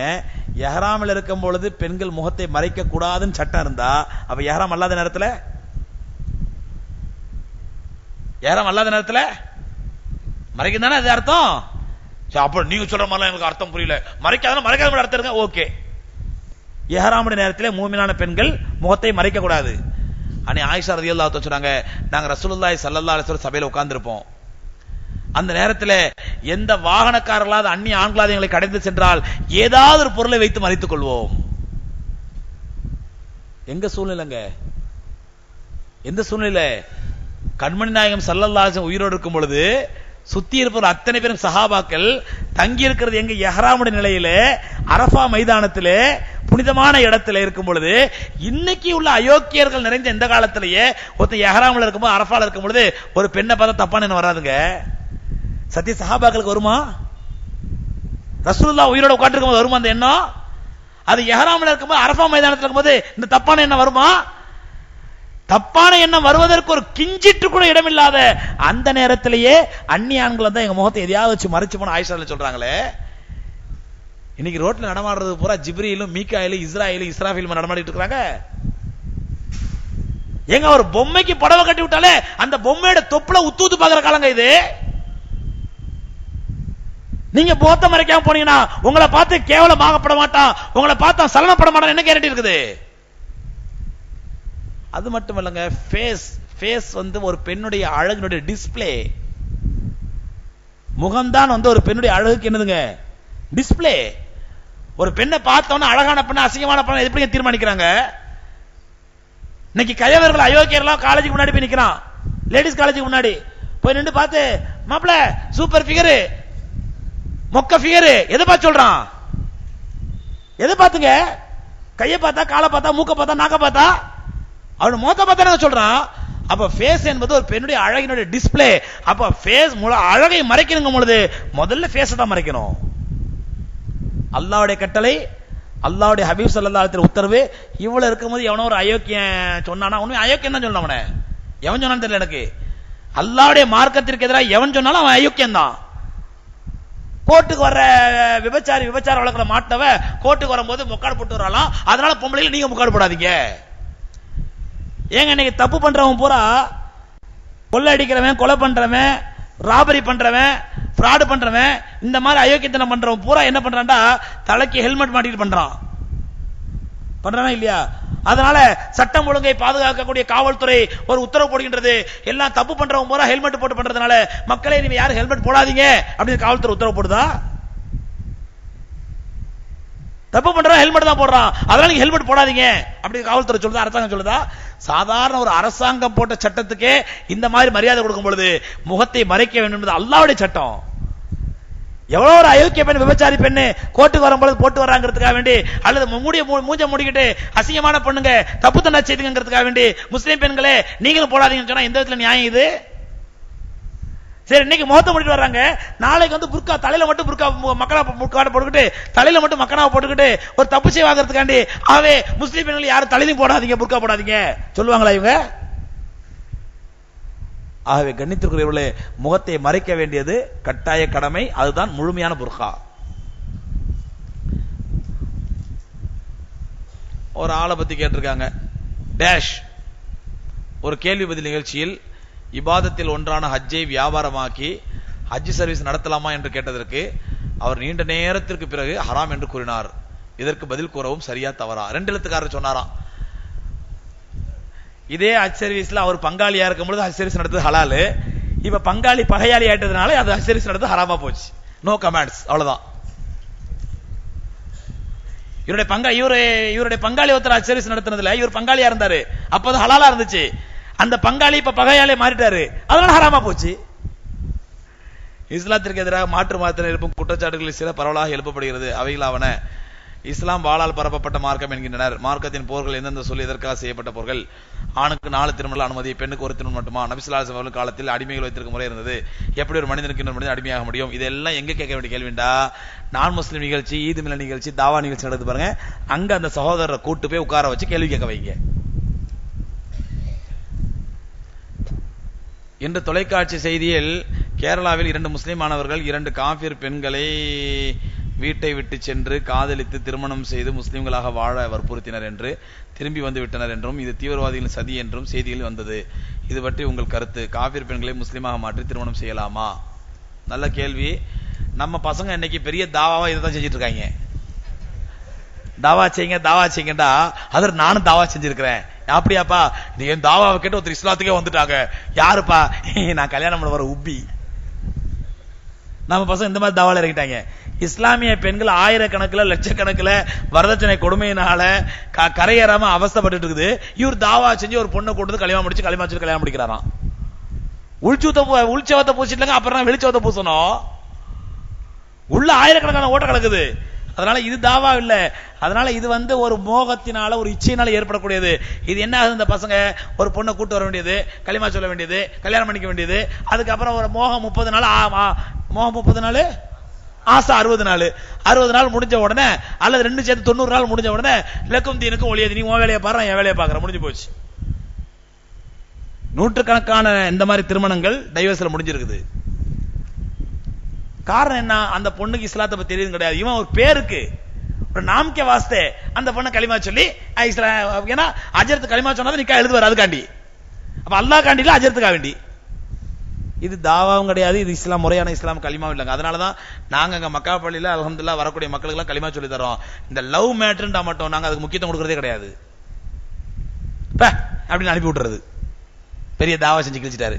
இஹ்ராமில் இருக்கும் பொழுது பெண்கள் முகத்தை மறைக்க கூடாதுன்னு சட்டம் இருந்தா, அப்ப இஹ்ராம் அல்லாத நேரத்துல மறைக்க தானே அது அர்த்தம். அப்ப நீங்க சொல்ற மாதிரி எனக்கு அர்த்தம் புரியல, மறைக்காத அர்த்தம் இருக்க. ஓகே, இஹ்ராமுடைய நேரத்திலே மூமினான பெண்கள் முகத்தை மறைக்க கூடாது. அன்னை ஆயிஷா ரலியல்லாஹு தஆலா சொல்றாங்க, நாங்க ரசூலுல்லாஹி ஸல்லல்லாஹு அலைஹி வஸல்லம் சபையில உட்கார்ந்திருப்போம். அந்த நேரத்தில் எந்த வாகனக்காரர்களாவது அந்நிய ஆண்களாவது எங்களை கடந்து சென்றால் ஏதாவது ஒரு பொருளை வைத்து மறைத்துக் கொள்வோம். எங்க சூழ்நிலைங்க? எந்த சூழ்நிலை? கண்மணி நாயகம் ஸல்லல்லாஹு அலைஹி வஸல்லம் உயிரோடு இருக்கும் பொழுது சுத்தி இருப்பவர் அத்தனை பேரும் சஹாபாக்கள் தங்கி இருக்கிறது எங்க? இஹ்ராமுடைய நிலையில அரஃபா மைதானத்திலே புனிதமான இடத்துல இருக்கும் பொழுது, இன்னைக்கு உள்ள அயோக்கியர்கள் நிறைந்த இந்த காலத்திலேயே ஒருத்தர் இஹ்ராம்ல இருக்கும்போது அரஃபால இருக்கும் பொழுது ஒரு பெண்ணை பார்த்தா தப்பான என்ன வராதுங்க? சத்திய சஹாபாக்களுக்கு வருமா? ரசூலுல்லாஹ் உயிரோட உட்கார்ந்து வருமா அந்த எண்ணம்? அது இஹ்ராம்ல இருக்கும்போது அரஃபா மைதானத்துல இருக்கும்போது இந்த தப்பான எண்ணம் வருமா? தப்பான எண்ணம் வருவதற்கு ஒரு கிஞ்சிட்டு கூட இடமில்லாத அந்த நேரத்திலேயே அந்நிய ஆண்கள் தான் எங்க முகத்தை எதையாவது வச்சு மறைச்சு போன ஆயிஷா சொல்றாங்களே. இன்னைக்கு ரோட்ல நடமாடுறது பூரா ஜிப்ரீலும் மீகாயிலும் இஸ்ராயிலும் இஸ்ராஃபீலும் நடமாடிட்டு இருக்காங்க. எங்க ஒரு பொம்மைக்கு புடவை கட்டி விட்டாலே அந்த பொம்மையோட தொப்புல உத்து பாக்குற காலங்க இது. நீங்க முகத்தை மறைக்காம போனீங்கன்னா உங்களை பார்த்து கேவலமாகப்பட மாட்டான், உங்களை பார்த்தா சலனப்பட மாட்டான், என்ன கேரண்டி இருக்குது? அது மட்டும் இல்லங்க, ஃபேஸ் வந்து ஒரு பெண்ணுடைய அழகினுடைய டிஸ்ப்ளே. முகம்தான் வந்து ஒரு பெண்ணுடைய அழகுக்கு என்னதுங்க? டிஸ்ப்ளே. ஒரு பெண்ணை பார்த்தோன்னா அழகான பெண்ண அசிங்கமான பெண்ண எப்படி தீர்மானிக்கிறாங்க? இன்னைக்கு கயவர்கள் அயோக்கியர்லாம் காலேஜுக்கு முன்னாடி போய் நிக்கிறான், லேடிஸ் காலேஜுக்கு முன்னாடி போய் நின்று பார்த்து, மாப்பிள சூப்பர் ஃபிகர், மொக்க ஃபிகர், எதை பார்த்து சொல்றான்? எதை பார்த்துங்க? கையை பார்த்தா, காலை பார்த்தா, மூக்க பார்த்தா, நாக்க பார்த்தா, அவனு மொத்த பார்த்தா சொல்றான். அப்ப ஃபேஸ் என்பது ஒரு பெண்ணுடைய அழகினுடைய டிஸ்ப்ளே. அப்ப ஃபேஸ் அழகை மறைக்கணுங்க பொழுது முதல்ல ஃபேஸ் தான் மறைக்கணும். அல்லாஹ்வுடைய கட்டளை, அல்லாஹ்வுடைய ஹபீப் ஸல்லல்லாஹு அலைஹி வஸல்லம் உத்தரவு. இவ்வளவு இருக்கும்போது எவனோ ஒரு அயோக்கியன் சொன்னானா, உண்மை அயோக்கியன் தான் சொல்லணும். அவனை எவன் சொன்னான்னு தெரியல எனக்கு. அல்லாஹ்வுடைய மார்க்கத்திற்கு எதிராக எவன் சொன்னாலும் அவன் அயோக்கியன் தான். கோர்ட்டுக்கு வர்ற விபச்சார வழக்கில் மாட்டவ கோர்ட்டுக்கு வரும்போது முக்காடு போட்டு வரலாம். அதனால பொம்பளையில நீங்க முக்காடு போடாதீங்க. ஏங்க இன்னைக்கு தப்பு பண்றவன் பூரா கொள்ளை அடிக்கிறவன், கொலை பண்றவன், ராபரி பண்றவன், ஃப்ராடு பண்றவன், இந்த மாதிரி அயோக்கியத்தனம் பண்றவன் பூரா என்ன பண்றான்டா, தலைக்கு ஹெல்மெட் மாட்டிட்டு பண்றானா இல்லையா? அதனால சட்டம் ஒழுங்கை பாதுகாக்கக்கூடிய காவல்துறை ஒரு உத்தரவு போடுகின்றது. எல்லாம் தப்பு பண்றவங்க பூரா ஹெல்மெட் போட்டு பண்றதுனால மக்களே நீங்க யாரும் ஹெல்மெட் போடாதீங்க அப்படின்னு காவல்துறை உத்தரவு போடுதா? தப்பு பண்றா ஹெல்மெட் தான் போடுறான், அதனால நீங்க ஹெல்மெட் போடாதீங்க அப்படி காவல்துறை சொல்லுதா, அரசாங்கம் சொல்லுதா? சாதாரண ஒரு அரசாங்கம் போட்ட சட்டத்துக்கே இந்த மாதிரி மரியாதை கொடுக்கும் பொழுது முகத்தை மறைக்க வேண்டும் என்பது அல்லாஹ்வுடைய சட்டம். எவ்வளவு ஒரு அயோக்கிய பெண், விபச்சாரி பெண்ணு கோர்ட்டுக்கு வரும்போது போட்டு வர்றாங்கிறதுக்காக வேண்டி, அல்லது மூஞ்ச மூடிக்கிட்டு அசிங்கமான பொண்ணுங்க தப்பு தண்டா செய்துங்கிறதுக்காக வேண்டி முஸ்லீம் பெண்களே நீங்களும் போடாதீங்கன்னு சொன்னா எந்த விதத்துல நியாயம் இது? சரி, இன்னைக்கு முகத்தை மூடிட்டு வர்றாங்க, நாளைக்கு வந்து புர்கா தலையில மட்டும் புர்கா மக்களா போட்டுக்கிட்டு தலையில மட்டும் மக்கனாவை போட்டுக்கிட்டு ஒரு தப்பு செய்வாங்கிறதுக்காண்டி ஆவே முஸ்லீம் பெண்கள் யாரும் தலையிலும் போடாதீங்க, புர்கா போடாதீங்க சொல்லுவாங்களா இவங்க? ஆகவே கண்ணியத்திற்குரியவர்களே, முகத்தை மறைக்க வேண்டியது கட்டாய கடமை. அதுதான் முழுமையான புர்கா. ஒரு ஆளை பத்தி கேட்டிருக்காங்க, டேஷ் ஒரு கேள்வி பதில் நிகழ்ச்சியில் இபாதத்தில் ஒன்றான ஹஜ்ஜை வியாபாரமாக்கி ஹஜ் சர்வீஸ் நடத்தலாமா என்று கேட்டதற்கு அவர் நீண்ட நேரத்திற்கு பிறகு ஹராம் என்று கூறினார். இதற்கு பதில் கூறவும் சரியா தவறா? 2 எழுத்துக்காரர் சொன்னாராம். இதே ஹஜ் சர்வீஸ்ல அவர் பங்காளியா இருக்கும் பொழுது ஹஜ் சர்வீஸ் நடத்துறது ஹலாலு, இப்ப பங்காளி பகையாளி ஆயிட்டதுனால அது ஹஜ் சர்வீஸ் நடத்துறது ஹராமா போச்சு. நோ கமெண்ட்ஸ், அவ்வளவுதான். இவருடைய பங்காளி ஒருத்தர் ஹஜ் சர்வீஸ் நடத்துனதுல இவர் பங்காளியா இருந்தாரு, அப்போது ஹலாலா இருந்துச்சு. அந்த பங்காளி இப்ப பகையாளி மாறிட்டாரு, அதனால ஹராமா போச்சு. இஸ்லாத்திற்கு எதிராக மாற்று மதத்தினர் எழுப்பும் குற்றச்சாட்டுகளில் சில பரவலாக எழுப்பப்படுகிறது. அவைகளாவன: இஸ்லாம் வாளால் பரப்பப்பட்ட மார்க்கம் என்கின்றனர். மார்க்கத்தின் போர்கள் எந்தெந்த சொல்லி எதற்காக செய்யப்பட்ட போர்கள்? ஆணுக்கு 4 திருமண அனுமதி, பெண்ணுக்கு 1 திருமணம் மட்டுமா? நபி ஸல்லல்லாஹு அலைஹி வஸல்லம் காலத்தில் அடிமைகள் வைத்திருக்கும் முறை இருந்தது. எப்படி ஒரு மனிதனுக்கு இன்னொரு மனிதன் அடிமையாக முடியும்? இதெல்லாம் எங்க கேட்க வேண்டிய கேள்விண்டா? நான் முஸ்லிம் நிகழ்ச்சி, ஈது மிலா நிகழ்ச்சி, தாவா நிகழ்ச்சி நடந்து பாருங்க, அங்க அந்த சகோதரரை கூட்டு போய் உட்கார வச்சு கேள்வி கேட்க வைங்க. இன்று தொலைக்காட்சி செய்தியில் கேரளாவில் 2 முஸ்லிம் மாணவர்கள் 2 காஃபிர் பெண்களை வீட்டை விட்டு சென்று காதலித்து திருமணம் செய்து முஸ்லிம்களாக வாழ வற்புறுத்தினர் என்று திரும்பி வந்து விட்டனர் என்றும் இது தீவிரவாதிகளின் சதி என்றும் செய்தியில் வந்தது. இது பற்றி உங்கள் கருத்து? காஃபிர் பெண்களை முஸ்லிமாக மாற்றி திருமணம் செய்யலாமா? நல்ல கேள்வி. நம்ம பசங்க இன்னைக்கு பெரிய தாவாவா இதைதான் செஞ்சிட்டு இருக்காங்க. தாவா செய்யுங்கடா, அதற்கு நானும் தாவா செஞ்சிருக்கிறேன். அப்படியாப்பா? நீ என் தாவாவை கேட்டு ஒருத்தர் இஸ்லாத்துக்கே வந்துட்டாங்க. யாருப்பா? நான் கல்யாணம் பண்ண வர உப்பி. நம்ம பசங்க இந்த மாதிரி தாவால இறங்கிட்டாங்க. இஸ்லாமிய பெண்கள் ஆயிரக்கணக்கில் லட்சக்கணக்கில் வரதட்சணை கொடுமையினால கரையேறாம அவஸ்தைப்பட்டு இருக்குது. இவர் தாவா செஞ்சு ஒரு பொண்ணை கொடுத்து கல்யாணம் முடிச்சு கல்யாணம் முடிக்கிறாராம். உள்சவத்தை பூசிட்டுலங்க, அப்புறம் வெளிச்சவத்தை பூசணும். உள்ள ஆயிரக்கணக்கான ஓட்ட கிடக்குது. அதனால இது தாவா இல்ல. அதனால இது வந்து ஒரு மோகத்தினால, ஒரு இச்சையினால ஏற்படக்கூடியது. இது என்ன ஆகுது? இந்த பசங்க ஒரு பொண்ணை கூட்டு வர வேண்டியது, களிமா சொல்ல வேண்டியது, கல்யாணம் பண்ணிக்க வேண்டியது, அதுக்கப்புறம் ஒரு மோகம் 30 நாள், மோகம் 30 நாள், ஆசை 60 நாள். 60 நாள் முடிஞ்ச உடனே, அல்லது 2 சேர்த்து 90 நாள் முடிஞ்ச உடனே லக்கும் தீனுக்கும் ஒளியது, நீ உன் வேலையை பாரு, என் வேலையை பாக்குற, முடிஞ்சு போச்சு. நூற்றுக்கணக்கான இந்த மாதிரி திருமணங்கள் டைவர்ஸ்ல முடிஞ்சிருக்குது. காரணம் என்ன? அந்த பொண்ணுக்கு இஸ்லாத்தை பத்தி தெரியும் கிடையாது. இவன் ஒரு பேருக்கு, ஒரு நாமக்கே வாஸ்தே அந்த பொண்ணை களிமா சொல்லி, ஏன்னா அஜரத்து களிமா சொன்னா நிக்கா எழுதுவார். அதுக்காண்டி அப்ப அல்லாஹ் காண்டில அஜரத்துக்காக வேண்டி இது தாவாவும் கிடையாது, இது இஸ்லாம் முறையான இஸ்லாம் களிமாவும் இல்லைங்க. அதனாலதான் நாங்க அங்க மக்கா பள்ளியில அல்ஹம்துலில்லாஹ் வரக்கூடிய மக்களுக்கு எல்லாம் களிமா சொல்லி தரோம். இந்த லவ் மேட்டர்ன்றா மட்டும் நாங்க அதுக்கு முக்கியத்துவம் கொடுக்கறதே கிடையாது. அப்படின்னு அனுப்பி விட்டுறது. பெரிய தாவா செஞ்சு கிழிச்சிட்டாரு.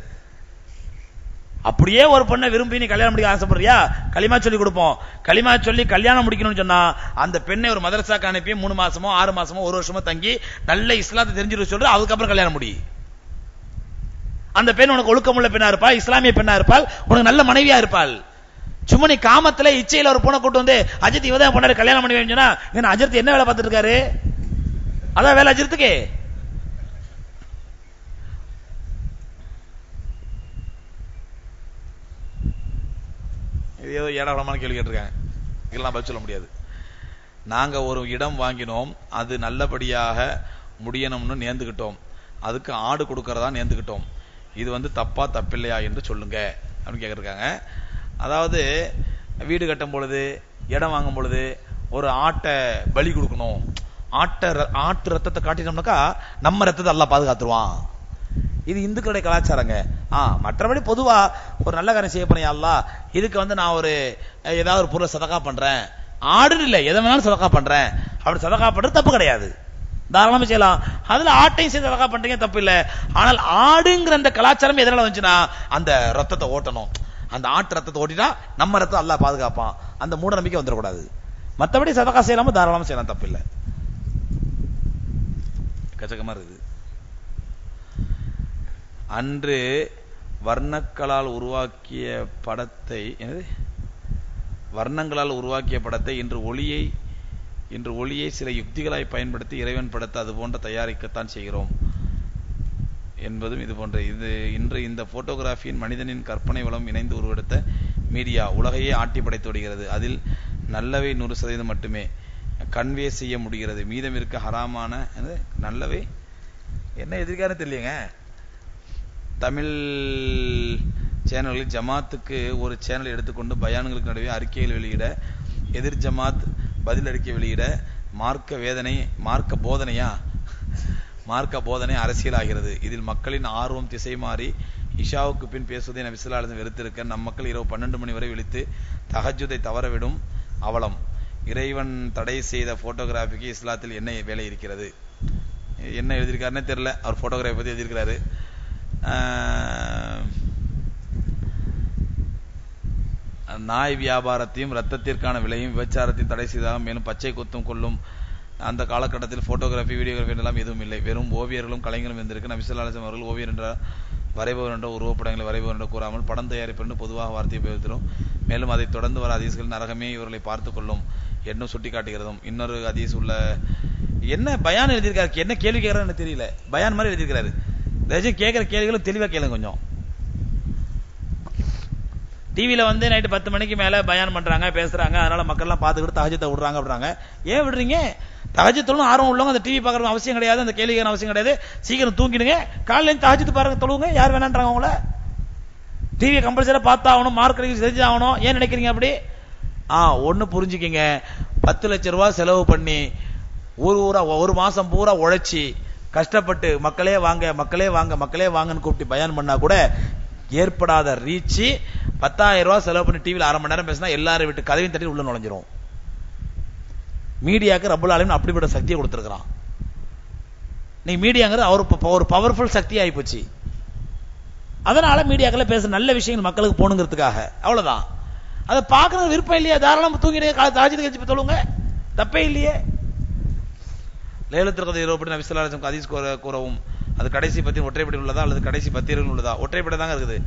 அப்படியே ஒரு பொண்ணை விரும்பி நீ கல்யாணம் முடிக்க ஆசைப்படுறியா, களிமா சொல்லி கொடுப்போம். களிமா சொல்லி கல்யாணம் முடிக்கணும்னு சொன்னா அந்த பெண்ணை ஒரு மதரசாக்கு அனுப்பி 3 மாசமோ 6 மாசமோ 1 வருஷமோ தங்கி நல்ல இஸ்லாத்தை தெரிஞ்சுட்டு சொல்ற, அதுக்கப்புறம் கல்யாணம் முடி. அந்த பெண் உனக்கு ஒழுக்கமுள்ள பெண்ணா இருப்பாள், இஸ்லாமிய பெண்ணா இருப்பாள், உனக்கு நல்ல மனைவியா இருப்பாள். சும்மா நீ காமத்துல இச்சையில ஒரு பொண்ணை கூட்டு வந்து அஜித் இவதான் பொண்ணாரு கல்யாணம் பண்ணி சொன்னா அஜித் என்ன வேலை பார்த்துட்டு இருக்காரு? அதான் வேலை அஜித்துக்கு. ஏதோ ஏடாளமான கேள்வி கேட்டிருக்காங்க, இதெல்லாம் பதில் சொல்ல முடியாது. நாங்க ஒரு இடம் வாங்கினோம், அது நல்லபடியாக முடியணும்னு நேர்ந்துகிட்டோம், அதுக்கு ஆடு கொடுக்கறதா நேர்ந்துகிட்டோம், இது தப்பா தப்பில்லையா என்று சொல்லுங்க அப்படின்னு கேட்டிருக்காங்க. அதாவது வீடு கட்டும் பொழுது இடம் வாங்கும் பொழுது ஒரு ஆட்டை பலி கொடுக்கணும், ஆட்டு ரத்தத்தை காட்டினோம்னாக்கா நம்ம ரத்தத்தை அல்லாஹ் பாதுகாத்துருவான். இது இந்துக்களுடைய கலாச்சாரங்க. மற்றபடி பொதுவா ஒரு நல்ல காரியம் செய்ய போறியா அல்லாஹ், இதுக்கு நான் ஒரு ஏதாவது ஒரு பொருளை சதகா பண்றேன், ஆடுன்னு இல்லை எதை வேணாலும் சதகா பண்றேன், அப்படி சதகா பண்றது தப்பு கிடையாது, தாராளமா செய்யலாம். அதுல ஆட்டையும் சேர்த்து சதகா பண்றீங்க தப்பு இல்லை. ஆனால் ஆடுங்கிற அந்த கலாச்சாரம் எதனால வந்துச்சுன்னா அந்த ரத்தத்தை ஓட்டணும், அந்த ஆட்டு ரத்தத்தை ஓட்டினா நம்ம ரத்தம் அல்லாஹ் பாதுகாப்பான், அந்த மூட நம்பிக்கை வந்துடக்கூடாது. மற்றபடி சதகா செய்யலாம தாராளமா செய்யலாம், தப்பு இல்லை. கச்சகமா இருக்குது. அன்று வர்ணங்களால் உருவாக்கிய படத்தை இன்று ஒளியை சில யுக்திகளாய் பயன்படுத்தி இறைவன் படத்தை அது போன்ற தயாரிக்கத்தான் செய்கிறோம் என்பதும் இது போன்ற. இன்று இந்த போட்டோகிராஃபியின் மனிதனின் கற்பனை வளம் இணைந்து உருவெடுத்த மீடியா உலகையே ஆட்டி படைத்து விடுகிறது. அதில் நல்லவை 100% மட்டுமே கன்வே செய்ய முடிகிறது, மீதம் இருக்க ஹராமான நல்லவை என்ன எதிர்காரம் தெரியலங்க. தமிழ் சேனல்களில் ஜமாத்துக்கு ஒரு சேனல் எடுத்துக்கொண்டு பயான்களுக்கு நடுவே அறிக்கைகள் வெளியிட, எதிர் ஜமாத் பதில் அறிக்கை வெளியிட, மார்க்க போதனை அரசியலாகிறது. இதில் மக்களின் ஆர்வம் திசை மாறி இஷாவுக்கு பின் பேசுவதை நபி ஸல்லல்லாஹு அலைஹி வஸல்லம் வெறுத்திருக்க, நம் மக்கள் இரவு 12 மணி வரை விழித்து தஹஜ்ஜுதை தவறவிடும் அவலம். இறைவன் தடை செய்த போட்டோகிராஃபிக்கு இஸ்லாத்தில் என்ன வேலை இருக்கிறது? என்ன எழுதியிருக்காருன்னே தெரியல, அவர் போட்டோகிராஃபி பத்தி எழுதியிருக்கிறாரு. நாய் வியாபாரத்தையும் ரத்தத்திற்கான விலையும் விபச்சாரத்தையும் தடை செய்தாக, மேலும் பச்சை குத்தும் கொள்ளும் அந்த காலகட்டத்தில் போட்டோகிராஃபி வீடியோகிராஃபி எல்லாம் எதுவும் இல்லை, வெறும் ஓவியர்களும் கலைஞர்களும் இருந்திருக்கு. நபி ஸல்லல்லாஹு அலைஹி வஸல்லம் அவர்கள் ஓவியர் என்ற வரைபவர் என்ற உருவப்படங்களை வரைபவர் என்று கூறாமல் படம் தயாரிப்பு என்று பொதுவாக வார்த்தையை உபயோகிக்கிறோம். மேலும் அதை தொடர்ந்து வர ஹதீஸ்கள் நரகமே இவர்களை பார்த்துக் கொள்ளும் என்னும் சுட்டி காட்டுகிறதும். இன்னொரு ஹதீஸ் உள்ள என்ன பயான் எழுதியிருக்காரு, என்ன கேள்வி கேட்கறான்னு தெரியல, பயான் மாதிரி எழுதியிருக்கிறாரு. தயவுசெய்து கேட்கிற கேள்விகளும் தெளிவா கேளுங்க. கொஞ்சம் டிவியில நைட்டு 10 மணிக்கு மேல பயான் பண்றாங்க, பேசுறாங்க, அதனால மக்கள் எல்லாம் பார்த்துக்கிட்டு தஹஜ்ஜுதை விடுறாங்க அப்படிறாங்க. ஏன் விடுறீங்க? தஹஜ்ஜுத் தொழும் ஆர்வம் உள்ளவங்க அந்த டிவி பார்க்கறது அவசியம் கிடையாது, அந்த கேள்வி கேட்கற அவசியம் கிடையாது. சீக்கிரம் தூங்கிடுங்க, காலையில தஹஜ்ஜுத் பாருங்க, தொழுவுங்க. யார் வேணான்றாங்க உங்களை? டிவியை கம்பல்சரியா பார்த்தாகணும், மார்க்கெட்டிங் செஞ்சாகணும். ஏன் நினைக்கிறீங்க அப்படி? ஒன்னு புரிஞ்சுக்கிங்க, 10 லட்சம் ரூபாய் செலவு பண்ணி ஊரா 1 மாசம் பூரா உழைச்சி கஷ்டப்பட்டு மக்களே வாங்கன்னு கூப்பிட்டு பயான் பண்ணா கூட ஏற்படாத ரீச்சு 10,000 ரூபாய் செலவு பண்ணி டிவியில் 1/2 மணி நேரம் பேசினா எல்லாரும் விட்டு கதவையும் தட்டி உள்ள நுழைஞ்சிரும். மீடியாவுக்கு ரப்பல் ஆலமீன் அப்படிப்பட்ட சக்தியை கொடுத்திருக்கிறான். நீ மீடியாங்கிறது ஒரு பவர்ஃபுல் சக்தி ஆகி போச்சு. அதனால மீடியாக்களை பேச நல்ல விஷயங்கள் மக்களுக்கு போகணுங்கிறதுக்காக, அவ்வளவுதான். அதை பார்க்கறது விருப்பம் இல்லையா? தாராளமா தூங்கிடுங்க, தஹஜ்ஜுத் கழிச்சு தொழுங்க, தப்பே இல்லையே. லைலத்துல் கத்ர் இரவு பற்றி நபி ஸல்லல்லாஹு அலைஹி வஸல்லம் ஹதீஸ் கூறவும், அது கடைசி பத்தி ஒற்றைப்படை உள்ளதா அல்லது கடைசி பத்திரங்கள் உள்ளதா? ஒற்றைப்படை தாங்க இருக்குது.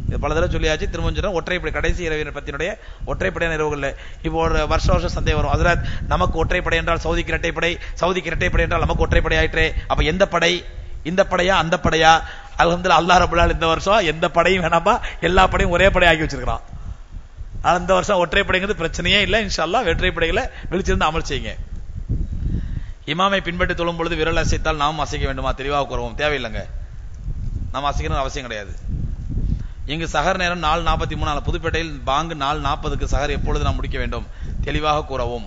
இது பல தடவை சொல்லியாச்சு, திரும்ப சொல்றேன். ஒற்றைப்படை கடைசி இரவின் பத்தினுடைய ஒற்றைப்படையான இரவுகள். இப்போ ஒரு வருஷம் சந்தேகம் வரும், ஹஜ்ரத் நமக்கு ஒற்றைப்படை என்றால் சவுதிக்கு இரட்டைப்படை, சவுதிக்கு இரட்டைப்படை என்றால் நமக்கு ஒற்றைப்படை ஆயிற்றே, அப்ப எந்த படை? இந்த படையா அந்த படையா? அல்ஹம்துலில்லாஹ், அல்லாஹ் ரப்பல் ஆலமீன் இந்த வருஷம் எந்த படையும் வேணாம்பா, எல்லா படையும் ஒரே படை ஆக்கி வச்சிருக்கான். அந்த வருஷம் ஒற்றைப்படைங்கிறது பிரச்சனையே இல்லை. இன்ஷா அல்லாஹ் வெற்றைப்படைகளை விழிச்சிருந்து அமல் செய்யுங்க. இமாமை பின்பற்றி தொழும் பொழுது விரல் அசைத்தால் நாம் அசைக்க வேண்டுமா? தெளிவாக கூறவும். தேவையில்லைங்க, நாம் அசைக்கணும் அவசியம் கிடையாது. இங்கு சஹர் நேரம் 4:43. புதுப்பேட்டையில் பாங்கு 4:40க்கு சஹர் எப்பொழுது நாம் முடிக்க வேண்டும்? தெளிவாக கூறவும்.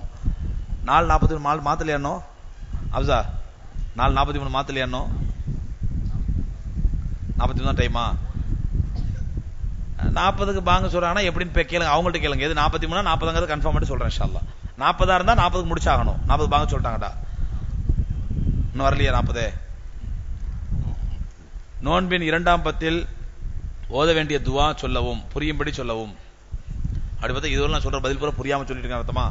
4:40 மாத்தலையானோ அப்சா? 4:43 மாத்தலையானோ? 43 தான் டைமா? 40க்கு பாங்க சொல்றாங்கன்னா எப்படின்னு கேளுங்க, அவங்கள்ட்ட கேளுங்க. எது 43 40 கன்ஃபார்ம் பண்ணி சொல்றேன் இன்ஷா அல்லாஹ். 40 இருந்தா 40க்கு முடிச்சாகணும். 40 பாங்க சொல்லிட்டாங்கடா, இன்னும் வரலையா 40. நோன்பின் 2ஆம் பத்தில் ஓத வேண்டிய துவா சொல்லவும், புரியும்படி சொல்லவும். அப்படி பார்த்தா இதுவரை நான் சொல்ற பதில் பூரா புரியாம சொல்லிட்டு இருக்கேன் அர்த்தமா?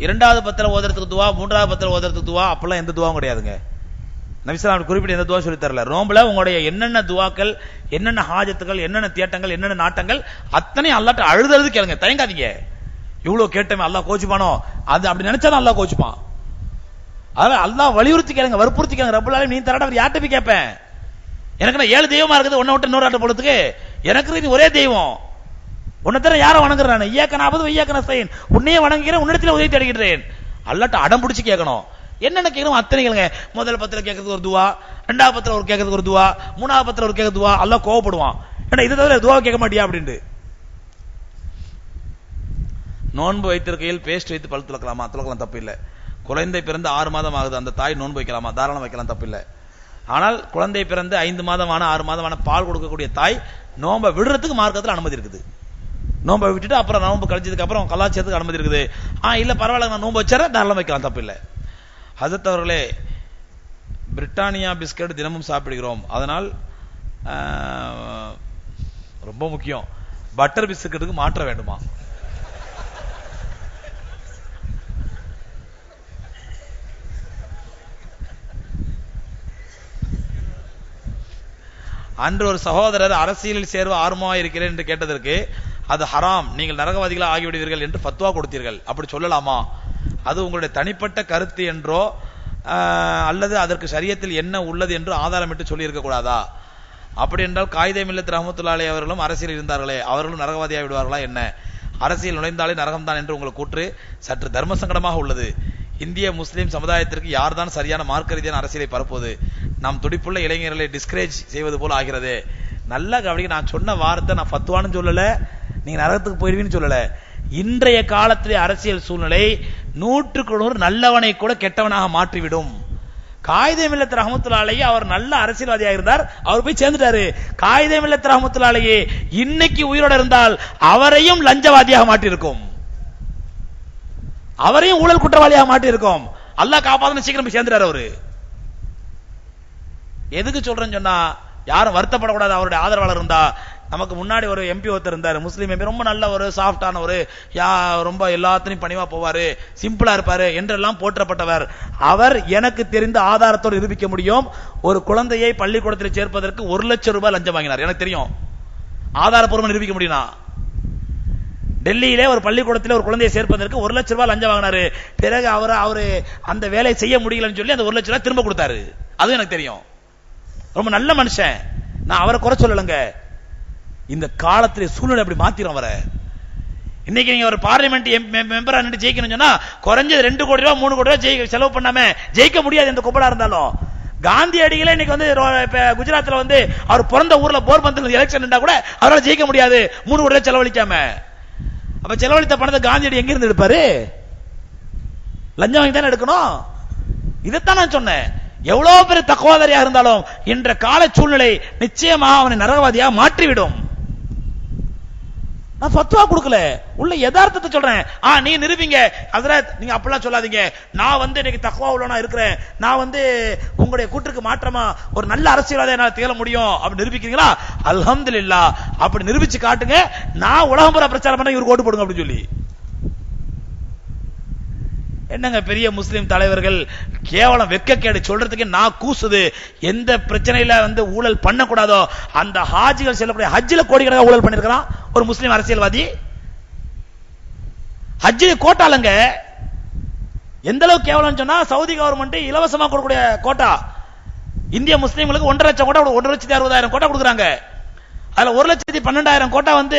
2வது பத்துல ஓதுறதுக்கு துவா, 3வது பத்துல ஓதுறதுக்கு துவா, அப்பெல்லாம் எந்த துவாவும் கிடையாதுங்க. நபி ஸல்லல்லாஹு அலைஹி குறிப்பிட்ட எந்த துவா சொல்லி தரல. நோம்புல உங்களுடைய என்னென்ன துவாக்கள், என்னென்ன ஹாஜத்துகள், என்னென்ன தியட்டங்கள், என்னென்ன நாட்டங்கள், அத்தனை அல்லாஹ்ட்ட அழுது கேளுங்க, தயங்காதீங்க. இவ்வளவு கேட்டமே அல்லாஹ் கோச்சுப்பானோ, அது அப்படி நினைச்சாதான் அல்லாஹ் கோச்சுப்பான். அதனால அல்லாஹ் வலியுறுத்தி கேளுங்க, வற்புறுத்தி கேளுங்க. ரப்பல் ஆலமீன் நீ தரட யார்கிட்ட போய் கேட்பேன்? எனக்கு நான் 7 தெய்வமா இருக்குது, ஒன்ன விட்டு இன்னொரு ஆட்ட போடுறதுக்கு. எனக்கு நீ ஒரே தெய்வம், உன்னை தர யாரை வணங்குறேன்? ஐயாக்க நாபது ஐயாக்க நஸ்தஈன், உன்னையே வணங்குகிறேன், உன்னிடத்தில் உதவி தேடுகிறேன். அல்லாஹ்ட்ட அடம் பிடிச்சு கேட்கணும். என்னென்ன கேட்கணும் அத்தனை கேளுங்க. முதல் பத்துல கேட்கறதுக்கு ஒரு துவா, 2வது பத்துல ஒரு கேட்கறதுக்கு ஒரு துவா, 3வது பத்துல ஒரு கேட்க துவா. அல்லாஹ் கோவப்படுவான், ஏன்னா இது தவிர துவா கேட்க மாட்டியா அப்படின்ட்டு. நோன்பு வைத்திருக்கையில் பேஸ்ட் வைத்து பல் துலக்கலாமா? துலக்கலாம், தப்பு இல்லை. குழந்தை பிறந்து 6 மாதம் ஆகுது, அந்த தாய் நோன்பு வைக்கலாமா? தாராளம் வைக்கலாம், தப்பு இல்லை. ஆனால் குழந்தை பிறந்து 5 மாதமான 6 மாதமான பால் கொடுக்கக்கூடிய தாய் நோன்பை விடுறதுக்கு மார்க்கத்தில் அனுமதி இருக்குது. நோன்பை விட்டுட்டு அப்புறம் நோன்பு கழிச்சதுக்கு அப்புறம் கலாச்சாரத்துக்கு அனுமதி இருக்குது. இல்ல பரவாயில்ல நான் நோன்பு வச்சார தாராளம் வைக்கலாம், தப்பு இல்லை. ஹஜரத் அவர்களே, பிரிட்டானியா பிஸ்கட் தினமும் சாப்பிடுகிறோம், அதனால் ரொம்ப முக்கியம், பட்டர் பிஸ்கட்டுக்கு மாற்ற வேண்டுமா? அன்று ஒரு சகோதரர் அரசியலில் சேர்வு ஆர்வமாக இருக்கிறேன் என்று கேட்டதற்கு அது ஹராம், நீங்கள் நரகவாதிகளாக ஆகிவிடுவீர்கள் என்று ஃபத்வா கொடுத்தீர்கள். அப்படி சொல்லலாமா? அது உங்களுடைய தனிப்பட்ட கருத்து என்றோ அல்லது அதற்கு ஷரியத்தில் என்ன உள்ளது என்று ஆதாரமிட்டு சொல்லி இருக்க கூடாதா? அப்படி என்றால் காயிதே மில்லத் ரஹ்மத்துல்லாஹி அலைஹி அவர்களும் அரசியல் இருந்தார்களே, அவர்களும் நரகவாதியாக விடுவார்களா என்ன? அரசியல் நுழைந்தாலே நரகம்தான் என்று உங்கள் கூற்று சற்று தர்ம சங்கடமாக உள்ளது. இந்திய முஸ்லிம் சமுதாயத்திற்கு யார்தான் சரியான மார்க்க ரீதியான அரசியலை பரப்புவது? நாம் துடிப்புள்ள இளைஞர்களை டிஸ்கரேஜ் செய்வது போல ஆகிறது. நல்ல கவனிக்க, நான் சொன்ன வார்த்தை நான் ஃபத்வான்னு சொல்லல, நீங்க நரகத்துக்கு போயிடுவீன்னு சொல்லல. இன்றைய காலத்திலே அரசியல் சூழ்நிலை 100க்கு 100 நல்லவனை கூட கெட்டவனாக மாற்றிவிடும். காயிதே மில்லத் ரஹ்மத்துல்லாஹி அலைஹி அவர் நல்ல அரசியல்வாதியாக இருந்தார், அவர் போய் சேர்ந்துட்டாரு. காயிதே மில்லத் ரஹ்மத்துல்லாஹி அலைஹி இன்னைக்கு உயிரோட இருந்தால் அவரையும் லஞ்சவாதியாக மாற்றிருக்கும், அவரையும் ஊழல் குற்றவாளியாக மாற்றிருக்கும். அல்லாஹ் காப்பாத்தன சீக்கிரம் போய் சேர்ந்துட்டாரு அவரு. எதுக்கு சொல்றேன்னு சொன்னா, யாரும் வருத்தப்படக்கூடாது. அவருடைய ஆதரவாளர் இருந்தா, நமக்கு முன்னாடி ஒரு எம்பி ஒருத்தர் இருந்தார், முஸ்லீம் எம்பி, ரொம்ப நல்ல ஒரு சாஃப்டான ஒரு, ரொம்ப எல்லாத்தையும் பணிவா போவாரு, சிம்பிளா இருப்பாரு என்றெல்லாம் போற்றப்பட்டவர். அவர் எனக்கு தெரிந்த ஆதாரத்தோடு நிரூபிக்க முடியும், ஒரு குழந்தையை பள்ளிக்கூடத்தில் சேர்ப்பதற்கு 1 லட்சம் ரூபாய் லஞ்சம் வாங்கினார். எனக்கு தெரியும், ஆதாரப்பூர்வம் நிரூபிக்க முடியும்னா. டெல்லியிலே ஒரு பள்ளிக்கூடத்தில் ஒரு குழந்தையை சேர்ப்பதற்கு 1 லட்சம் ரூபாய் லஞ்சம் வாங்கினாரு. பிறகு அவரு அந்த வேலையை செய்ய முடியலன்னு சொல்லி அந்த 1 லட்சம் ரூபாய் திரும்ப கொடுத்தாரு. அதுவும் எனக்கு தெரியும். ரொம்ப நல்ல மனுஷன், நான் அவரை குறை சொல்லலங்க. இந்த காலத்திலே சூழ்நிலை அப்படி மாத்திரும் வர. இன்னைக்கு நீங்க ஒரு பார்லிமெண்ட் மெம்பரா நின்று ஜெயிக்கணும் சொன்னா குறைஞ்சது 2 கோடி ரூபாய் 3 கோடி ரூபாய் செலவு பண்ணாம ஜெயிக்க முடியாது, எந்த கும்பலா இருந்தாலும். காந்தி அடிகளே இன்னைக்கு வந்து குஜராத்ல வந்து அவர் பிறந்த ஊர்ல போர்பந்தர் எலெக்ஷன் நின்றா கூட அவரால் ஜெயிக்க முடியாது 3 கோடி ரூபாய் செலவழிக்காம. அப்ப செலவழித்த பணத்தை காந்தி அடி எங்க இருந்து எடுப்பாரு? லஞ்சம் வாங்கி தானே எடுக்கணும். இதைத்தான் நான் சொன்னேன். எவ்வளவு பெரிய தக்குவாதாரியாக இருந்தாலும் இன்ற கால சூழ்நிலை நிச்சயமாக அவனை நரகவாதியாக மாற்றிவிடும். நான் ஃபத்வா கொடுக்கல, உள்ள யதார்த்தத்தை சொல்றேன். நீ நிரூபிங்க ஹஜ்ரத், நீங்க அப்படிலாம் சொல்லாதீங்க. நான் வந்து இன்னைக்கு தக்வா உள்ளவனா இருக்கிறேன், நான் வந்து உங்களுடைய கூற்றுக்கு மாற்றமா ஒரு நல்ல அரசியல்வாதியா என்னால திகழ முடியும் அப்படி நிரூபிக்கிறீங்களா? அல்ஹம்துலில்லாஹ், அப்படி நிரூபிச்சு காட்டுங்க. நான் உலகம் பூரா பிரச்சாரம் பண்ண இவருக்கு ஓட்டு போடுங்க அப்படின்னு சொல்லி. என்னங்க பெரிய முஸ்லிம் தலைவர்கள் கேவலம் வெட்கக்கேடு சொல்றதுக்கு நான் கூசுது. எந்த பிரச்சனையில வந்து ஊழல் பண்ணக்கூடாதோ அந்த ஹாஜிகள் செல்லக்கூடிய ஹஜ்ஜில கோடிக்கணக்காக ஊழல் பண்ணிருக்கிறான் ஒரு முஸ்லிம் அரசியல்வாதி. ஹஜ்ஜி கோட்டாலங்க எந்த அளவுக்கு கேவலம் சொன்னா, சவுதி கவர்மெண்ட் இலவசமா கொடுக்கக்கூடிய கோட்டா இந்திய முஸ்லிம்களுக்கு 1.5 லட்சம் கோட்டா, 1,60,000 கோட்டா கொடுக்குறாங்க. அதுல 1,12,000 கோட்டா வந்து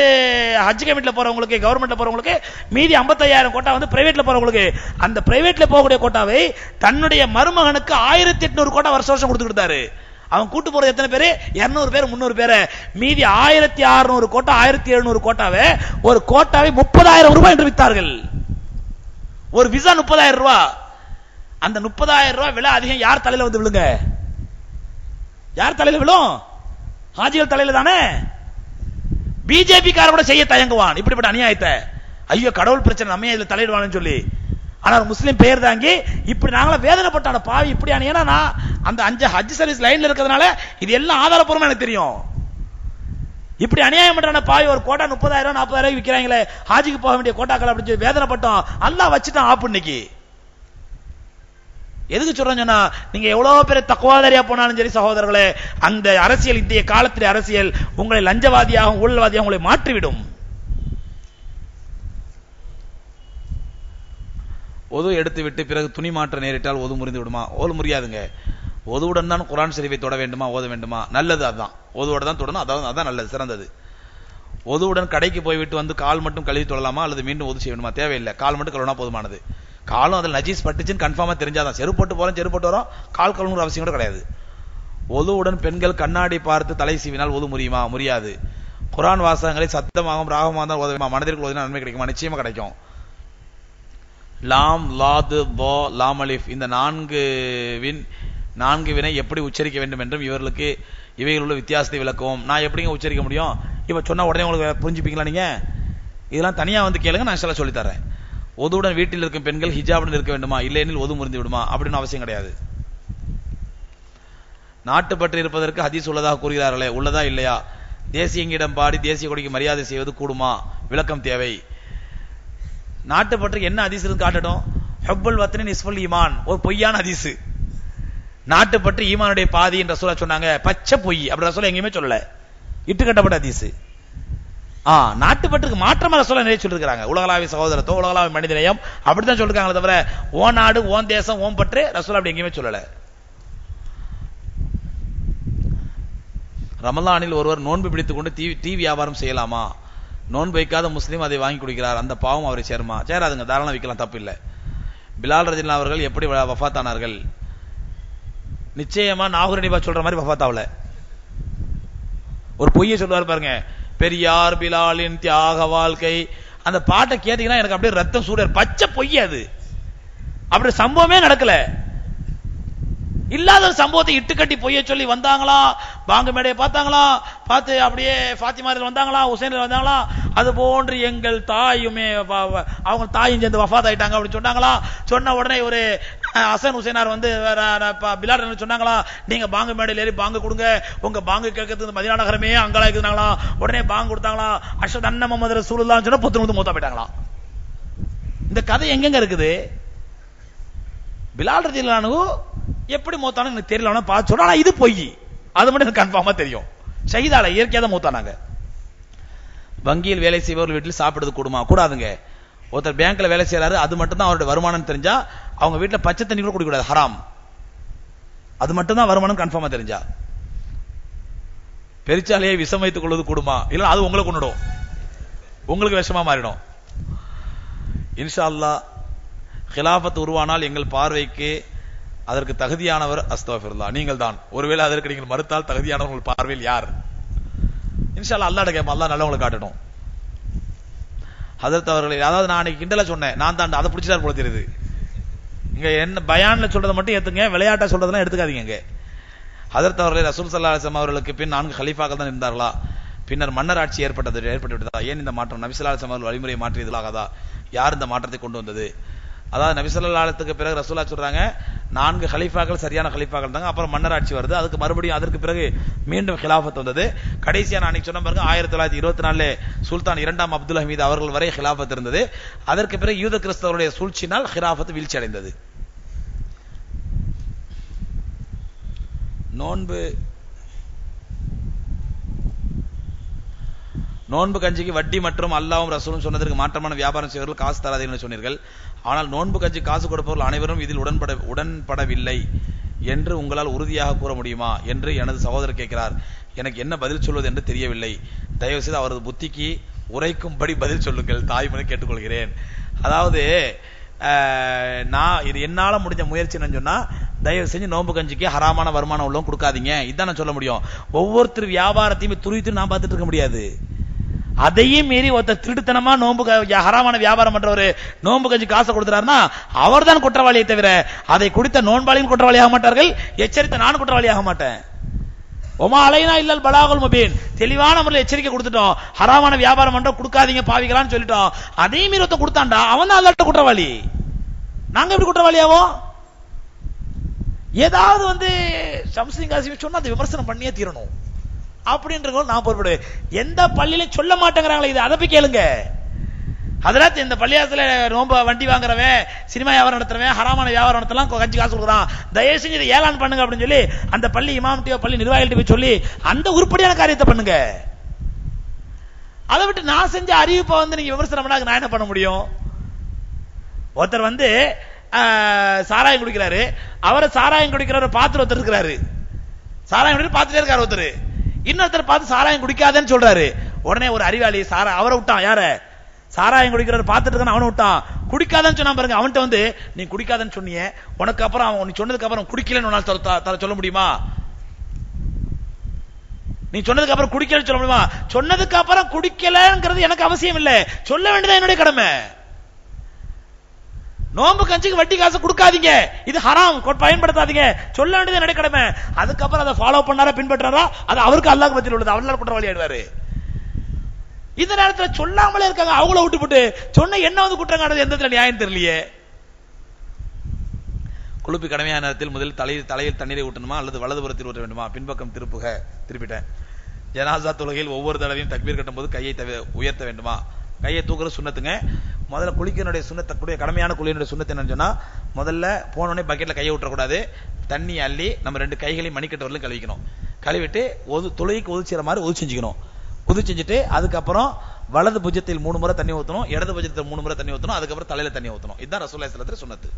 ஹஜ் கமிட்டில போறவங்களுக்கு, கவர்மெண்ட்ல போறவங்களுக்கு, மீதி 55,000 கோட்டா வந்து பிரைவேட்ல போறவங்களுக்கு. அந்த பிரைவேட்ல போகக்கூடிய கோட்டாவை தன்னுடைய மருமகனுக்கு 1,800 கோட்டா வருஷம் கொடுத்துட்டாரு. அவன் கூட்டு போறது எத்தனை பேரு? 200 பேர், 300 பேரு. மீதி 1,600 கோட்டா, 1,700 கோட்டாவை ஒரு கோட்டாவை 30,000 ரூபாய் என்று வித்தார்கள். ஒரு விசா 30,000 ரூபாய். அந்த 30,000 ரூபாய் விலை அதிகம் யார் தலையில வந்து விழுங்க? யார் தலையில விழும்? ஹாஜிகள் தலையில தானே. பிஜேபி கார கூட செய்ய தயங்குவான் இப்படிப்பட்ட அநியாயத்தை. ஐயோ கடவுள் பிரச்சனை நம்ம இதுல தலையிடுவான்னு சொல்லி. ஆனா முஸ்லீம் பேர் தாங்கி இப்படி நாங்கள வேதனைப்பட்டான பாவி இப்படி. ஏன்னா நான் அந்த 5 ஹஜ் சர்வீஸ் லைன்ல இருக்கிறதுனால இது எல்லாம் ஆதாரப்பூர்வமா எனக்கு தெரியும். இப்படி அநியாயம் பண்றான பாவி. ஒரு கோட்டா 30,000 40,000 விற்கிறாங்களே, ஹாஜிக்கு போக வேண்டிய கோட்டாக்கள் அப்படின்னு சொல்லி வேதனைப்பட்டோம். அல்லாஹ் வச்சுட்டான் ஆப்பு. இன்னைக்கு எதுக்கு சொல்றேன் சொன்னா, நீங்க எவ்வளவு பேர் தக்வாதாரியா போனாலும் சரி சகோதரர்களே, அந்த அரசியல் இந்திய காலத்திலே அரசியல் உங்களை லஞ்சவாதியாக ஊழல்வாதியாக உங்களை மாற்றிவிடும். ஒது எடுத்து விட்டு பிறகு துணி மாற்ற நேரிட்டால் ஒது முறிந்து விடுமா? ஓது முறியாதுங்க. ஒதுவுடன் தான் குர்ஆன் ஷரீஃபை தொட வேண்டுமா, ஓத வேண்டுமா? நல்லது அதுதான். ஒதுவோட தான் தொடணும், அதான் நல்லது, சிறந்தது. ஒதுவுடன் கடைக்கு போய்விட்டு வந்து கால் மட்டும் கழுவி தொழலாமா அல்லது மீண்டும் ஒது செய்ய வேண்டுமா? தேவையில்லை, கால் மட்டும் கழுவினா போதுமானது. காலும் அதில் நஜீஸ் பட்டுச்சுன்னு கன்ஃபார்மா தெரிஞ்சாதான். செருப்போட்டு போறோம் செருப்போட்டு வரோம், கால் கழுவுற அவசியம் கூட கிடையாது. ஒதுவுடன் பெண்கள் கண்ணாடி பார்த்து தலை சீவினால் ஒது முறியுமா? முடியாது. குர்ஆன் வாசகங்களை சத்தமாகவும் ராகமாக தான் ஓதுமா? மனதிற்கு ஓதினா நன்மை கிடைக்குமா? நிச்சயமா கிடைக்கும். லாம் லாது போ லாம் அலிஃப் இந்த 4 வினை எப்படி உச்சரிக்க வேண்டும் என்றும் இவைகள் உள்ள வித்தியாசத்தை விளக்கவும். நான் எப்படிங்க உச்சரிக்க முடியும்? இப்ப சொன்னா உடனே உங்களுக்கு புரிஞ்சுப்பீங்களா? நீங்க இதெல்லாம் தனியா வந்து கேளுங்க, நான் சில சொல்லி தரேன். ஒதுவுடன் வீட்டில் இருக்கும் பெண்கள் ஹிஜாபுடன் இருக்க வேண்டுமா? இல்லையெனில் ஒது முறிந்து விடுமா? அப்படின்னு அவசியம் கிடையாது. நாட்டுப்பற்று இருப்பதற்கு ஹதீஸ் உள்ளதாக கூறுகிறார்களே, உள்ளதா இல்லையா? தேசியங்கிடம் பாடி தேசிய கொடிக்கு மரியாதை செய்வது கூடுமா? விளக்கம் தேவை. நாட்டுப்பற்று என்ன ஹதீஸ் காட்டட்டும்? ஹுப்புல் வத்னி நிஸ்ஃபுல் ஈமான், ஒரு பொய்யான ஹதீஸ். நாட்டுப்பற்று ஈமானுடைய பாதி என்ற ரசூலா சொன்னாங்க, பச்சை பொய். அப்படி ரசூலா எங்கேயுமே சொல்லல, இட்டுக்கட்டப்பட்ட ஹதீஸ். நாட்டுப்பற்றுக்கு மாற்றமா ரசூலா நிறைய சொல்லிருக்காங்க. உலகளாவிய சகோதரத்துவம், உலகளாவிய மனிதநேயம் அப்படித்தான் சொல்லிருக்காங்களே தவிர ஓ நாடு ஓன் தேசம் ஓம் பற்று ரசூலா அப்படி எங்கேயுமே சொல்லல. ரமலானில் ஒருவர் நோன்பு பிடித்துக் கொண்டு டீ வியாபாரம் செய்யலாமா? நோன்பு வைக்காத முஸ்லீம் அதை வாங்கி குடிக்கிறார், அந்த பாவம் அவரை சேருமா? சேராதுங்க, தாராளம் விற்கலாம், தப்பு இல்லை. பிலால் ரலியல்லாஹு அவர்கள் எப்படி வஃபாத்தானார்கள்? நிச்சயமா நாகூர் நிபா சொல்ற மாதிரி வஃபாத்தாவல. ஒரு பொய்யை சொல்லுவார் பாருங்க, பெரியார் பிலாலின் தியாக வாழ்க்கை. அந்த பாட்டை கேட்டீங்கன்னா எனக்கு அப்படியே ரத்தம் சூடு. பச்சை பொய் அது. அப்படி சம்பவமே நடக்கல. இல்லாத ஒரு சம்பவத்தை இட்டுக்கட்டி பொய்ய சொல்லி வந்தாங்களா, பாங்க மேடையை பார்த்தாங்களா, பார்த்து அப்படியே ஃபாத்திமாரில் வந்தாங்களா, ஹுசைனில் வந்தாங்களா, அது போன்று எங்கள் தாயுமே அவங்க தாயும் சேர்ந்து வஃபாத் ஆயிட்டாங்க அப்படின்னு சொன்னாங்களா. சொன்ன உடனே ஒரு ஹசன் ஹுசைனார் வந்து பிலால் சொன்னாங்களா, நீங்க பாங்க மேடையில் ஏறி பாங்க கொடுங்க, உங்க பாங்கு கேட்கறதுக்கு மதீனா நகரமே அங்கலா இருக்குனாங்களா. உடனே பாங்க கொடுத்தாங்களா, அஷ்ஹது அன்ன முஹம்மது ரசூலுல்லாஹ்னு சொன்னா புத்து மூத்தா போயிட்டாங்களா. இந்த கதை எங்கெங்க இருக்குது? பிலால் ரலியல்லாஹு அன்ஹு எப்படி மூத்தானு எனக்கு தெரியல, பார்த்து சொன்னா இது பொய், அது மட்டும் எனக்கு கன்ஃபார்மா தெரியும். ஷஹீதால இயற்கையா தான் மூத்தானாங்க. வங்கியில் வேலை செய்பவர்கள் வீட்டில் சாப்பிடுறது கூடுமா? கூடாதுங்க. ஒருத்தர் பேங்க்ல வேலை செய்யறாரு, அது மட்டும் தான் அவருடைய வருமானம் தெரிஞ்சா அவங்க வீட்டில் பச்சை தண்ணி கூட குடிக்கூடாது, ஹராம். அது மட்டும் தான் வருமானம் கன்ஃபார்மா தெரிஞ்சா. பெருச்சாலையை விஷம் வைத்துக் கொள்வது கூடுமா? இல்ல அது உங்களை கொண்டுடும், உங்களுக்கு விஷமா மாறிடும். இன்ஷா அல்லாஹ் கிலாபத் உருவானால் எங்கள் பார்வைக்கு அதற்கு தகுதியானவர் அஸ்தக்ஃபிருல்லாஹ் நீங்கள் தான். ஒருவேளை அதற்கு நீங்கள் மறுத்தால் தகுதியானவர் உங்கள் பார்வையில் யார்? இன்ஷா அல்லாஹ் அல்லாஹ்ட்ட கேட்போம், அல்லாஹ் நல்லவங்களை காட்டணும். ஹஜரத் அவர்களை, அதாவது நான் அன்னைக்கு கிண்டலா சொன்னேன், நான் தான் அதை பிடிச்சிட்டார் போல தெரியுது. இங்க என்ன பயான்ல சொல்றதை மட்டும் ஏத்துங்க, விளையாட்டா சொல்றதெல்லாம் எடுத்துக்காதீங்க. ஹஜரத் அவர்களை ரசூல் ஸல்லல்லாஹு அலைஹி வஸல்லம் அவர்களுக்கு பின் 4 கலீஃபாக்கள் தான் இருந்தார்களா? பின்னர் மன்னர் ஆட்சி ஏற்பட்டு விட்டதா? ஏன் இந்த மாற்றம்? நபி ஸல்லல்லாஹு அலைஹி வஸல்லம் அவர்கள் வழிமுறை மாற்றியதாகாதா? யார் இந்த மாற்றத்தை கொண்டு வந்தது? அதாவது நபி ஸல்லல்லாஹு அலைஹி வஸல்லம் பிறகு ரசூலுல்லாஹ் சொல்றாங்க, 4 கலீஃபாக்கள் சரியான கலீஃபாக்கள் தாங்க, அப்புறம் மன்னர் ஆட்சி வருது, அதுக்கு மறுபடியும் அதற்கு பிறகு மீண்டும் கிலாஃபத் வந்தது. கடைசியா நான் சொன்ன பாருங்க 1924 சுல்தான் 2ஆம் அப்துல் ஹமீத் அவர்கள் வரை கிலாஃபத் இருந்தது. அதற்கு பிறகு யூத கிறிஸ்தவருடைய சூழ்ச்சினால் கிலாஃபத் வீழ்ச்சி அடைந்தது. நோன்பு கஞ்சிக்கு வட்டி மற்றும் அல்லாஹ்வும் ரசூலும் சொன்னதற்கு மாற்றமான வியாபாரம் செய்வர்கள் காசு தராதீர்கள் சொன்னீர்கள். ஆனால் நோன்பு கஞ்சி காசு கொடுப்பவர்கள் அனைவரும் இதில் உடன்படவில்லை என்று உங்களால் உறுதியாக கூற முடியுமா என்று எனது சகோதரர் கேட்கிறார். எனக்கு என்ன பதில் சொல்வது என்று தெரியவில்லை. தயவு செய்து அவரது புத்திக்கு உரைக்கும்படி பதில் சொல்லுங்கள், தாய்மொழி கேட்டுக்கொள்கிறேன். அதாவது நான் இது என்னால முடிஞ்ச முயற்சி என்ன சொன்னா, தயவு செஞ்சு நோன்பு கஞ்சிக்கு ஹராமான வருமானம் உள்ளவங்க கொடுக்காதீங்க, இதான் நான் சொல்ல முடியும். ஒவ்வொருத்தர் வியாபாரத்தையும் துருவித்து நான் பார்த்துட்டு இருக்க முடியாது. அதையும் மீறி ஒருத்தர் திருட்டுத்தனமா நோன்பு ஹராமான வியாபாரம் பண்றவரு நோன்பு கஞ்சி காசை கொடுத்துறாருன்னா அவர் தான் குற்றவாளியை தவிர அதை குடித்த நோன்பாளியும் குற்றவாளியாக மாட்டார்கள், எச்சரித்த நானும் குற்றவாளியாக மாட்டேன். ஒமா அலைனா இல்லல் பலாகுல் முபீன், தெளிவான முறையில் எச்சரிக்கை கொடுத்துட்டோம். ஹராமான வியாபாரம் பண்றோம், கொடுக்காதீங்க பாவிக்கலாம்னு சொல்லிட்டோம். அதே மீறி ஒருத்தன் கொடுத்தாண்டா, அவன் தான் அல்லாஹ்ட்ட குற்றவாளி. நாங்க எப்படி குற்றவாளியாவோ? ஏதாவது ஷம்சுதீன் காசிமி சொன்னா அதை விமர்சனம் பண்ணியே தீரணும் அப்படின்றவங்க நான் பொறுப்படு. எந்த பள்ளியிலும் சொல்ல மாட்டேங்கிறாங்களே, இது அதை போய் கேளுங்க. அதனால இந்த பள்ளியாசல நோம்ப வண்டி வாங்குறவன், சினிமா வியாபாரம் நடத்துறவன், ஹராமான வியாபாரம் நடத்தலாம், கஞ்சி காசு கொடுக்குறான், தயவு செஞ்சு இதை ஏலான் பண்ணுங்க அப்படின்னு சொல்லி அந்த பள்ளி இமாம்கிட்ட பள்ளி நிர்வாகிகிட்ட போய் சொல்லி அந்த உருப்படியான காரியத்தை பண்ணுங்க. அதை விட்டு நான் செஞ்ச அறிவிப்பை நீங்க விமர்சனம் பண்ணா நான் என்ன பண்ண முடியும்? ஒருத்தர் சாராயம் குடிக்கிறாரு, அவரை சாராயம் குடிக்கிறவரை பார்த்து ஒருத்தர் இருக்கிறாரு, சாராயம் குடிக்கிற பார்த்துட்டே இருக்காரு ஒருத்தர். இன்னொருத்தர் பார்த்து சாராயம் குடிக்காதேன்னு சொல்றாரு. உடனே ஒரு அறிவாளி அவரை விட்டான். யார? சாராயம் குடிக்கிறவர் பார்த்துட்டு இருக்கான், அவனை விட்டான். குடிக்காதன்னு சொன்னா பாருங்க. அவன்கிட்ட நீ குடிக்காதன்னு சொன்னீங்க, உனக்கு அப்புறம் நீ சொன்னதுக்கு அப்புறம் குடிக்கலன்னு சொல்ல முடியுமா? நீ சொன்னதுக்கு அப்புறம் குடிக்கலன்னு சொல்ல முடியுமா? சொன்னதுக்கு அப்புறம் குடிக்கலங்கிறது எனக்கு அவசியம் இல்லை, சொல்ல வேண்டியது என்னுடைய கடமை. நோம்பு கஞ்சிக்கு வட்டி காசு கொடுக்காதீங்க, இது ஹராம், பயன்படுத்தாதீங்க, சொல்ல வேண்டியது என்னுடைய கடமை. அதுக்கப்புறம் அதை ஃபாலோ பண்ணாரா பின்பற்றாரா அது அவருக்கு அல்லாஹ் பத்தியில் உள்ளது, அவர்களால் குற்றவாளி ஆயிடுவாரு. இந்த நேரத்தில் சொல்லாமலே இருக்காங்க, அவங்கள விட்டு போட்டு சொன்ன என்ன குற்றம் காட்டுறது, எந்த நியாயம் தெரியலையே. குளிப்பு கடமையான நேரத்தில் முதலில் தலையில் தண்ணீரை ஊட்டணுமா அல்லது வலதுபுறத்தில் ஊட்ட வேண்டுமா? பின்பக்கம் திருப்பிட்டேன். ஜனாசா தொழுகையில் ஒவ்வொரு தடவையும் தக்பீர் கட்டும் போது கையை உயர்த்த வேண்டுமா? கையை தூக்குற சுண்ணத்துங்க. முதல்ல குளிக்கனுடைய சுண்ணத்தக்கூடிய கடமையான குளியனுடைய சுண்ணத்து என்னன்னு சொன்னா, முதல்ல போனோடனே பக்கெட்ல கையை விட்டுறக்கூடாது, தண்ணி அள்ளி நம்ம 2 கைகளையும் மணிக்கட்டு வரலும் கழுவிக்கணும். கழுவிட்டு தொழுகைக்கு ஒதுச்சிற மாதிரி ஒது செஞ்சுக்கணும். ஒது செஞ்சுட்டு அதுக்கப்புறம் வலது புஜத்தில் 3 முறை தண்ணி ஊற்றணும், இடது புஜத்தில் 3 முறை தண்ணி ஊற்றணும், அதுக்கப்புறம் தலையில தண்ணி ஊற்றணும். இதுதான் ரசூலுல்லாஹி ஸல்லல்லாஹு அலைஹி வஸல்லம் சுன்னத்து.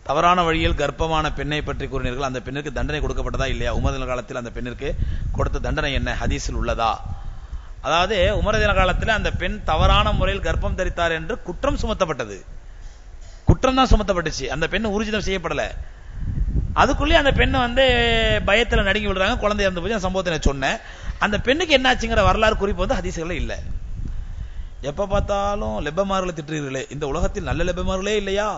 தவறான வழியில் கர்ப்பமான பெண்ணை பற்றி கூறினீர்கள், அந்த பெண்ணிற்கு தண்டனை கொடுக்கப்பட்டதா இல்லையா? உமர் காலத்தில் அந்த பெண்ணிற்கு கொடுத்த தண்டனை என்ன, ஹதீஸில் உள்ளதா? அதாவது உமர் காலத்தில் அந்த பெண் தவறான முறையில் கர்ப்பம் தரித்தார் என்று குற்றம் சுமத்தப்பட்டது. குற்றம் தான் சுமத்தப்பட்டுச்சு, அந்த பெண் ஊர்ஜிதம் செய்யப்படல. அதுக்குள்ளே அந்த பெண் பயத்துல நடுங்கி விடுறாங்க, குழந்தை இறந்து போய் சம்பவத்தை நான் சொன்னேன். அந்த பெண்ணுக்கு என்னாச்சுங்கிற வரலாறு குறிப்பு ஹதீஸ்களே இல்ல. எப்ப பார்த்தாலும் லெப்பமார்களை திட்டுறீர்களே, இந்த உலகத்தில் நல்ல லெப்பமார்களே இல்லையா?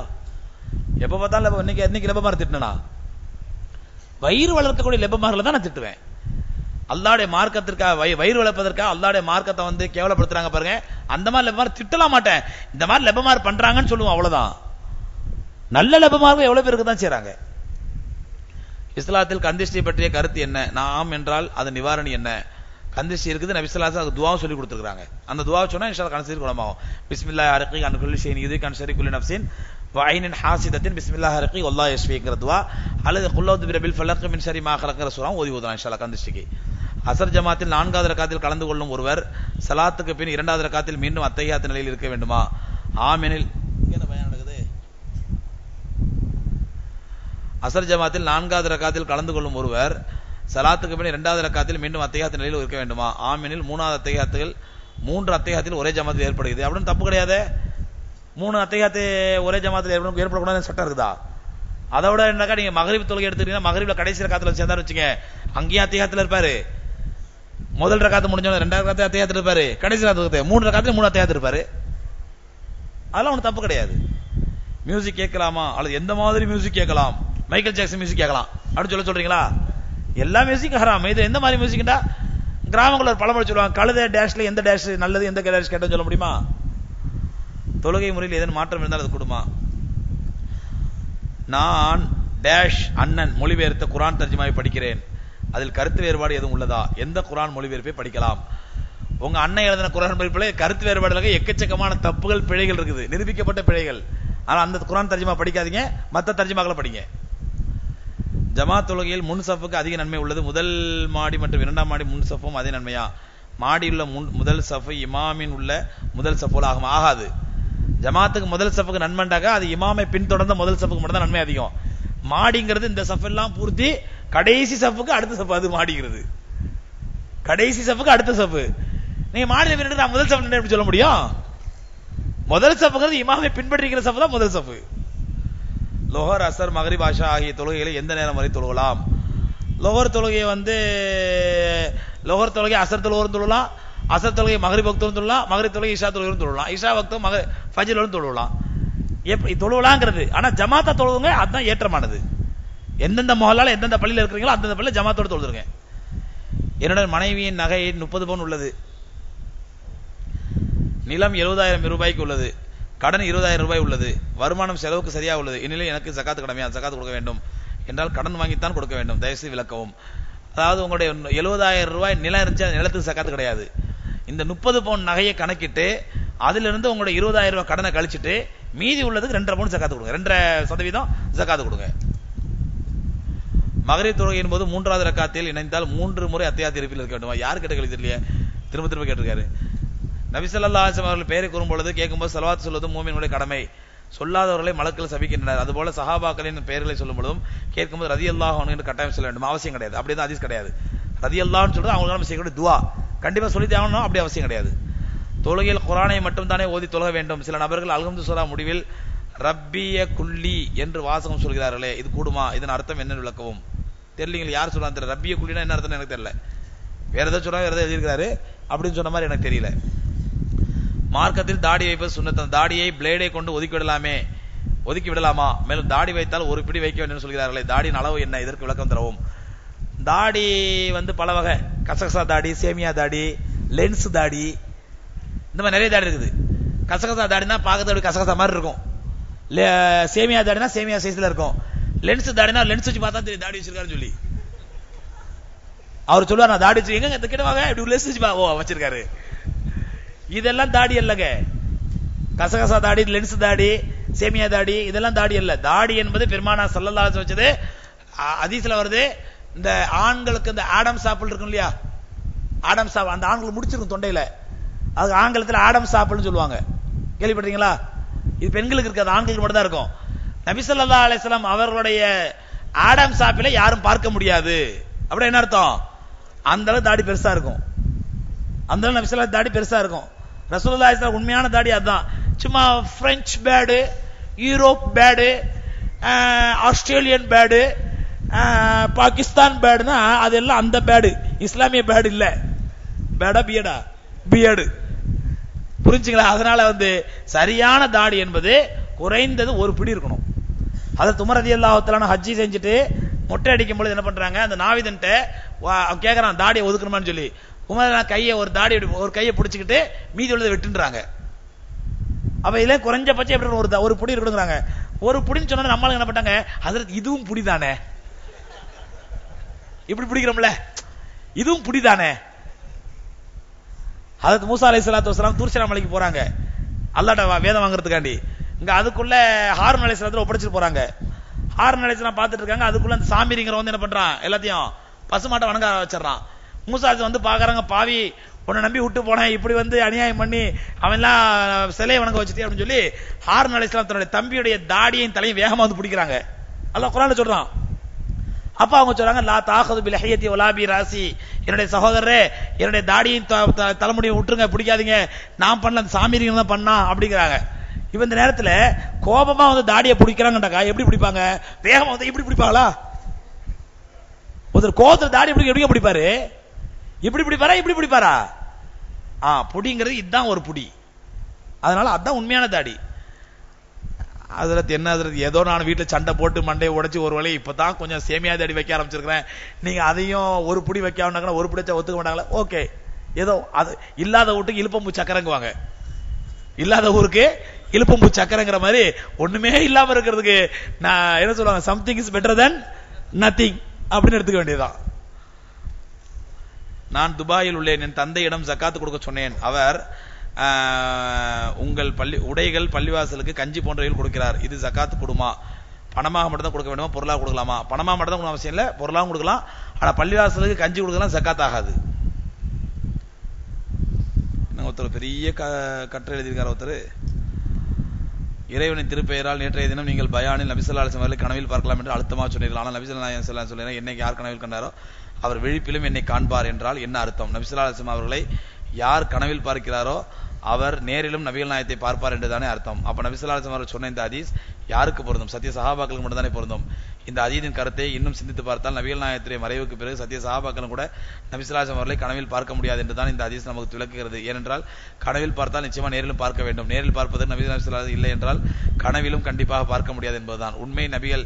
எப்ப பார்த்தாலும் இன்னைக்கு லெப்பமார் திட்டினா, வயிறு வளர்க்கக்கூடிய லெப்பமார்களை தான் நான் திட்டுவேன். அல்லாஹ்வுடைய மார்க்கத்திற்காக வயிறு வளர்ப்பதற்காக அல்லாஹ்வுடைய மார்க்கத்தை கேவலப்படுத்துறாங்க பாருங்க, அந்த மாதிரி லெப்பமார் திட்டலாம் மாட்டேன். இந்த மாதிரி லெப்பமார் பண்றாங்கன்னு சொல்லுவோம், அவ்வளவுதான். நல்ல லெப்பமார்கள் எவ்வளவு பேருக்கு தான் செய்றாங்க. இஸ்லாத்தில் கந்திஷ்டி பற்றிய கருத்து என்ன? நாம் என்றால் அது நிவாரணி என்ன? கந்திஷ்டி இருக்குது, நபி ஸல்லல்லாஹு அலைஹி வஸல்லம் துஆவும் சொல்லி கொடுத்திருக்காங்க. அந்த துஆவை சொன்னா இன்ஷாஅல்லாஹ் கந்திஷ்டி குணமாகும். பிஸ்மில்லாஹிர் ரஹ்மானிர் ரஹீம் குல்லி ஷைஇன் யுதீக் அன் ஷர்ரி குல்லி நஃப்ஸின் வ ஐனின் ஹாசிதத்தின் பிஸ்மில்லாஹிர் ரஹீம் வல்லாஹு யஷ்ஃபீங்கிற துஆ அல்லது குல் அஊது பிறபில் ஃபலக் மின் ஷர்ரி மா ஹலக்ங்கிற சூரா ஓதி ஓதலாம் இன்ஷாஅல்லாஹ் கந்திஷ்டிக்கு. அசர் ஜமாத்தில் 4வது ரக்காத்தில் கலந்து கொள்ளும் ஒருவர் ஸலாத்துக்கு பின் 2வது ரக்காத்தில் மீண்டும் அத்தஹியாத் நிலையில் இருக்க வேண்டுமா? ஆமெனில் என்ன பயான் நடக்குது? அசர் ஜமாத்தில் 4வது ரக்காத்தில் கலந்து கொள்ளும் ஒருவர் ஸலாத்துக்கு பின் 2வது ரக்காத்தில் மீண்டும் அத்தஹியாத் நிலையில் இருக்க வேண்டுமா? ஆமெனில் 3வது அத்தஹியாத்தில் 3 அத்தஹியாத்தில் ஒரே ஜமாத்தில் ஏற்படுகிறது அப்படின்னு தப்பு கிடையாது. 3 அத்தஹியாத் ஒரே ஜமாத்தில் ஏற்படக்கூடாதுன்னு சட்டம் இருக்குதா? அதோட என்னக்கா நீங்க மகரிப் தொழுகை எடுத்துட்டீங்கன்னா மகரிப்ல கடைசி ரக்காத்துல சேர்ந்தாரு வச்சுங்க, அங்கேயும் அத்தஹியாத்துல இருப்பாரு. முதல் ரக்காத்து முடிஞ்சோட 2வது ரக்காத்து அத்தஹியாத்துல இருப்பாரு, கடைசி ரக்காத்து 3 ரக்காத்துல 3 அத்தஹியாத் இருப்பாரு. அதெல்லாம் ஒன்றும் தப்பு கிடையாது. மியூசிக் கேட்கலாமா அல்லது எந்த மாதிரி மியூசிக் கேட்கலாம்? மைக்கேல் ஜாக்சன் மியூசிக் கேட்கலாம் அப்படின்னு சொல்றீங்களா? எல்லா மியூசிக் ஹராம். இது எந்த மாதிரி மியூசிக்டா? கிராமங்களில் ஒரு பழமொழி சொல்லுவாங்க, கழுத டேஷ்ல எந்த டேஷ் நல்லது, எந்த டேஷ் கேட்டோன்னு சொல்ல முடியுமா? தொழுகை முறையில் ஏதேனும் மாற்றம் இருந்தால் அது கொடுமா? நான் டேஷ் அண்ணன் மொழிபெயர்த்த குர்ஆன் தர்ஜுமாவை படிக்கிறேன், அதில் கருத்து வேறுபாடு எதுவும் உள்ளதா? எந்த குர்ஆன் மொழிபெயர்ப்பை படிக்கலாம்? உங்க அண்ணன் எழுதின குர்ஆன் மொழிபெயர்ப்பில் கருத்து வேறுபாடுகளுக்கு எக்கச்சக்கமான தப்புகள், பிழைகள் இருக்குது, நிரூபிக்கப்பட்ட பிழைகள். ஆனா அந்த குர்ஆன் தர்ஜுமா படிக்காதீங்க, மற்ற தர்ஜுமாக்களை படிங்க. ஜமாத் தொழுகையில் முன் சஃப்புக்கு அதிக நன்மை உள்ளது, முதல் மாடி மற்றும் 2ஆம் மாடி முன் சஃப்பும் அதே நன்மையா? மாடியுள்ள முதல் சஃப்பு இமாமின் உள்ள முதல் சஃபுல ஆகாது. ஜமாத்துக்கு முதல் சஃப்புக்கு நன்மைண்டாக அது இமாமை பின்தொடர்ந்த முதல் சஃப்புக்கு மட்டும் தான் நன்மை அதிகம். மாடிங்கிறது இந்த சஃப் எல்லாம் பூர்த்தி, கடைசி சஃப்புக்கு அடுத்த சஃப், அது மாடிங்கிறது கடைசி சஃப்புக்கு அடுத்த சஃப். நீங்க மாடியில் நின்று நான் முதல் சஃப் எப்படி சொல்ல முடியும்? முதல் சஃப்புங்கிறது இமாமை பின்பற்றிக்கிற சஃப் தான் முதல் சஃப். லோஹர் அசர் மகரிப் ஆஷா ஆகிய தொழுகைகளை எந்த நேரம் வரை தொழுகலாம்? லோஹர் தொழுகையை லோஹர் தொழுகை அசர் தொழுவரும் தொழலாம், அசர் தொழுகை மகரிப் வக்தும் தொழலாம், மகரிப் தொழுகை இஷா தொழுவரும் தொழலாம், இஷா வக்தும் ஃபஜ்ரும் தொழலாம். எப்படி தொழுவலாங்கிறது? ஆனா ஜமாத்தா தொழுவுங்க, அதுதான் ஏற்றமானது. எந்தெந்த மொஹல்லால எந்தெந்த பள்ளியில் இருக்கிறீங்களோ அந்தந்த பள்ளியில் ஜமாத்தோடு தொழுதுருங்க. என்னோட மனைவியின் நகை 30 பவுன் உள்ளது, நிலம் 70,000 ரூபாய்க்கு உள்ளது, கடன் 20,000 ரூபாய் உள்ளது, வருமானம் செலவுக்கு சரியா உள்ளது, இந்நிலையில் எனக்கு ஜகாத் கடமையா, ஜகாத் கொடுக்க வேண்டும் என்றால் கடன் வாங்கித்தான் கொடுக்க வேண்டும், தயவுசெய்து விளக்கவும். அதாவது உங்களுடைய 70,000 ரூபாய் நிலம் இருந்துச்சு, நிலத்துக்கு ஜகாத் கிடையாது. இந்த 30 பவுன் நகையை கணக்கிட்டு அதிலிருந்து உங்களுடைய 20,000 ரூபாய் கடனை கழிச்சிட்டு மீதி உள்ளதுக்கு 2.5 பவுன் ஜகாத் கொடுங்க, 2% ஜகாத் கொடுங்க. மகரிப் தொழுகையின் போது 3வது ரக்காத்தில் இணைந்தால் 3 முறை அத்தியாயத் இருப்பில் இருக்க வேண்டுமா? யார் கேட்ட கேள்வி தெரியலையே, திரும்ப திரும்ப கேட்டிருக்காரு. நபி ஸல்லல்லாஹு அலைஹி வஸல்லம் அவர்கள் பெயரை கூறும் பொழுது கேட்கும்போது ஸலவாத் சொல்வது மூமின்களுடைய கடமை, சொல்லாதவர்களை மலக்குகள் சபிக்கின்றனர். அதுபோல சஹாபாக்களின் பெயர்களை சொல்லும் பொழுதும் கேட்கும்போது ரலியல்லாஹு அன்ஹு என்று கட்டாயம் சொல்ல வேண்டும், அவசியம் கிடையாது. அப்படிதான் ஹதீஸ் கிடையாது. ரலியல்லாஹுன்னு சொல்றது அவங்களுக்கு நம்ம செய்யக்கூடிய துஆ, கண்டிப்பா சொல்லித் ஆகணும், அப்படி அவசியம் கிடையாது. தொழுகையில் குர்ஆனை மட்டும் தானே ஓதி தொழுக வேண்டும். சில நபர்கள் அல்ஹம்து சூரா முடிவில் ரப்பிய குல்லி என்று வாசகம் சொல்கிறார்களே, இது கூடுமா? இதன் அர்த்தம் என்ன விளக்கவும்? தெரியலீங்களா, யார் சொல்றாங்க தெரியல. ரப்பிய குல்லினா என்ன அர்த்தம் எனக்கு தெரியல, வேற ஏதோ சொல்றாங்க, வேற ஏதோ எழுதியிருக்காரு அப்படின்னு சொன்ன மாதிரி எனக்கு தெரியல. மார்க்கத்தில் தாடி வைப்பது சுன்னத், தாடியை பிளேடை கொண்டு ஒதுக்கி விடலாமா? மேலும் தாடி வைத்தால் ஒரு பிடி வைக்க வேண்டும் சொல்கிறார்களே, தாடியின் அளவு என்ன? இதற்கு விளக்கம் தரவும். தாடி பல வகை, கசகசா தாடி, சேமியா தாடி, லென்ஸ் தாடி, இந்த மாதிரி நிறைய தாடி இருக்குது. கசகசா தாடினா பார்க்கறது கசகசா மாதிரி இருக்கும், சேமியா தாடினா சேமியா சைஸ்ல இருக்கும், லென்ஸ் தாடினா லென்ஸ் வச்சு பார்த்தா தெரியும் தாடி வச்சிருக்காருன்னு சொல்லி. அவர் சொல்லுவார், நான் தாடி வச்சு எங்க கிட்ட வாங்க, இப்படி லென்ஸ் வச்சு வச்சிருக்காரு. இதெல்லாம் தாடி அல்லங்க. கசகசா தாடி, லென்ஸ் தாடி, சேமியா தாடி, இதெல்லாம் தாடி அல்ல. தாடி என்பது பெருமானார் ஸல்லல்லாஹு அலைஹி வஸல்லம் வச்சது. ஹதீஸ்ல வருது, இந்த ஆண்களுக்கு இந்த ஆடம் சாப்பிள் இருக்கும் இல்லையா, ஆடம் சாப்பிள் அந்த ஆண்களுக்கு முடிச்சிருக்கும் தொண்டையில, அது ஆங்கிலத்தில் ஆடம் சாப்பிள்னு சொல்லுவாங்க, கேள்விப்பட்டீங்களா? இது பெண்களுக்கு இருக்காது, ஆண்களுக்கு மட்டும் தான் இருக்கும். நபி ஸல்லல்லாஹு அலைஹி வஸல்லம் அவர்களுடைய ஆடம் சாப்பிளை யாரும் பார்க்க முடியாது. அப்படி என்ன அர்த்தம்? அந்த அளவு தாடி பெருசா இருக்கும், அந்த அளவு நபி ஸல்லல்லாஹு தாடி பெருசா இருக்கும். ரசூலுல்லாஹி ஸல்லல்லாஹு உண்மையான தாடி அதான். சும்மா French beard, Europe beard, Australian beard, Pakistan பேடுனா அதெல்லாம் அந்த பேடு, இஸ்லாமிய பேடு இல்ல. பேடா பியடா? பியடு. புரிஞ்சுங்களா? அதனால சரியான தாடி என்பது குறைந்தது ஒரு பிடி இருக்கணும். ஹஜ்ரத் உமர் ரலியல்லாஹு தஆலா ஹஜ்ஜி செஞ்சுட்டு மொட்டை அடிக்கும் பொழுது என்ன பண்றாங்க, அந்த நாவிதன்ட்ட கேக்குறான் தாடியை ஒதுக்கணுமான்னு சொல்லி. உமர் கையை ஒரு கையை பிடிச்சுக்கிட்டு மீதி உள்ளதை வெட்டுன்றாங்க. அப்ப இதுல குறைஞ்சபட்சம் எப்படி ஒரு புடி இருக்கணுங்கிறாங்க. ஒரு புடின்னு சொன்னா நம்மளும் என்ன பண்ணாங்க, ஹஜ்ரத் இதுவும் புடிதானே, இப்படி பிடிக்கிறோம்ல, இதுவும் புடிதானே. ஹஜ்ரத் மூசா அலைஹிஸ்ஸலாத்து வஸலாம் தூர்சனா மலைக்கு போறாங்க அல்லாஹ்ட்ட வேதம் வாங்குறதுக்காண்டி. இங்க அதுக்குள்ள ஹாரூன் அலைஹிஸ்ஸலாத்தை ஒப்படைச்சிட்டு போறாங்க. ஹாரூன் அலைஹிஸ்ஸலாம் பார்த்துட்டு இருக்காங்க. அதுக்குள்ள அந்த சாமிரிங்கிறவன் என்ன பண்றான், எல்லாத்தையும் பசுமாட்டை வணங்க வச்சிடறான். மூசா பாக்குறாங்க, பாவி உன்னை நம்பி விட்டு போனேன், இப்படி அநியாயம் பண்ணி அவன் எல்லாம் சிலையை வணங்க வச்சுட்டே அப்படின்னு சொல்லி ஹாரூன் அலைஹிஸ்ஸலாம் தன்னுடைய தம்பியுடைய தாடியையும் தலையும் வேகமா பிடிக்கிறாங்க. அல்லாஹ் குர்ஆன்ல சொல்றான். அப்ப அவங்க சொல்றாங்க, லா தாஹது பில் ஹியதி வலா பி ராசி, என்னுடைய சகோதரரே என்னுடைய தாடியின் தலைமுடியை விட்டுருங்க, பிடிக்காதீங்க, நான் பண்ணல, அந்த சாமிரிங்க தான் பண்ணா அப்படிங்கிறாங்க. இவன் இந்த நேரத்துல கோபமா தாடியை பிடிக்கிறாங்கடாக்கா, எப்படி பிடிப்பாங்க? வேகமா இப்படி பிடிப்பாங்களா? ஒருத்தர் கோபத்துல தாடி எப்படி பிடிப்பாரு? இப்படி பிடிப்பாரா, இப்படி பிடிப்பாரா? புடிங்கிறது இதுதான் ஒரு புடி. அதனால அதுதான் உண்மையான தாடி. ஹஜ்ரத் என்ன ஹஜ்ரத், ஏதோ நான் வீட்டுல சண்டை போட்டு மண்டையை உடைச்சு ஒரு வழி இப்பதான் கொஞ்சம் சேமியா தாடி வைக்க ஆரம்பிச்சிருக்கிறேன், நீங்க அதையும் ஒரு புடி வைக்க ஒரு புடி ஒத்துக்க மாட்டாங்களா? ஓகே, ஏதோ அது இல்லாத வீட்டுக்கு இழுப்பம்பூ சக்கரங்குவாங்க, இல்லாத ஊருக்கு இழுப்பம்பூ சக்கரங்கிற மாதிரி ஒண்ணுமே இல்லாம இருக்கிறதுக்கு நான் என்ன சொல்லுவாங்க, something is better then nothing அப்படின்னு எடுத்துக்க வேண்டியதுதான். நான் துபாயில் உள்ளேன், என் தந்தையிடம் ஜக்காத்து கொடுக்க சொன்னேன். அவர் உங்கள் உடைகள் பள்ளிவாசலுக்கு கஞ்சி போன்றவைகள் கொடுக்கிறார், இது ஜக்காத்து கொடுமா? பணமாக மட்டும் தான் கொடுக்க வேண்டுமா, பொருளாக கொடுக்கலாமா? பணமாக மட்டும் தான் அவசியம் இல்லை, பொருளாகவும் கொடுக்கலாம். ஆனா பள்ளிவாசலுக்கு கஞ்சி கொடுக்கலாம், ஜக்காத் ஆகாது. ஒருத்தர் பெரிய கட்டுரை எழுதியிருக்கார். ஒருத்தர், இறைவனின் திருப்பெயரால் நேற்றைய தினம் நீங்கள் பயானில் நபி ஸல்லல்லாஹு அலைஹி வஸல்லம் அவர்களை கனவில் பார்க்கலாம் என்று அழுத்தமாக சொன்னீர்கள். ஆனால் நபி ஸல்லல்லாஹு அலைஹி வஸல்லம் சொல்லுங்க, என்னைக்கு யார் கனவில் கண்டாரோ அவர் விழிப்பிலும் என்னை காண்பார் என்றால் என்ன அர்த்தம்? நபி ஸல்லல்லாஹு அலைஹி வஸல்லம் அவர்களை யார் கனவில் பார்க்கிறாரோ அவர் நேரிலும் நபிகள் நாயகத்தை பார்ப்பார் என்றுதானே அர்த்தம். அப்ப நபி ஸல்லல்லாஹு அலைஹி வஸல்லம் அவர்கள் சொன்ன இந்த ஹதீஸ் யாருக்கு பொருந்தும்? சத்திய சஹாபாக்களுக்கு மட்டும் தானே பொருந்தும். இந்த ஹதீஸின் கருத்தை இன்னும் சிந்தித்து பார்த்தால் நபிகள் நாயகத்துடைய மறைவுக்கு பிறகு சத்திய சஹாபாக்களும் கூட நபி ஸல்லல்லாஹு அலைஹி வஸல்லம் அவர்களை கனவில் பார்க்க முடியாது என்றுதான் இந்த ஹதீஸ் நமக்கு விளக்குகிறது. ஏனென்றால் கனவில் பார்த்தால் நிச்சயமா நேரிலும் பார்க்க வேண்டும், நேரில் பார்ப்பதற்கு நபி ஸல்லல்லாஹு அலைஹி வஸல்லம் இல்லை என்றால் கனவிலும் கண்டிப்பாக பார்க்க முடியாது என்பதுதான் உண்மை. நபிகள்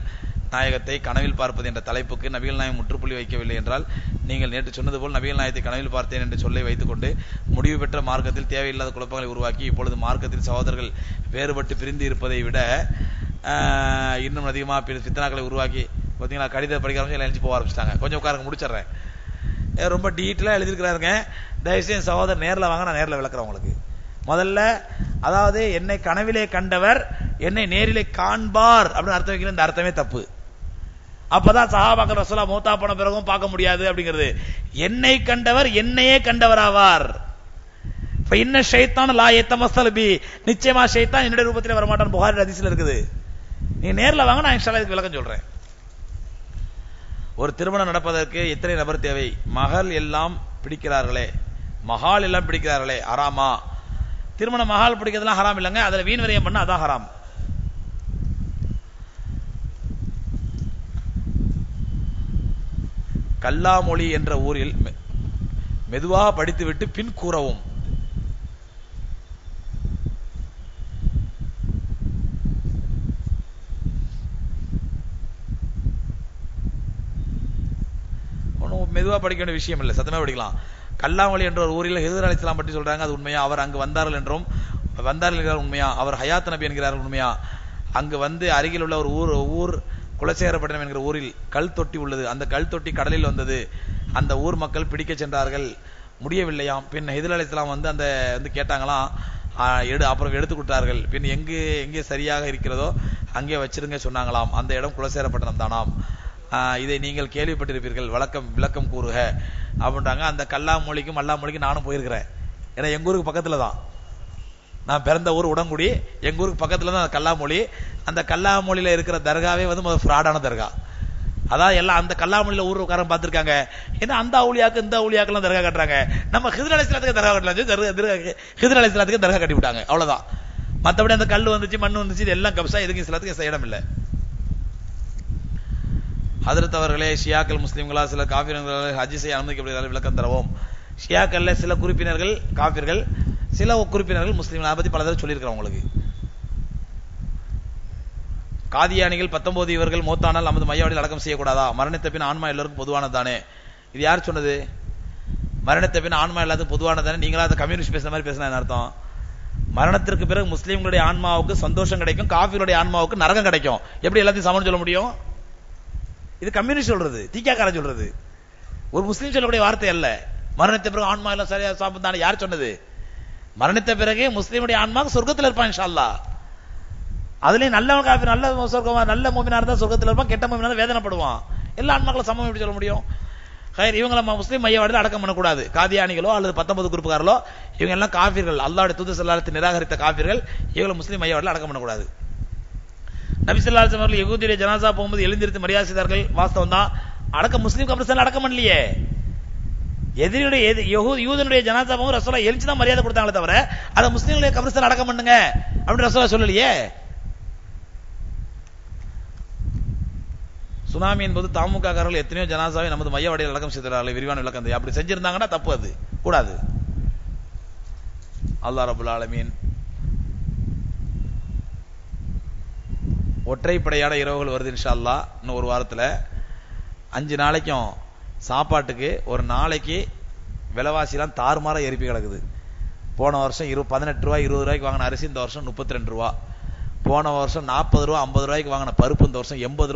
நாயகத்தை கனவில் பார்ப்பது என்ற தலைப்புக்கு நபிகள் நாயகம் முற்றுப்புள்ளி வைக்கவில்லை என்றால், நீங்கள் நேற்று சொன்னது போல் நபிகள் நாயகத்தை கனவில் பார்த்தேன் என்று சொல்லை வைத்துக்கொண்டு முடிவு பெற்ற மார்க்கத்தில் தேவையில்லாத குழப்பங்களை உருவாக்கி இப்பொழுது மார்க்கத்தில் சகோதரர்கள் வேறுபட்டு பிரிந்து இருப்பதை விட இன்னும் அதிகமாக ஃபித்னாக்களை உருவாக்கி பார்த்தீங்களா, கடிதம் படிக்க ஆரம்பிச்சு எல்லாம் எழுந்து போக ஆரம்பிச்சிட்டாங்க. கொஞ்சம் உட்காருங்க, முடிச்சிடுறேன். ரொம்ப டீட்டெயிலாக எழுதியிருக்கிறாருங்க. தயவுசெய்து சகோதரர் நேரில் வாங்க, நான் நேரில் விளக்குறேன் உங்களுக்கு. முதல்ல அதாவது என்னை கனவிலே கண்டவர் என்னை நேரிலே காண்பார் அப்படின்னு அர்த்தம் வைக்கிற இந்த அர்த்தமே தப்பு. அப்பதான் சஹாபாக்கள் ரசூலுல்லாஹ் மௌத்தா போன பிறகும் பார்க்க முடியாது அப்படிங்கிறது. என்னை கண்டவர் என்னையே கண்டவராவார். இன்ன ஷைத்தான் லா யத்தமஸ்ஸல் பி, நிச்சயமா ஷைத்தான் என்னுடைய ரூபத்தில் வரமாட்டான். புகாரி ஹதீஸ்ல இருக்குது. நீங்க நேரில் வாங்க, நான் இன்ஷா அல்லாஹ் இதுக்கு விளக்கம் சொல்றேன். ஒரு திருமணம் நடப்பதற்கு எத்தனை நபர் தேவை? மகள் எல்லாம் பிடிக்கிறார்களே, மகால் எல்லாம் பிடிக்கிறார்களே, ஹராமா? திருமண மகால் பிடிக்கிறதுலாம் ஹராம் இல்லைங்க, அதுல வீண் விரயம் பண்ண அதான் ஹராம். கல்லாமொழி என்ற ஊரில் மெதுவாக படித்துவிட்டு பின் கூறவும். மெதுவா படிக்க வேண்டிய விஷயம் இல்லை, சத்தமா படிக்கலாம். கல்லாமொழி என்ற ஒரு ஊரில் ஹிதர் அலைஹிஸ்ஸலாம் பற்றி சொல்றாங்க, அது உண்மையா? அவர் அங்கு வந்தார்கள் என்றும், வந்தார்கள் என்கிறார் உண்மையா? அவர் ஹயாத் நபி என்கிறார்கள் உண்மையா? அங்கு வந்து அருகில் உள்ள ஒரு ஊர் குலசேகரப்பட்டினம் என்கிற ஊரில் கல் தொட்டி உள்ளது. அந்த கல் தொட்டி கடலில் வந்தது. அந்த ஊர் மக்கள் பிடிக்க சென்றார்கள், முடியவில்லையாம். பின் ஹிதர் அலைஹிஸ்ஸலாம் வந்து அந்த வந்து கேட்டாங்களாம், அப்புறம் எடுத்து கொடுத்தார்கள். பின் எங்கே சரியாக இருக்கிறதோ அங்கே வச்சிருங்க சொன்னாங்களாம். அந்த இடம் குலசேகரப்பட்டினம் தானாம். இதை நீங்கள் கேள்விப்பட்டிருப்பீர்கள், விளக்கம் கூறுக அப்படின்றாங்க. அந்த கல்லாமொழிக்கும் அல்லாமொழிக்கும் நானும் போயிருக்கிறேன். ஏன்னா எங்க ஊருக்கு பக்கத்துல தான், நான் பிறந்த ஊர் உடங்குடி, எங்க ஊருக்கு பக்கத்துல தான் கல்லாமொழி. அந்த கல்லாமொழியில இருக்கிற தர்காவே வந்து ஃப்ராடான தர்கா. அதான் எல்லாம் அந்த கல்லாமொழியில ஊருக்காரன் பார்த்திருக்காங்க. ஏன்னா அந்த அவுளியாக்கு இந்த அவுளியாக்கெல்லாம் தர்கா கட்டுறாங்க, நம்ம ஹிதர் அலைஹிஸ்ஸலாத்துக்கு தர்கா கட்டலாம், ஹிதர் அலைஹிஸ்ஸலாத்துக்கு தர்கா கட்டி விட்டாங்க, அவ்வளவுதான். மற்றபடி அந்த கல் வந்துச்சு, மண் வந்துச்சு, இது எல்லாம் கப்சா, எதுக்கு இஸ்லாத்துக்கு இடம் இல்லை. ஹதரத் அவர்களே, ஷியாக்கள் முஸ்லிம்களா சில காஃபிர்கள் ஹஜ் செய்ய அனுமதிக்கப்படுகிறார்கள், விளக்கம் தரவும். ஷியாக்கள்ல சில குறிப்பினர்கள் காஃபிர்கள், சில குறிப்பினர்கள் முஸ்லிம்கள். அதை பத்தி பல தடவை சொல்லியிருக்கிறோம் உங்களுக்கு. காதியானிகள் 19 இவர்கள் மௌத்தானால் நமது மையவாடியில் அடக்கம் செய்யக்கூடாதா? மரணித்த பின் ஆன்மா எல்லாருக்கும் பொதுவானது தானே? இது யார் சொன்னது? மரணித்த பின் ஆன்மா எல்லாத்துக்கும் பொதுவானது தானே? நீங்களா அதை கம்யூனிஸ்ட் பேசுற மாதிரி பேசினா அர்த்தம். மரணத்திற்கு பிறகு முஸ்லிம்களுடைய ஆன்மாவுக்கு சந்தோஷம் கிடைக்கும், காஃபிருடைய ஆன்மாவுக்கு நரகம் கிடைக்கும். எப்படி எல்லாத்தையும் சமன் சொல்ல முடியும்? இது கம்யூனிஸ்ட் சொல்றது, தீக்காக்காரன் சொல்றது, ஒரு முஸ்லீம் சொல்லக்கூடிய வார்த்தை அல்ல. மரணித்த பிறகு ஆன்மா எல்லாம் சரியா சாப்பிட்டானே யார் சொன்னது? மரணித்த பிறகு முஸ்லீமுடைய ஆன்மாவுக்கு சொர்க்கத்தில் இருப்பான் இன்ஷா அல்லாஹ். அதுலயும் நல்லவன் காஃபிர், நல்ல சொர்க்கமா, நல்ல மோமினா இருந்தா சொர்க்கத்தில் இருப்பான், கெட்ட மோமினா இருந்தா வேதனைப்படுவான். எல்லா ஆன்மாக்களும் சமம் எப்படி சொல்ல முடியும்? இவங்களை முஸ்லீம் மையவாடியில் அடக்கம் பண்ணக்கூடாது. காதியானிகளோ அல்லது 19 குரூப்புக்காரர்களோ இவங்க எல்லாம் காஃபிர்கள், அல்லாஹ்வுடைய தூதர் ஸல்லல்லாஹு அலைஹி வஸல்லம் நிராகரித்த காஃபிர்கள். இவங்களை முஸ்லீம் மையவாடியில் அடக்கம் பண்ணக்கூடாது. நபி ஸல்லல்லாஹு அலைஹி வஸல்லம் அவர்கள் யகூதியுடைய ஜனாசா போகும்போது எழுந்திருத்து மரியாதை செய்தார்கள், வாஸ்தவம் தான். அடக்கம் முஸ்லீம் கப்ரிஸ்தான்ல அடக்கம் பண்ணலையே. யூதனுடைய ஜனாசா போகும்போது ரசூலுல்லாஹ் எழுச்சி தான் மரியாதை கொடுத்தாங்களே தவிர அதை முஸ்லீம்களுடைய கப்ரிஸ்தான் அடக்கம் பண்ணுங்க அப்படின்னு ரசூலுல்லாஹ் சொல்லலையே. சுனாமி என்பது தாமுக காரர்கள் எத்தனையோ ஜனாசாவை நமது மையவாடியில் அடக்கம் செய்தார்கள், விரிவான விளக்கம். அப்படி செஞ்சிருந்தாங்கன்னா தப்பு, அது கூடாது. அல்லாஹ் ரப்பல் ஆலமீன் ஒற்றைப்படையான இரவுகள் வருது இன்ஷா அல்லாஹ். இன்னும் ஒரு வாரத்துல 5 நாளைக்கும் சாப்பாட்டுக்கு ஒரு நாளைக்கு விலைவாசிலாம் தாறுமாறா ஏறிப்பி கிடக்குது. போன வருஷம் 18 ரூபாய் 20 ரூபாய்க்கு வாங்கின அரிசி இந்த வருஷம் 32 ரூபா. போன வருஷம் 40 ரூபா 50 ரூபாய்க்கு வாங்கின பருப்பு இந்த வருஷம் 80 ரூபா